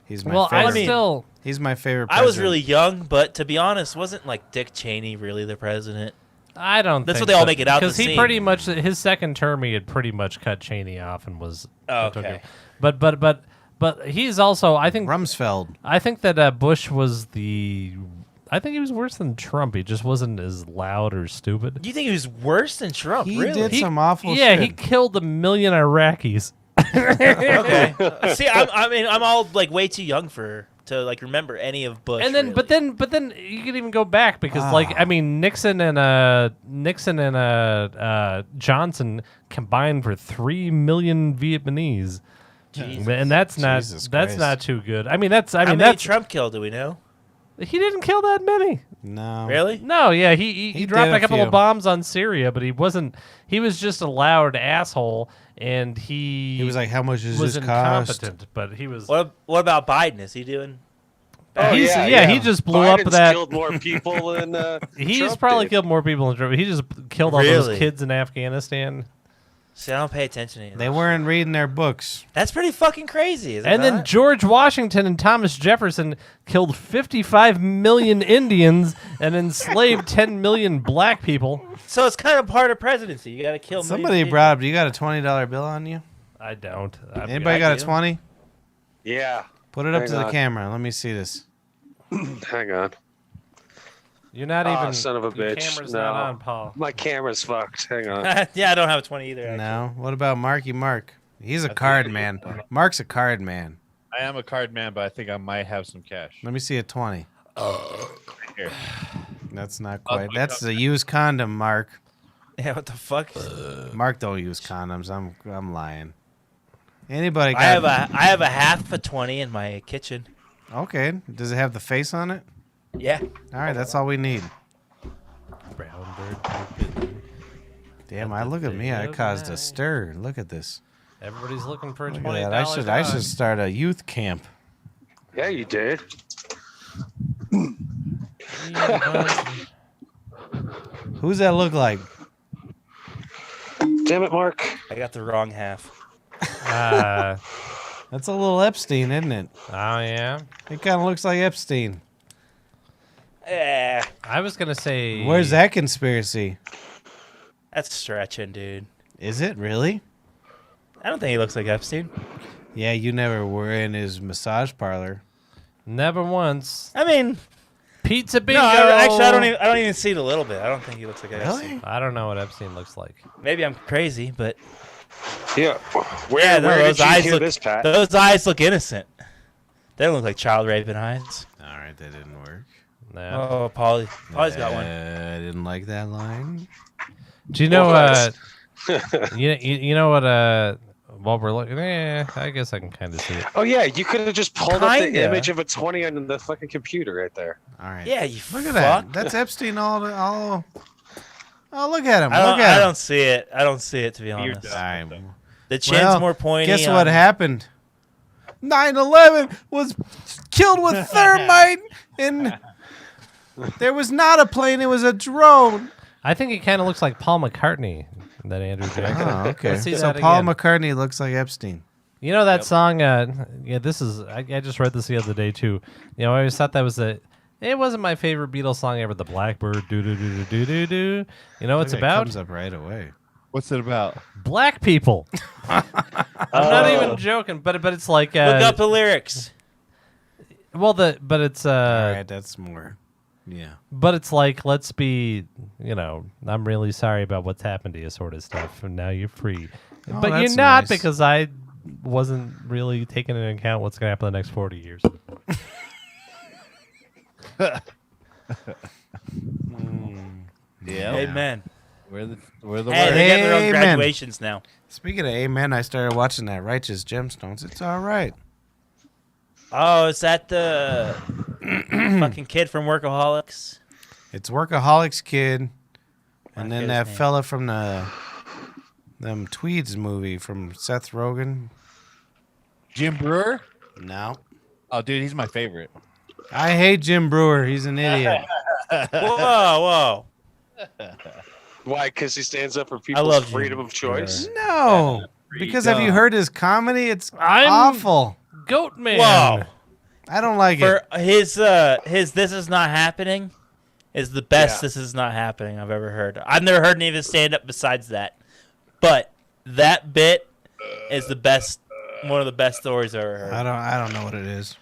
He's my Well, favorite. I still. He's my favorite. I was president. really young, but to be honest, wasn't like Dick Cheney really the president? I don't. That's think what they all so, make it out to because he seem. pretty much his second term he had pretty much cut Cheney off and was. Oh, took okay. him. But he's also I think that Bush was the. I think he was worse than Trump. He just wasn't as loud or stupid. Do you think he was worse than Trump? He really? did some awful Yeah, shit. he killed 1 million Iraqis. Okay. See, I'm all like way too young to like remember any of Bush. And then, really. but then you can even go back because, like, I mean, Nixon and Johnson combined for 3 million Vietnamese, Jesus. and that's Jesus Christ. not too good. I mean, How many that's Trump killed? Do we know? he didn't kill that many. No. Really? No, yeah, he He dropped did a a couple few. of bombs on Syria, but he wasn't. He was just a loud asshole, and He was like, "How much does was this cost?" incompetent. But he was. What about Biden? Is he doing? Oh, He's- yeah, yeah, yeah. he just blew Biden's up that. killed more people than He's Trump probably did. killed more people in Trump. He just killed all those Really? kids in Afghanistan. See, I don't pay attention to They anything. weren't reading their books. That's pretty fucking crazy, is it And then not? George Washington and Thomas Jefferson killed 55 million Indians and enslaved 10 million black people. So it's kind of part of presidency. You got to kill. Somebody millions of brought up. You got a $20 bill on you? I don't. Anybody I got a do. 20? Yeah. Put it up Hang to the on. camera. Let me see this. Hang on. You're not Ah, even. son of a your bitch. camera's No. not on, Paul. My camera's fucked. Hang on. people. Yeah, I don't have a 20 either. Actually. No. What about Marky Mark? He's a card man. Mark's a card man. I am a card man, but I think I might have some cash. Let me see a 20. Here. That's not I'll quite. look That's up. a used condom, Mark. Yeah, what the fuck? Mark don't use condoms. I'm lying. Anybody got? I have a half a 20 in my kitchen. Okay. Does it have the face on it? Yeah. All right. That's all we need. Brown bird. Damn. I look at me. I caused a stir. Look at this. Everybody's looking for a Look $20. at that. I should start a youth camp. Yeah, you did. Who's that look like? Damn it, Mark. I got the wrong half. That's a little Epstein, isn't it? Oh yeah. It kind of looks like Epstein. I was gonna say. Where's that conspiracy? That's stretching, dude. Is it really? I don't think he looks like Epstein. Yeah, you never were in his massage parlor. Never once. I mean, Pizza bingo. no, actually, I don't even see it a little bit. I don't think he looks like Epstein. Really? I don't know what Epstein looks like. Maybe I'm crazy, but Yeah. Where, yeah, where those did you eyes hear look. this, Pat? Those eyes look innocent. They don't look like child raping eyes. All right, that didn't work. No. Oh, Paulie's got one. I didn't like that line. Do you know? What? You know what? While we're looking, I guess I can kind of see it. Oh, yeah. You could have just pulled up the Kinda. image of a 20 on the fucking computer right there. All right. Yeah, you Look fuck. at that. That's Epstein all. Oh, look at him. I Look don't, at I him. don't see it. I don't see it, to be honest. All right. The chin's Well, more pointy. Guess what happened? 9/11 was killed with thermite, and there was not a plane. It was a drone. I think he kind of looks like Paul McCartney. That Andrew Jackson. Oh, okay. Let's see So that Paul again. McCartney looks like Epstein. You know that song? Yeah, this is. I just read this the other day too. You know, I always thought that was a. It wasn't my favorite Beatles song ever. The Blackbird, do do do do do do. You know what it's Look, it about? comes up right away. What's it about? Black people. I'm not even joking, but it's like. Look up the lyrics. Well, but it's All right, that's more. Yeah. but it's like, let's be, I'm really sorry about what's happened to you, sort of stuff, and now you're free. Oh, But you're that's not nice. because I wasn't really taking into account what's going to happen the next 40 years. Yeah. Amen. We're the Hey, word. they get their own Amen. graduations now. Speaking of Amen, I started watching that Righteous Gemstones. It's all right. Oh, is that the fucking kid from Workaholics? It's Workaholics Kid, I and then forget that his name. fella from them Tweeds movie from Seth Rogen. Jim Brewer. No. Oh, dude, he's my favorite. I hate Jim Brewer. He's an idiot. Whoa. Why? Because he stands up for I people's love freedom Jim of choice. No. Because have you dumb. heard his comedy? It's I'm- awful. Goat man. Whoa. I don't like For it. his This Is Not Happening is the best Yeah. This Is Not Happening I've ever heard. I've never heard any of his stand up besides that. But that bit is the best, one of the best stories I've ever heard. I don't know what it is.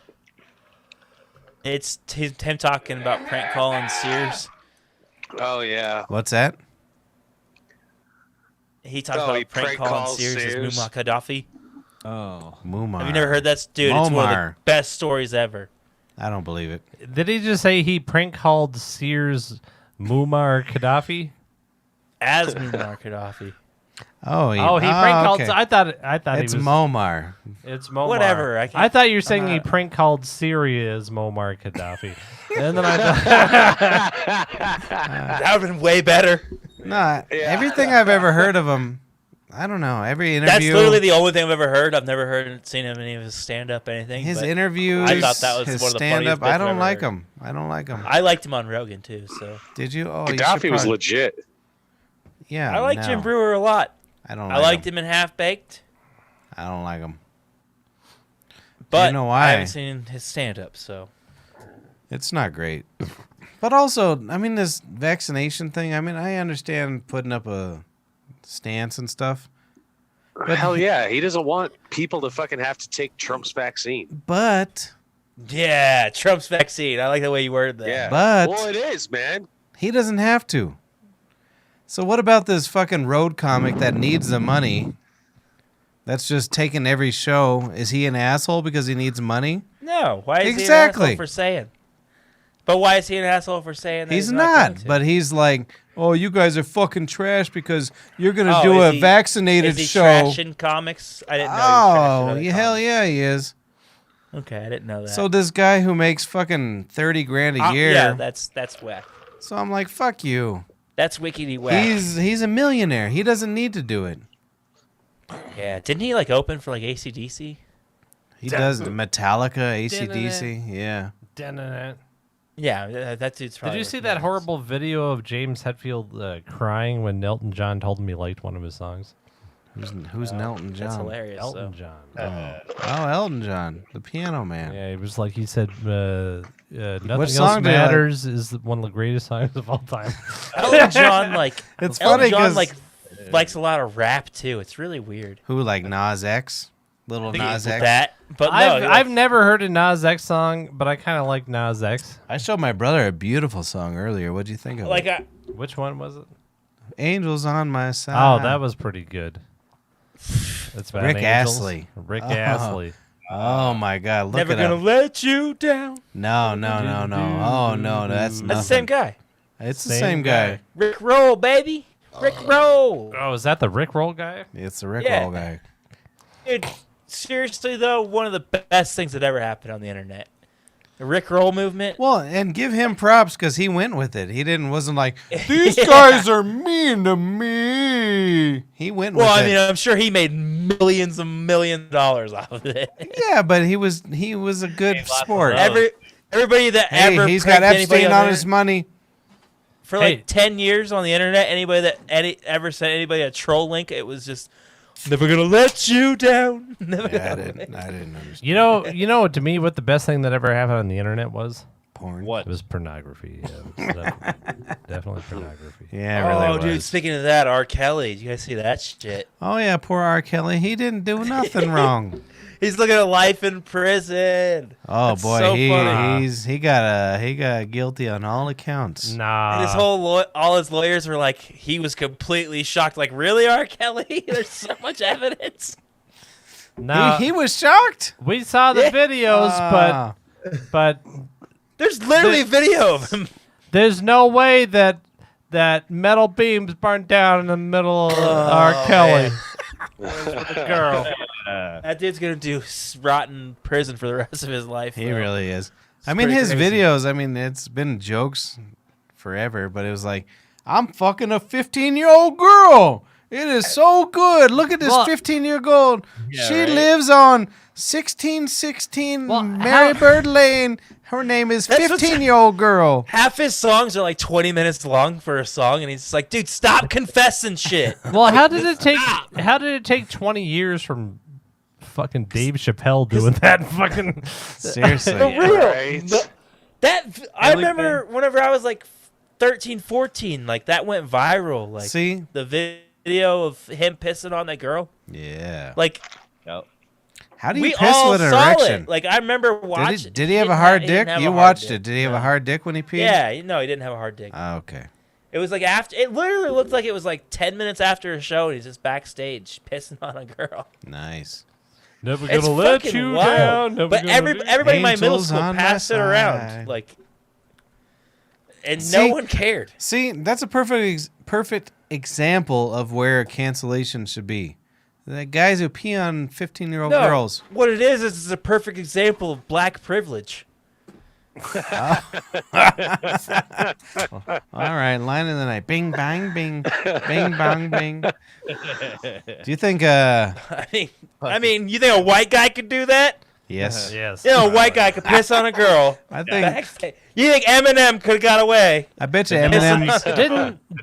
It's him talking about prank calling Sears. Oh yeah. What's that? He talks Oh, he about prank prank calling calls Sears as Sears. Muammar Gaddafi. Oh. Mumar. Have you never heard that? Dude, it's one of Momar. the best stories ever. I don't believe it. Did he just say he prank called Sears Muammar Gaddafi? As Muammar Gaddafi. Oh, He prank called. okay. I thought It's he was. Momar. It's Muammar. Whatever, I I, can't- thought you were saying he prank called Syria as Muammar Gaddafi, and then I thought, That would have been way better. No, everything I've ever heard of him, I don't know. Every interview. That's literally the only thing I've ever heard. I've never seen him any of his stand up anything. his but interviews. I thought that was his one of the stand funniest up. bits I I've don't ever like heard. him. I don't like him. I liked him on Rogan too. So Did you? Oh, you should Gaddafi was probably- legit. Yeah. I like no. Jim Brewer a lot. I don't. I Like liked him. him in Half Baked, I don't like him. but know why? I haven't seen his stand up. So It's not great. But also, I mean, this vaccination thing. I mean, I understand putting up a stance and stuff. But Hell yeah, he doesn't want people to fucking have to take Trump's vaccine. But yeah, Trump's vaccine. I like the way you worded that. Yeah, But- well, it is, man. he doesn't have to. So what about this fucking road comic that needs the money? That's just taking every show. Is he an asshole because he needs money? No, why is he an Exactly. asshole for saying? But why is he an asshole for saying that? He's not. going not. to? But he's like, oh, you guys are fucking trash because you're gonna Oh, do is a he- vaccinated is he show. trashing comics? I didn't know. Oh, he was trashing hell other yeah, he is. comics. Okay, I didn't know that. So this guy who makes fucking 30 grand a year. Yeah, that's whack. So I'm like, fuck you. That's wickedy whack. He's a millionaire. He doesn't need to do it. Yeah, didn't he like open for like AC/DC? He does Metallica, AC/DC. Yeah. Yeah, that dude's did probably. you see that horrible video of James Hetfield crying when Elton John told him he liked one of his songs? Who's Elton John? That's hilarious. Elton so. John. Oh, Elton John, the piano man. Yeah, it was like he said, "Nothing Else song do you like? Matters" is one of the greatest songs of all time. Elton John like It's Elton funny John 'cause- like likes a lot of rap too. It's really weird. Who like Nas X? Little I think Nas it's X. that, but no, I've never heard a Nas X song, but I kind of like Nas X. I showed my brother a beautiful song earlier. What'd you think of like it? Which one was it? Angels on My Side. Oh, that was pretty good. That's about Rick angels. Astley. Rick Oh. Astley. Oh my God! Look never it gonna up. let you down. No. Oh no, that's nothing. That's the same guy. It's the Same same guy. Rick Roll, baby. Rick Roll. Oh, is that the Rick Roll guy? It's the Rick Yeah. Roll guy. Dude, seriously though, one of the best things that ever happened on the internet. The Rick Roll movement. Well, and give him props because he went with it. He wasn't like these guys are mean to me. He went with Well, I it. mean, I'm sure he made millions of dollars off of it. Yeah, but he was a good lots of sport. love. Everybody that Hey, ever he's got pranked anybody Epstein on the his money. for Hey. like 10 years on the internet, anybody that ever sent anybody a troll link, it was just never gonna let you down. Never Yeah, I gonna didn't understand. You know, to me, what the best thing that ever happened on the internet was? Porn. What? It was pornography. Yeah, it was definitely pornography. Yeah, it really Oh, dude! was. Speaking of that, R. Kelly, you guys see that shit? Oh yeah, poor R. Kelly. He didn't do nothing wrong. He's looking at life in prison. Oh That's boy, so funny. he got guilty on all accounts. Nah. And his whole all his lawyers were like, he was completely shocked. Like, really, R. Kelly? There's so much evidence. nah. He was shocked. We saw the Yeah. videos, Ah. but There's literally video of him. there's no way that metal beams burned down in the middle of R. Kelly. man. The girl. That dude's gonna do rotten prison for the rest of his life. He though. really is. I It's mean, pretty his crazy. videos. I mean, it's been jokes forever, but it was like, I'm fucking a 15-year-old girl. It is so good. Look at this Well- 15-year-old. Yeah, She right. lives on 1616 Well, Mary how- Bird Lane. Her name is That's what's- 15-year-old girl. Half his songs are like 20 minutes long for a song, and he's just like, dude, stop confessing shit. Well, how did it take? How did it take 20 years from fucking Dave Chappelle doing that? Fucking Seriously. For real. Right. I remember whenever I was like 13, 14, like that went viral. Like See? the video of him pissing on that girl. Yeah. Like Yep. How do you we piss all with an saw erection? it. Like I remember watching. Did he have a hard dick? didn't have You a hard watched dick. it. Did he have a No. hard dick when he peed? Yeah, no, he didn't have a hard dick. Oh, okay. It was like after. It literally looked like it was like 10 minutes after a show, and he's just backstage pissing on a girl. Nice. never It's gonna let fucking you wild. down. Never But gonna everybody in my middle Angels school on my passed it side. around, like, and See- no one cared. See, that's a perfect example of where cancellation should be. The guys who pee on 15-year-old No, girls. what it is it's a perfect example of black privilege. All right, line of the night. Bing, bang, bing. Bing, bang, bing. Do you think, I mean, you think a white guy could do that? yes. Yes. You know, a white guy could piss on a girl. I think, Backstage. You think Eminem could have got away? I bet you Vanilla Eminem's, Ice.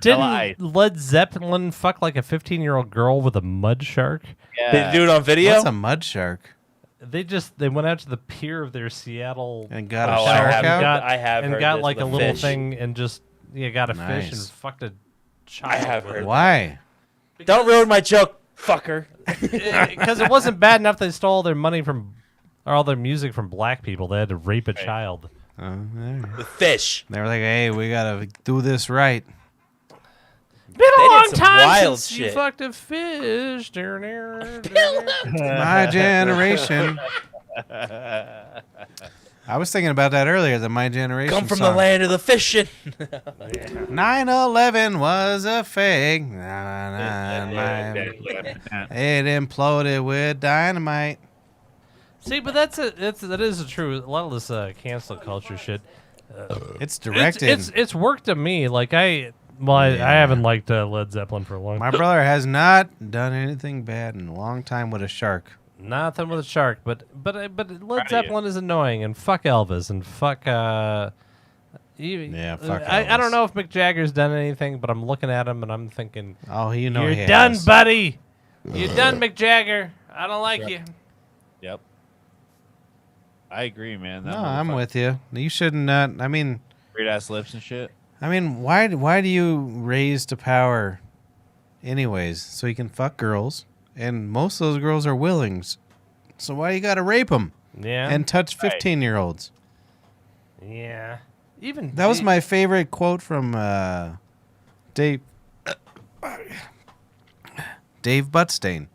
Didn't Led Zeppelin fuck like a 15-year-old girl with a mud shark? Did Yeah. they do it on video? what's a mud shark? They went out to the pier of their Seattle And got Oh, a I shark have- out? I have and heard got this like with a little fish. thing and just got a fish and Nice. fucked a child. I have with heard it. Why? Don't ruin my joke, fucker. Because it wasn't bad enough they stole their money from or all their music from black people. They had to rape a child. Oh, all right. With fish. They were like, hey, we got to do this right. Been a did long some time wild since you shit. fucked a fish. My generation. I was thinking about that earlier, the My Generation Come from song. the land of the fishing. 9/11 was a fake. It imploded with dynamite. See, but that is true. A lot of this cancel culture shit. It's directed. It's worked to me. Like I haven't liked Led Zeppelin for a long My time. brother has not done anything bad in a long time with a shark. Nothing with a shark, but Led Zeppelin is annoying, and fuck Elvis, and fuck Yeah, fuck I Elvis. don't know if Mick Jagger's done anything, but I'm looking at him and I'm thinking, Oh, you know you're he done, has. buddy. You're done, Mick Jagger. I don't like you. Yep. I agree, man. No, I'm with you. You shouldn't. I mean, Great ass lips and shit. why do you raise to power, anyways? So you can fuck girls, and most of those girls are willings. So why you gotta rape them Yeah. and touch 15-year-olds? yeah. Even That was my favorite quote from Dave Buttstain.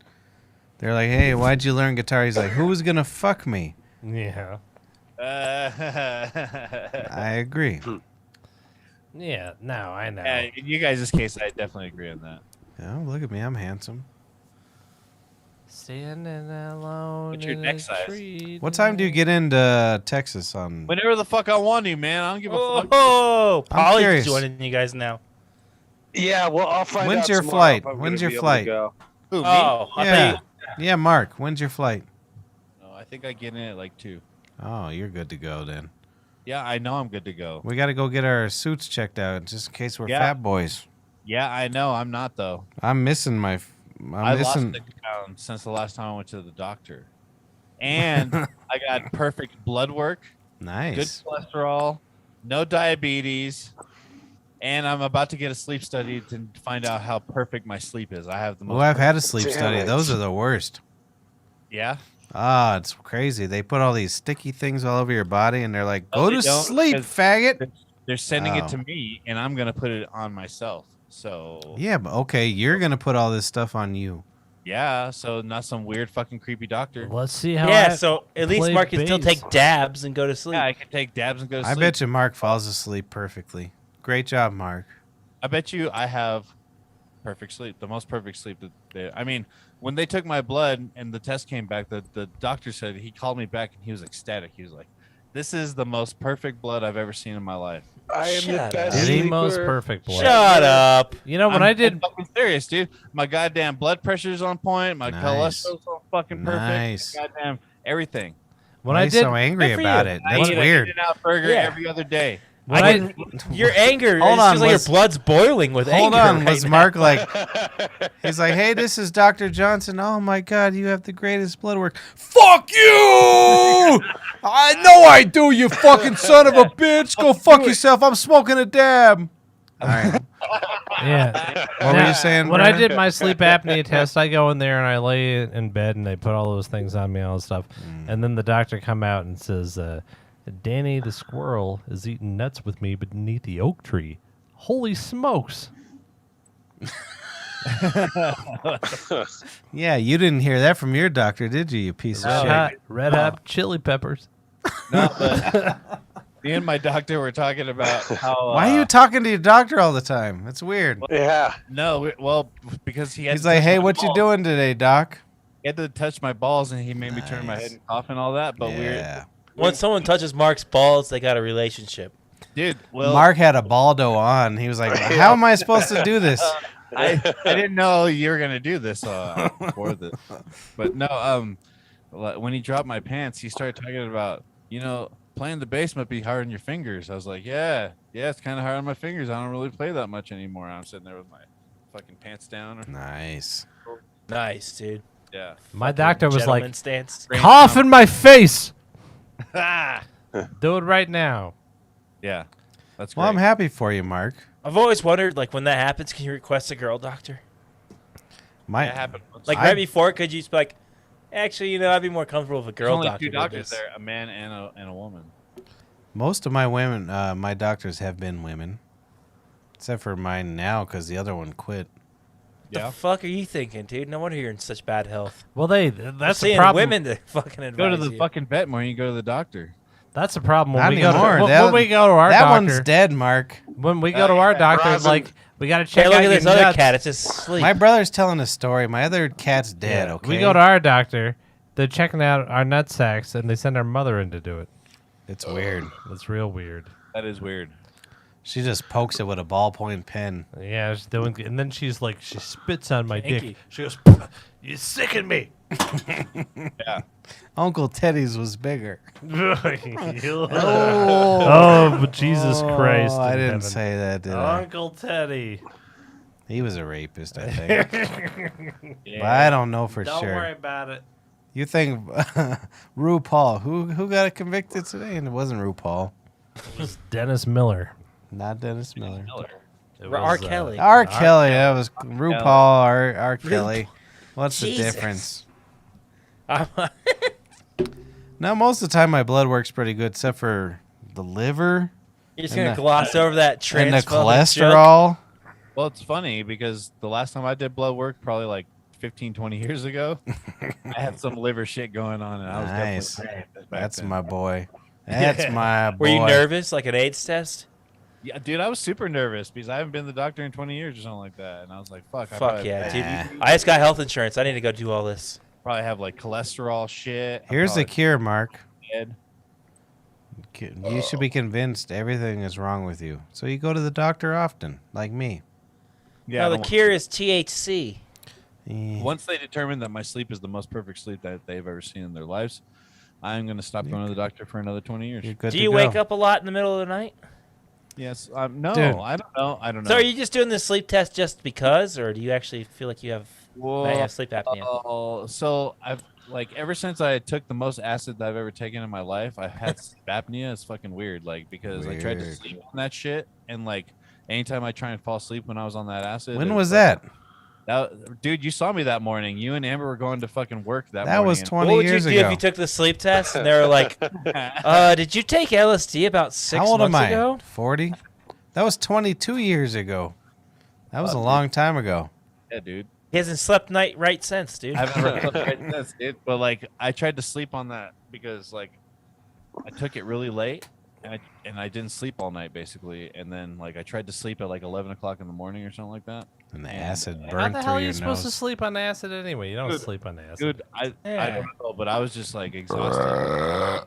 They're like, "Hey, why'd you learn guitar?" He's like, "Who's gonna fuck me?" Yeah. I agree. Yeah. No, I know. Yeah, in you guys' case, I definitely agree on that. Oh, look at me, I'm handsome. Standing alone. What's your in neck a size? tree What time do you get into Texas on? Whenever the fuck I want to, man. I don't give a fuck. Oh, I'm Polly's curious. joining you guys now. Yeah, well, I'll find When's out your tomorrow flight? if I'm When's gonna your be able to flight? go. Who, me? Oh, I Yeah, thought yeah, Mark. When's your flight? No, I think I get in at like 2. Oh, you're good to go then. Yeah, I know I'm good to go. We got to go get our suits checked out just in case we're Yeah. fat boys. Yeah, I know. I'm not though. I'm missing my. I lost missing. 6 pounds since the last time I went to the doctor, and I got perfect blood work, good Nice. cholesterol, no diabetes, and I'm about to get a sleep study to find out how perfect my sleep is. I have the most. Well, I've had a sleep Damn study. it. Those are the worst. Yeah. Ah, it's crazy. They put all these sticky things all over your body, and they're like, No, "Go they to don't, sleep, 'cause faggot." They're sending it Oh. to me, and I'm gonna put it on myself. So Yeah, but okay, you're gonna put all this stuff on you. yeah, so not some weird fucking creepy doctor. Let's see how. Yeah, I so at least played Mark can still bass. take dabs and go to sleep. Yeah, I can take dabs and go to I sleep. bet you Mark falls asleep perfectly. Great job, Mark. I bet you I have perfect sleep, the most perfect sleep I mean, when they took my blood and the test came back, the doctor said, he called me back and he was ecstatic. He was like, "This is the most perfect blood I've ever seen in my life." I am Shut the best up. The most sleeper. perfect blood. Shut up. You know, when I'm I did, fucking serious, dude. My goddamn blood pressure's on point. My Nice. cholesterol's on fucking perfect. Nice. Goddamn everything. when Why I are you did, so angry Good for about you. it? I That's eat weird. an In-N-Out burger Yeah. every other day. when I I, can- Your anger, Hold it on, feels like was- your blood's boiling with Hold anger. on, right was now. Mark like? He's like, "Hey, this is Dr. Johnson. Oh my God, you have the greatest blood work." Fuck you! I know I do, you fucking son of a bitch. Go fuck yourself. I'm smoking a dab. All right. yeah. What were Now, you saying? when I Brennan? did my sleep apnea test, I go in there and I lay in bed and they put all those things on me, all this stuff, and then the doctor come out and says, "Danny the squirrel is eating nuts with me beneath the oak tree." Holy smokes! Yeah, you didn't hear that from your doctor, did you? You piece of shit. Red hot chili peppers. No, but me and my doctor were talking about how. Why are you talking to your doctor all the time? That's weird. Yeah. No, well, because he had He's to like, touch "Hey, my what you balls. doing today, doc?" He had to touch my balls, and he made me turn my Nice. head and cough and all that. But Yeah. Once someone touches Mark's balls, they got a relationship. dude, well, Mark had a Baldo on. He was like, "How am I supposed to do this?" I didn't know you were gonna do this before this, but no, when he dropped my pants, he started talking about, playing the bass might be hard on your fingers. I was like, yeah, it's kind of hard on my fingers. I don't really play that much anymore. I'm sitting there with my fucking pants down. Nice. Nice, dude. Yeah. My doctor was like, Gentleman stance. "Cough in my face." Ah! Do it right now. Yeah, that's great. Well, I'm happy for you, Mark. I've always wondered, like, when that happens, can you request a girl doctor? My That happened. Like, I- right before, could you just be like, actually, I'd be more comfortable with a There's girl only doctor. two than doctors this. there, a man and a woman. most of my women, my doctors have been women, except for mine now because the other one quit. The Yeah. fuck are you thinking, dude? No wonder you're in such bad health. Well, that's the Seeing problem. women to fucking advise Go to the you. fucking vet more. You go to the doctor. That's the problem when Not we go anymore. to That- when we go to our that doctor. one's dead, Mark. When we go to our yeah, doctor, Rosin. like we got to check Hey, look out at this your other nuts. cat. It's just asleep. My brother's telling a story. My other cat's dead. Yeah, Okay. We go to our doctor. They're checking out our nut sacks, and they send our mother in to do it. It's weird. It's real weird. That is weird. She just pokes it with a ballpoint pen. Yeah, she's doing, and then she's like, she spits on my dick. Kinky. She goes, "You sicken me." Yeah. Uncle Teddy's was bigger. Oh, but Jesus Christ! I in didn't heaven. say that, did I? Uncle Teddy. He was a rapist, I think. But I don't know for Don't sure. worry about it. You think RuPaul? Who got convicted today? And it wasn't RuPaul. It was Dennis Miller. Not Dennis Miller. It R. was, Kelly. R. Kelly. That was RuPaul. R. Kelly. What's the Jesus. difference? I'm- No, most of the time my blood works pretty good, except for the liver You're just And gonna the- gloss over that and the trans junk? cholesterol. Well, it's funny because the last time I did blood work, probably like 15, 20 years ago, I had some liver shit going on, and I was Nice. definitely back That's then. my boy. That's my boy. Were you nervous, like an AIDS test? Yeah, dude, I was super nervous because I haven't been to the doctor in 20 years or something like that, and I was like, "Fuck, I Fuck probably, yeah, dude. I just got health insurance. I need to go do all this. probably have like cholesterol shit." I'm Here's the probably cure, Mark. dead. You should be convinced everything is wrong with you. So you go to the doctor often, like me. Yeah, no, I the don't- cure is THC. Eh. Once they determine that my sleep is the most perfect sleep that they've ever seen in their lives, I'm going to stop going to the doctor for another 20 years. You're good Do to you go. wake up a lot in the middle of the night? Yes. No, Dude. I don't know. I don't know. So are you just doing the sleep test just because, or do you actually feel like you have, Well, may have sleep apnea? so I've ever since I took the most acid that I've ever taken in my life, I've had sleep apnea. It's fucking weird, like because I tried to Weird. sleep on that shit, and like anytime I try and fall asleep when I was on that acid. When it was like, that? Dude, you saw me that morning. You and Amber were going to fucking work that That morning. was and- 20 What would you years do ago. if you took the sleep test and they were like, did you take LSD about 6 How old months am I? ago? 40? That was 22 years ago. That was a long time ago. Yeah, dude. He hasn't slept night right since, dude. I haven't read right since, dude. But like, I tried to sleep on that because like, I took it really late, and I didn't sleep all night basically. And then like, I tried to sleep at like 11 o'clock in the morning or something like that. And the acid How burned the through hell are your you supposed to nose. sleep on acid anyway? You don't Dude, sleep on acid. Dude, I Yeah. don't know, but I was just like exhausted.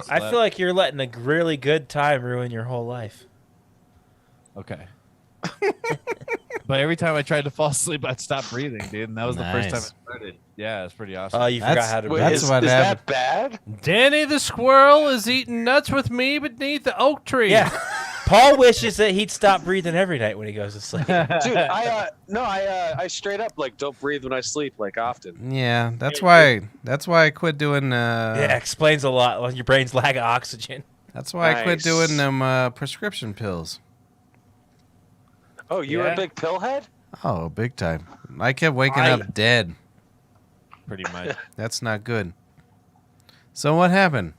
I feel like you're letting a really good time ruin your whole life. Okay. But every time I tried to fall asleep, I'd stop breathing, dude. And that was the first time Nice. it started. Yeah, it's pretty awesome. Oh, you forgot how to Wait, That's breathe. what is happened. that bad? Danny the squirrel is eating nuts with me beneath the oak tree. Yeah. Paul wishes that he'd stop breathing every night when he goes to sleep. Dude, I straight up like don't breathe when I sleep like often. Yeah, that's why I quit doing Yeah, explains a lot on your brain's lack of oxygen. that's why I quit Nice. doing them prescription pills. Oh, you were Yeah. a big pill head? Oh, big time. I kept waking Why? up dead. Pretty much. That's not good. So what happened?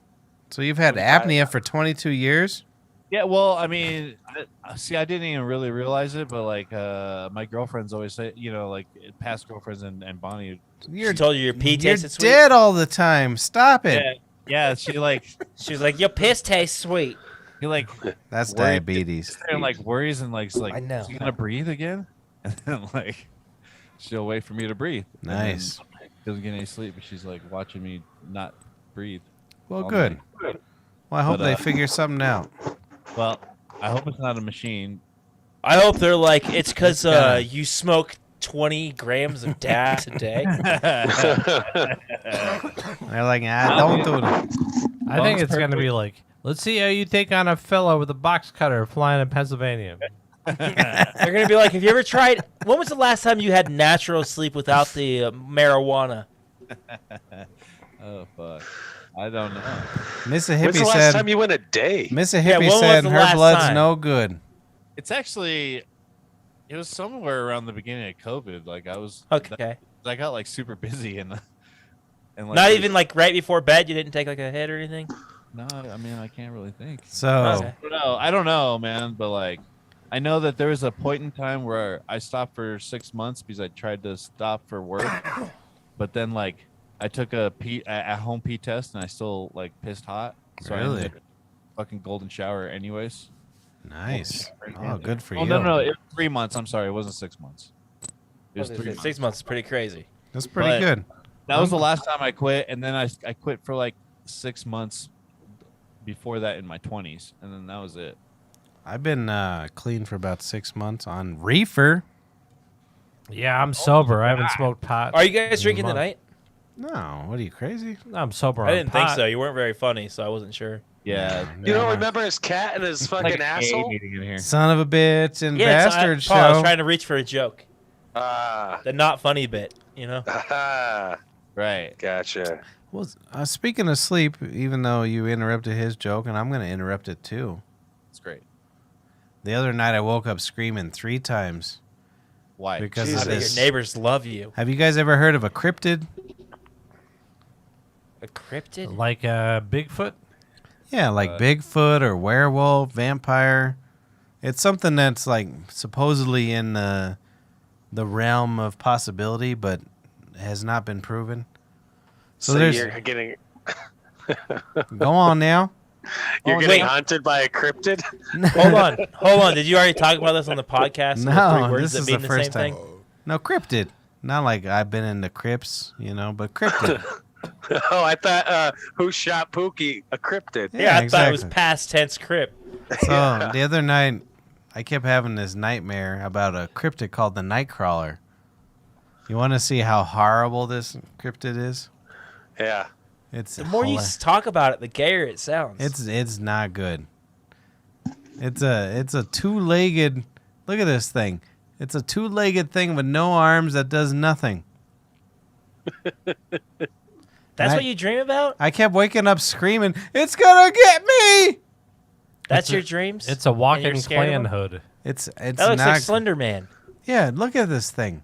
So you've had apnea for 22 years? Yeah, well, I mean, see, I didn't even really realize it, but like, my girlfriends always say, you know, like past girlfriends and Bonnie. You're She told you your pee you're tasted sweet. dead all the time. Stop it. Yeah, she like, She was like, your piss tastes sweet. he like, That's Worried. diabetes. and like worries and like, is like, I know. is he gonna breathe again? And then like, she'll wait for me to breathe. And then Nice. doesn't get any sleep, but she's like watching me not breathe. Well, all good. night. Well, I hope But, they figure something out. Well, I hope it's not a machine. I hope they're like, it's because Yeah. you smoke 20 grams of gas a day. They're like, don't do it. I think it's going to be like, let's see how you take on a fella with a box cutter flying in Pennsylvania. They're going to be like, have you ever tried, when was the last time you had natural sleep without the marijuana? Oh fuck, I don't know. Mississippi When's the last said, time you went a day? Mississippi Yeah, when was said the her last blood's time? no good. It's actually, it was somewhere around the beginning of COVID. Like I was, Okay. I got like super busy and like Not even like right before bed, you didn't take like a hit or anything? No, I mean I can't really think. So, Okay. I don't know, man. But like, I know that there was a point in time where I stopped for 6 months because I tried to stop for work, but then like I took a home pee test and I still like pissed hot. So I Really? ended up fucking golden shower anyways. nice. Oh, good for Oh you. no, it was 3 months. I'm sorry, it wasn't 6 months. It was 3 months. 6 months is pretty crazy. That's pretty But- good. That was the last time I quit, and then I quit for like 6 months before that in my 20s, and then that was it. I've been clean for about 6 months on reefer. Yeah, I'm sober. I haven't smoked pot. Are you guys in a drinking month. tonight? No, what are you crazy? I'm sober I on didn't think pot. so. You weren't very funny, so I wasn't sure. Yeah, You Yeah. don't remember his cat and his fucking like a asshole? meeting in here. Son of a bitch and Yeah, it's- bastard Paul, I was show. trying to reach for a joke. Ah, The not funny bit, you know? Right. gotcha. Well, speaking of sleep, even though you interrupted his joke, and I'm going to interrupt it too. It's great. The other night I woke up screaming 3 times. Why? Because I of bet your this. neighbors love you. Have you guys ever heard of a cryptid? A cryptid? Like Bigfoot? Yeah, like Bigfoot or werewolf, vampire. It's something that's like supposedly in the realm of possibility, but has not been proven. So So there's- you're getting Go on now. you're Oh, getting wait. haunted by a cryptid? Hold on. Did you already talk about this on the podcast? No, The 3 words this that is mean the the first same time. thing? No, cryptid. Not like I've been in the crypts, but cryptid. Oh, I thought who shot Pookie? A cryptid. Yeah, I thought it was exactly. past tense crypt. So the other night, I kept having this nightmare about a cryptid called the Nightcrawler. You want to see how horrible this cryptid is? Yeah. It's The more you talk about it, the gayer it sounds. it's not good. It's a two-legged. Look at this thing. It's a two-legged thing with no arms that does nothing. That's I- what you dream about? I kept waking up screaming, "It's gonna get me!" That's your dreams? It's a And walking you're scared of clan them? hood. It's That looks not. like Slender Man. Yeah, look at this thing.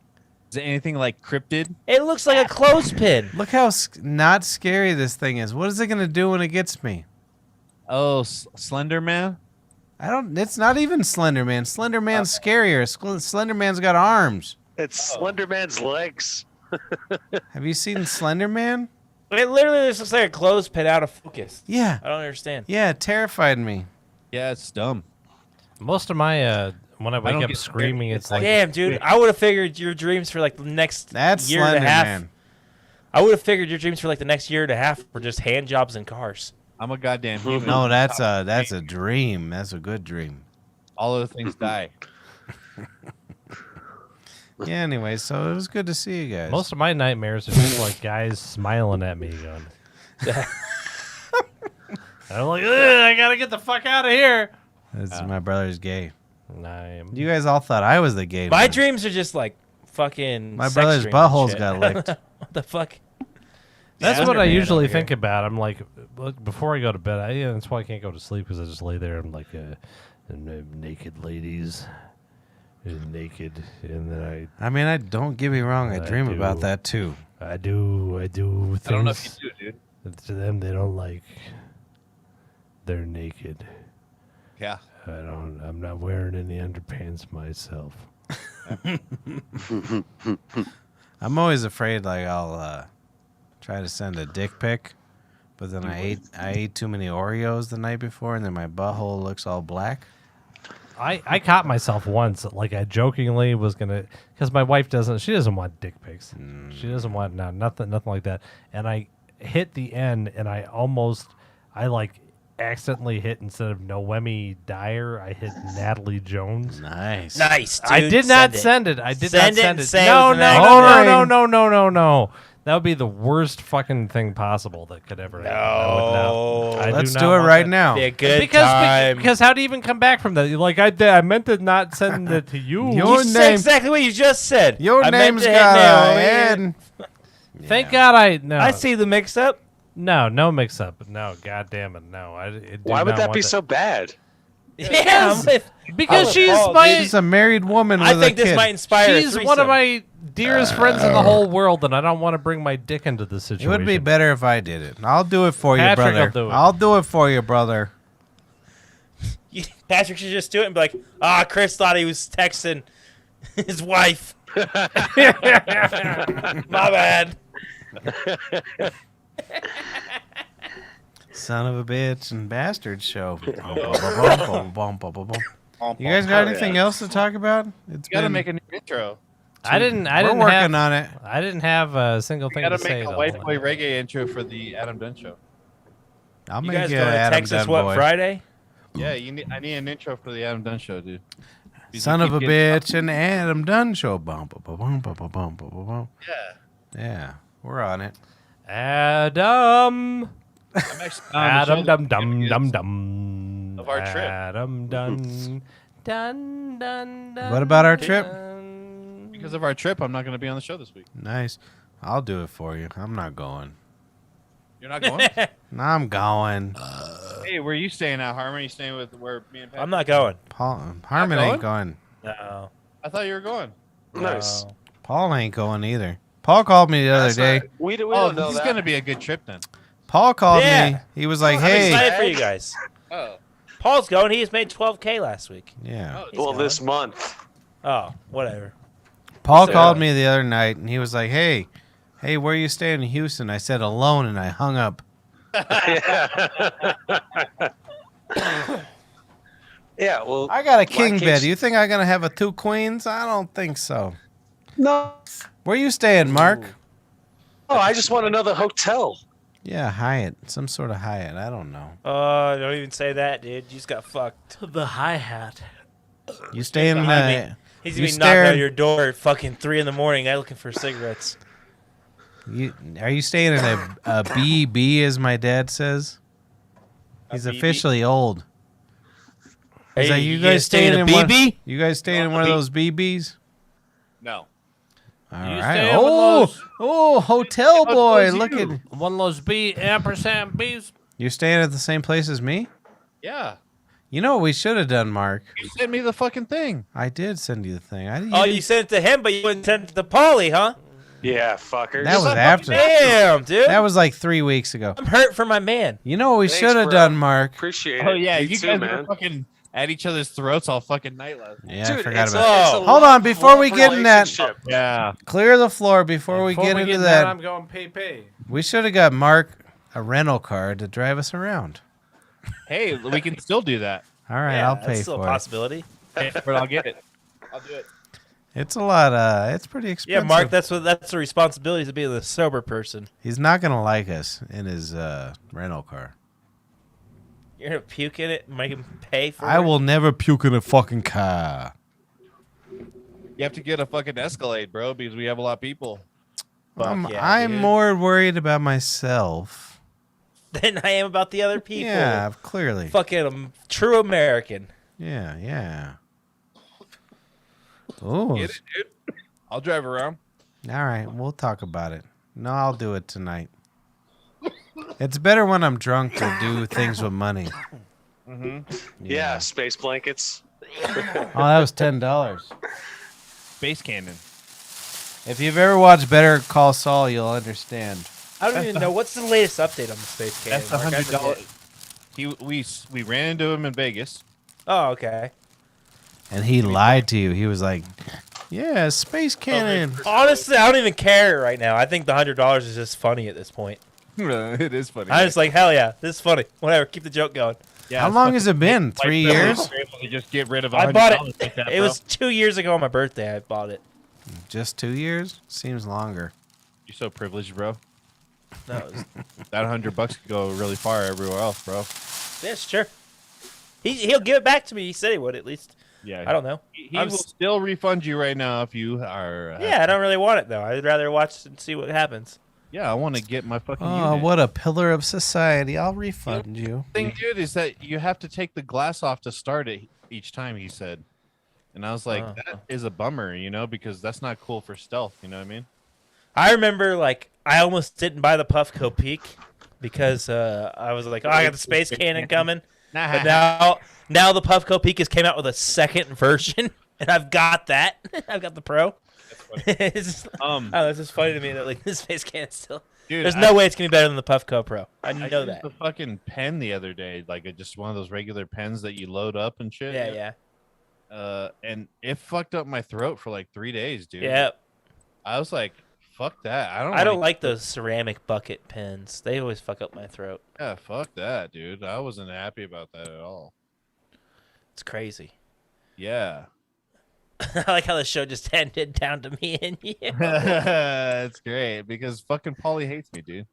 Is it anything like cryptid? It looks like a clothespin. Look how not scary this thing is. What is it gonna do when it gets me? Oh, Slender Man. I don't. It's not even Slender Man. Slender Man's scarier. Slender Man's got arms. It's Slender Man's legs. Have you seen Slender Man? It literally just looks like a clothespin out of focus. Yeah. I don't understand. Yeah, it terrified me. Yeah, it's dumb. Most of my when I wake don't up get screaming, scared. it's like Damn, dude. I would have figured your dreams for like the next That's year and Slender a half. Man. I would have figured your dreams for like the next year and a half were just hand jobs and cars. I'm a goddamn human. No, that's a dream. That's a good dream. All of the things die. Yeah. Anyway, so it was good to see you guys. most of my nightmares are just like guys smiling at me, going. I'm like, "Ugh, I gotta get the fuck out of here. My brother's gay. I'm You guys all thought I was the gay My one. dreams are just like fucking. My sex brother's dreams and butthole's shit. got licked. What the fuck? That's Slender what I Man usually over think here. about. I'm like, look, before I go to bed, that's why I can't go to sleep because I just lay there. I'm like, naked ladies, naked, and then I mean, don't get me wrong. I I dream do. about that too. I do things I don't know if you do, dude. that to them they don't like. They're naked. Yeah. I'm not wearing any underpants myself. I'm always afraid like I'll try to send a dick pic, but then I ate too many Oreos the night before, and then my butthole looks all black. I caught myself once, like I jokingly was gonna, because my wife she doesn't want dick pics. She doesn't want nothing like that. And I hit the end, and I like accidentally hit, instead of Noemi Dyer, I hit Natalie Jones. Nice. Nice, dude. I did not send it. I did Send not it send and it. say it No, was no, an no, accident. no. That would be the worst fucking thing possible that could ever happen. I would not. I Let's do do not it want right that. now. Be a good Because time. because how do you even come back from that? You're like I meant to not send it to you. Your you said name- exactly what you just said. Your I meant name's to hit got Naomi. a N. Thank God I see the mix-up. No mix up. No, God damn it, no. I do Why would not that want be so bad? Yeah, I'm with. Because I'm she's with Paul, my She's a married woman with I think a kid. this might inspire. a she's one threesome. of my dearest friends in the whole world, and I don't want to bring my dick into this It situation. would be better if I did it. I'll do it for you, Patrick brother. will do it. I'll do it for you, brother. Patrick should just do it and be like, Chris thought he was texting his wife. My bad. Son of a bitch and bastard show. You guys got anything else to talk about? It's You gotta make a new intro. I didn't We're working on it. I didn't have a single You thing gotta to say. make a though. white boy reggae intro for the Adam Dunn show. I'll You make guys you going to Adam text us Dunn what boy. Friday? Yeah, I need an intro for the Adam Dunn show, dude. Because Son you of a keep getting- bitch and Adam Dunn show. Bum, bum, bum, bum, bum, bum, bum, bum. Yeah. Yeah, we're on it. Adam. I'm actually on the show Adam this dum weekend dum because dum dum. of our trip. Adam dun dun dun dun. What about our trip? dun. Because of our trip, I'm not going to be on the show this week. Nice. I'll do it for you. I'm not going. You're not going? No, I'm going. Hey, where are you staying at, Harmon? You staying with where me and Pat? I'm not going. Paul Harmon ain't going. No. I thought you were going. Nice. No. Paul ain't going either. Paul called me the other That's day. not- we Oh, don't know this is that. going to be a good trip then. Paul called Yeah. me. He was like, I'm "Hey, excited for you guys. Oh. Paul's going. He just made $12K last week. yeah." He's Well, going. this month. Oh, whatever. Paul So- called me the other night and he was like, "Hey, where are you staying in Houston?" I said, "Alone," and I hung up. Yeah, well, I got a king case- bed. You think I'm gonna have a 2 queens? I don't think so. no. Where you staying, Mark? Oh, I just want another hotel. Yeah, Hyatt. Some sort of Hyatt. I don't know. Don't even say that, dude. You just got fucked. The hi hat. You staying in behind the? He's You gonna be knocking staring- on your door at fucking 3 in the morning. I looking for cigarettes. Are you staying in a BB, as my dad says? He's BB? officially old. Is that you gonna guys stay staying in in a one? BB? You guys staying in one of those BBs? No. All You right. staying with Oh, those- oh, hotel boy. those Look you. at One of those B ampersand B's. you're staying at the same place as me. Yeah. You know what we should have done, Mark? You sent me the fucking thing. I did send you the thing. Oh, you sent it to him, but you wouldn't send it to Paulie, huh? Yeah, fuckers. That was after. Damn, dude. That was like 3 weeks ago. I'm hurt for my man. You know what we Thanks, should have bro. done, Mark? Appreciate it. Oh yeah, Me you too, guys man. were fucking at each other's throats all fucking night last night. Yeah, I Dude, forgot it's about a- that. it's a Hold on, love before we get in that, relationship. Yeah. clear the floor before we get into that. I'm going pee. We should have got Mark a rental car to drive us around. Hey, we can still do that. All right, Yeah, I'll that's pay still a for it. possibility. But I'll get it. I'll do it. It's a lot. It's pretty Yeah, expensive. Mark, that's the responsibility to be the sober person. He's not gonna like us in his rental car. You're gonna puke in it and make him pay for it? I will never puke in a fucking car. You have to get a fucking Escalade, bro, because we have a lot of people. Fuck yeah, I'm dude. more worried about myself. Than I am about the other people. Yeah, clearly. Fucking true American. Yeah. Oh, Get it, dude. I'll drive around. all right. We'll talk about it. No, I'll do it tonight. It's better when I'm drunk to do things with money. Yeah, space blankets. Oh, that was $10. Space Cannon. If you've ever watched Better Call Saul, you'll understand. I don't even know what's the latest update on the space cannon. That's the Mark? I $100. forget. We ran into him in Vegas. Oh, okay. And he lied to you. He was like, "Yeah, space cannon." Honestly, I don't even care right now. I think the $100 is just funny at this point. It is funny. I'm just like, hell yeah, this is funny. Whatever, keep the joke going. yeah, How it's long fucking- has it been? 3 years? To just get rid of I bought it. $100 like that, It bro. was 2 years ago on my birthday. I bought it. Just 2 years? Seems longer. You're so privileged, bro. No, it was, That $100 could go really far everywhere else, bro. yeah, sure. He'll give it back to me. He said he would at least. Yeah, I don't know. He I'm will s- still refund you right now if you are. Yeah, I don't really want it though. I'd rather watch and see what happens. Yeah, I want to get my fucking. Oh, unit. what a pillar of society. I'll refund you. thing, dude, is that you have to take the glass off to start it each time. He said, and I was like, Uh-huh. that is a bummer, because that's not cool for stealth. You know what I mean? I remember like I almost didn't buy the Puffco Peak because I was like, oh, I got the space cannon coming. But now the Puffco Peak has came out with a second version, and I've got that. I've got the Pro. It's just, I don't know, it's just funny to me that like this space cannon still. dude, There's no way it's gonna be better than the Puffco Pro. I I know used that. the fucking pen the other day, like just one of those regular pens that you load up and shit. Yeah, yeah, And it fucked up my throat for like 3 days, dude. yeah. I was like, fuck that. I don't like those ceramic bucket pens. They always fuck up my throat. Yeah, fuck that, dude. I wasn't happy about that at all. It's crazy. Yeah. I like how the show just ended down to me and you. That's great because fucking Paulie hates me, dude.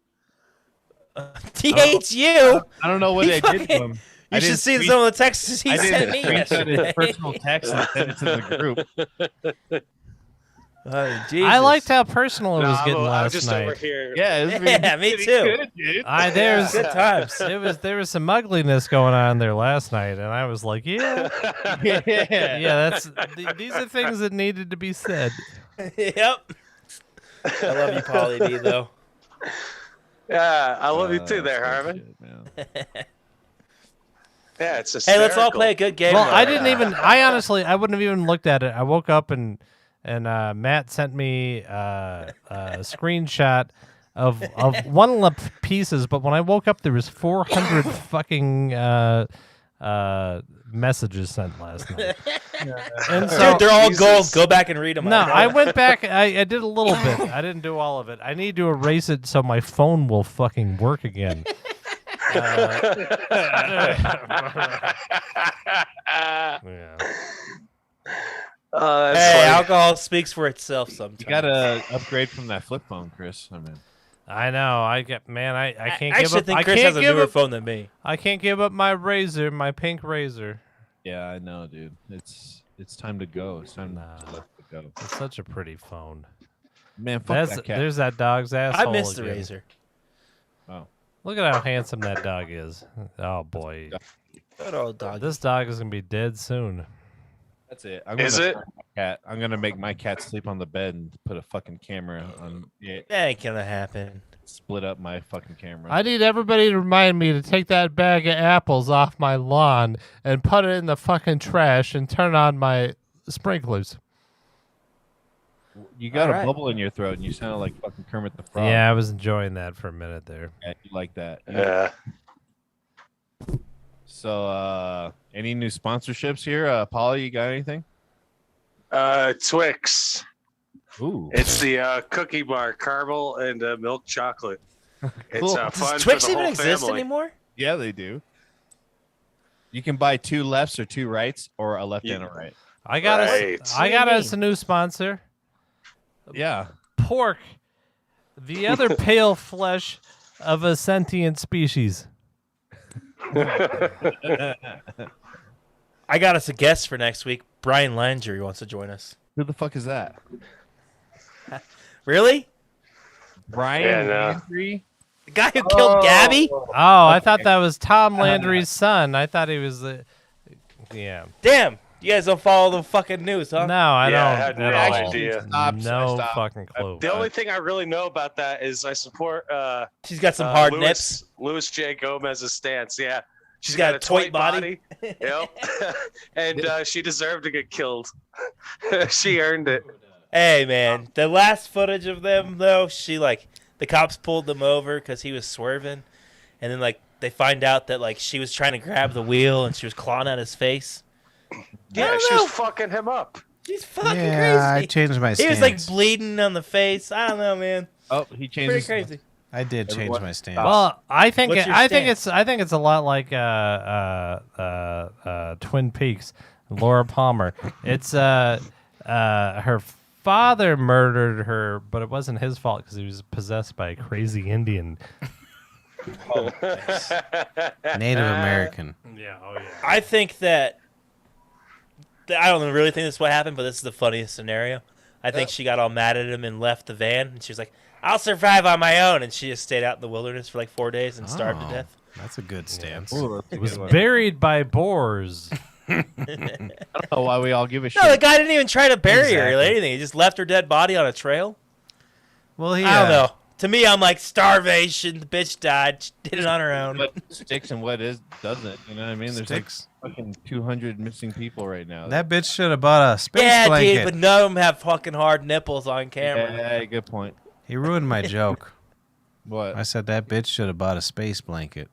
He hates you. I don't know what He I did to fucking- him. You I should didn't see tweet- some of the texts he I sent didn't me screenshot yesterday. his personal text and send it to the group. Oh, I liked how personal it was Nah, getting I'm last just over night. here. Yeah, it's Yeah, me pretty too. good, dude. There's Good times. there was some ugliness going on there last night, and I was like, yeah, these are things that needed to be said. Yep. I love you, Paulie D, though. Yeah, I love you too, there, That's Harvin. bullshit, man. Yeah, it's Hey, let's all hysterical. play a good game. Well, though. I didn't even. I honestly, I wouldn't have even looked at it. I woke up and Matt sent me a screenshot of one of the pieces. But when I woke up, there was 400 fucking messages sent last night. And so Dude, they're all Jesus. gold. Go back and read them. no, I went back. I did a little bit. I didn't do all of it. I need to erase it so my phone will fucking work again. Yeah. That's Hey, funny. alcohol speaks for itself sometimes. You gotta upgrade from that flip phone, Chris. I mean, I know. I can't I give actually up. think I Chris can't has a give newer up. phone than me. I can't give up my razor, my pink razor. yeah, I know, dude. It's time to go. It's time Nah. to let it go. It's such a pretty phone. Man, fuck that cat. There's that dog's asshole. I missed the again. razor. Look at how handsome that dog is. Oh boy, Good old dog. this dog is gonna be dead soon. That's it. I'm Is gonna it? start my cat. I'm gonna make my cat sleep on the bed and put a fucking camera on. Yeah, That ain't gonna happen. split up my fucking camera. I need everybody to remind me to take that bag of apples off my lawn and put it in the fucking trash and turn on my sprinklers. You got All a right. bubble in your throat, and you sounded like fucking Kermit the Frog. Yeah, I was enjoying that for a minute there. Yeah, you like that. Yeah. So, any new sponsorships here? Polly, you got anything? Twix. Ooh, It's the cookie bar, caramel and milk chocolate. It's Cool. fun Does Twix for the even whole exist family. anymore? yeah, they do. You can buy 2 lefts or 2 rights, or a left and a Yeah. right. I got Right. us. I got us a new sponsor. Yeah. Pork, the other pale flesh of a sentient species. I got us a guest for next week. Brian Landry wants to join us. Who the fuck is that? Really? Brian Yeah, no. Landry? The guy who killed Gabby? Oh, I thought that was Tom Landry's son. I thought he was the. Yeah. Damn. You guys don't follow the fucking news, huh? No, I Yeah, I don't. had at no all. idea. No Stop. fucking clue. The only thing I really know about that is I support She's got some hard Louis, nips. Louis J. Gomez's stance. Yeah. She's got a toy body. Yep. And she deserved to get killed. She earned it. Hey, man. The last footage of them, though, the cops pulled them over because he was swerving. And then, they find out that, she was trying to grab the wheel and she was clawing at his face. Yeah, don't she know. was fucking him up. She's fucking Yeah, I crazy. changed my He stance. was, bleeding on the face. I don't know, man. Oh, he changed Pretty his crazy. I did change Everyone my stance. Well, I think What's your I think stance? it's a lot like Twin Peaks. Laura Palmer. It's her father murdered her, but it wasn't his fault because he was possessed by a crazy Indian. Native American. Yeah. Oh yeah. I think that I don't really think this is what happened, but this is the funniest scenario. I think she got all mad at him and left the van, and she was like, "I'll survive on my own," and she just stayed out in the wilderness for 4 days and starved to Oh, death. That's a good stance. Ooh, that's a Was good one. buried by boars. I don't know why we all give a shit. No, the guy didn't even try to bury her or Exactly. anything. He just left her dead body on a trail. Well, he. I don't know. To me, I'm like, starvation. The bitch died. She did it on her own. What sticks and what doesn't. You know what I mean? There's Sticks. fucking 200 missing people right now. That bitch should have bought a space Yeah, blanket. dude, but none of them have fucking hard nipples on camera. Yeah, good point. He ruined my joke. What? I said that bitch should have bought a space blanket.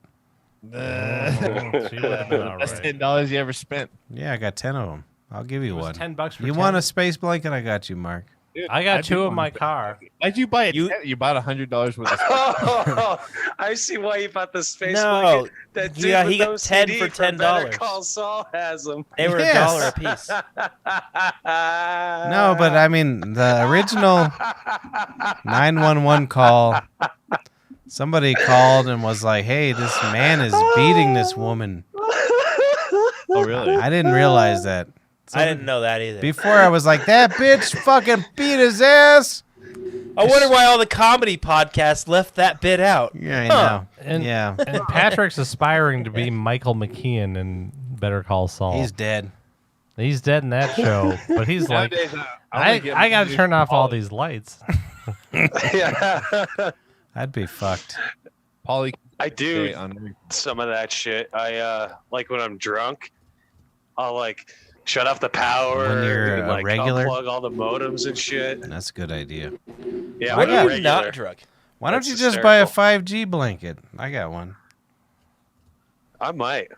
She would have been all That's right. $10 you ever spent. Yeah, I got 10 of them. I'll give you It was one. $10 for You 10. want a space blanket? I got you, Mark. Dude, I got do 2 in want my to- car. Why'd you buy it? You- You bought $100 worth of Oh, I see why you bought the space No, blanket. That dude yeah, with he got no 10 CD for from Better $10. Call Saul has them. They were Yes. $1 a piece. No, but I mean, the original 911 call, somebody called and was like, hey, this man is beating this woman. Oh, really? I didn't realize that. I didn't know that either. Before I was like, that bitch fucking beat his ass. I wonder why all the comedy podcasts left that bit out. Yeah, I Huh. know. And, Yeah. and Patrick's aspiring to be Michael McKeon in Better Call Saul. He's dead. He's dead in that show, but he's like, Nowadays, I got to turn off all these lights. Yeah. I'd be fucked. Polly. I do Stay on- some of that shit. I like when I'm drunk, I'll shut off the power When you're and a regular? unplug all the modems and shit. That's a good idea. Yeah, When when I'm are you regular. not drunk? Why don't That's you just buy a hysterical. 5G blanket? I got one. I might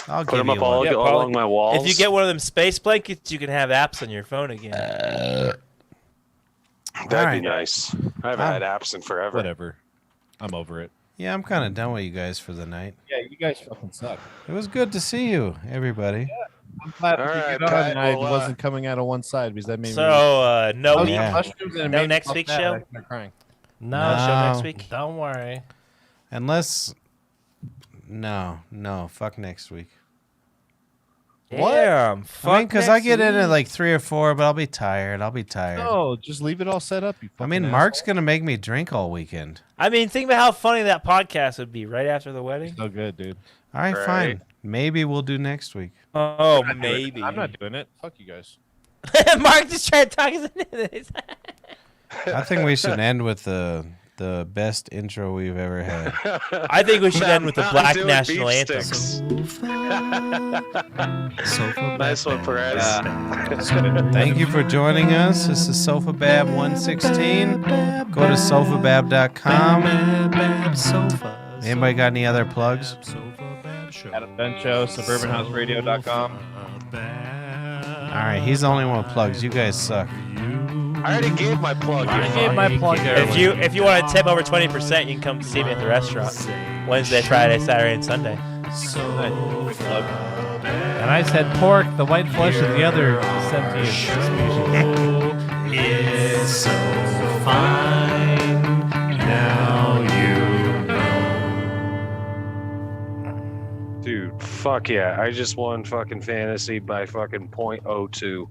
I'll put give them you up all one. Yeah, probably. along my walls. If you get one of them space blankets, you can have apps on your phone again. that'd Alright. be nice. I haven't had apps in forever. Whatever. I'm over it. Yeah, I'm kind of done with you guys for the night. Yeah, you guys fucking suck. It was good to see you, everybody. I'm glad All we right, could get on Pat, and I well, wasn't coming out of one side because that made me. So, no I was week. Yeah. eating mushrooms and it No made me next fuck week's that. show? I started crying. No, show next No. week. don't worry. Unless, no, fuck next week. Damn. Fuck I mean, because I next get in at week. like 3 or 4, but I'll be tired. No, just leave it all set up. You I mean, fucking Mark's asshole. gonna make me drink all weekend. I mean, think about how funny that podcast would be right after the wedding. So good, dude. All right, Right. fine. Maybe we'll do next week. Oh, I'm not doing it. maybe. I'm not doing it. Fuck you guys. Mark just tried to talk us into this. I think we should end with the the best intro we've ever had. I think we should end with the Mountain Black Dew and National beef Anthem. sticks. Sofa Nice one, Perez. Thank you for joining us. This is Sofabab 116. Go to sofabab.com. Anybody got any other plugs? Adam Dunn Show, suburbanhouseradio.com. All right, he's the only one with plugs. You guys suck. I already gave my plug. I gave my plug earlier. If you want to tip over 20%, you can come see me at the restaurant Wednesday, Friday, Saturday, and Sunday. And I said pork, the white flesh of the other sentient species. Is so fine. Now you know. Dude, fuck yeah. I just won fucking fantasy by fucking .02.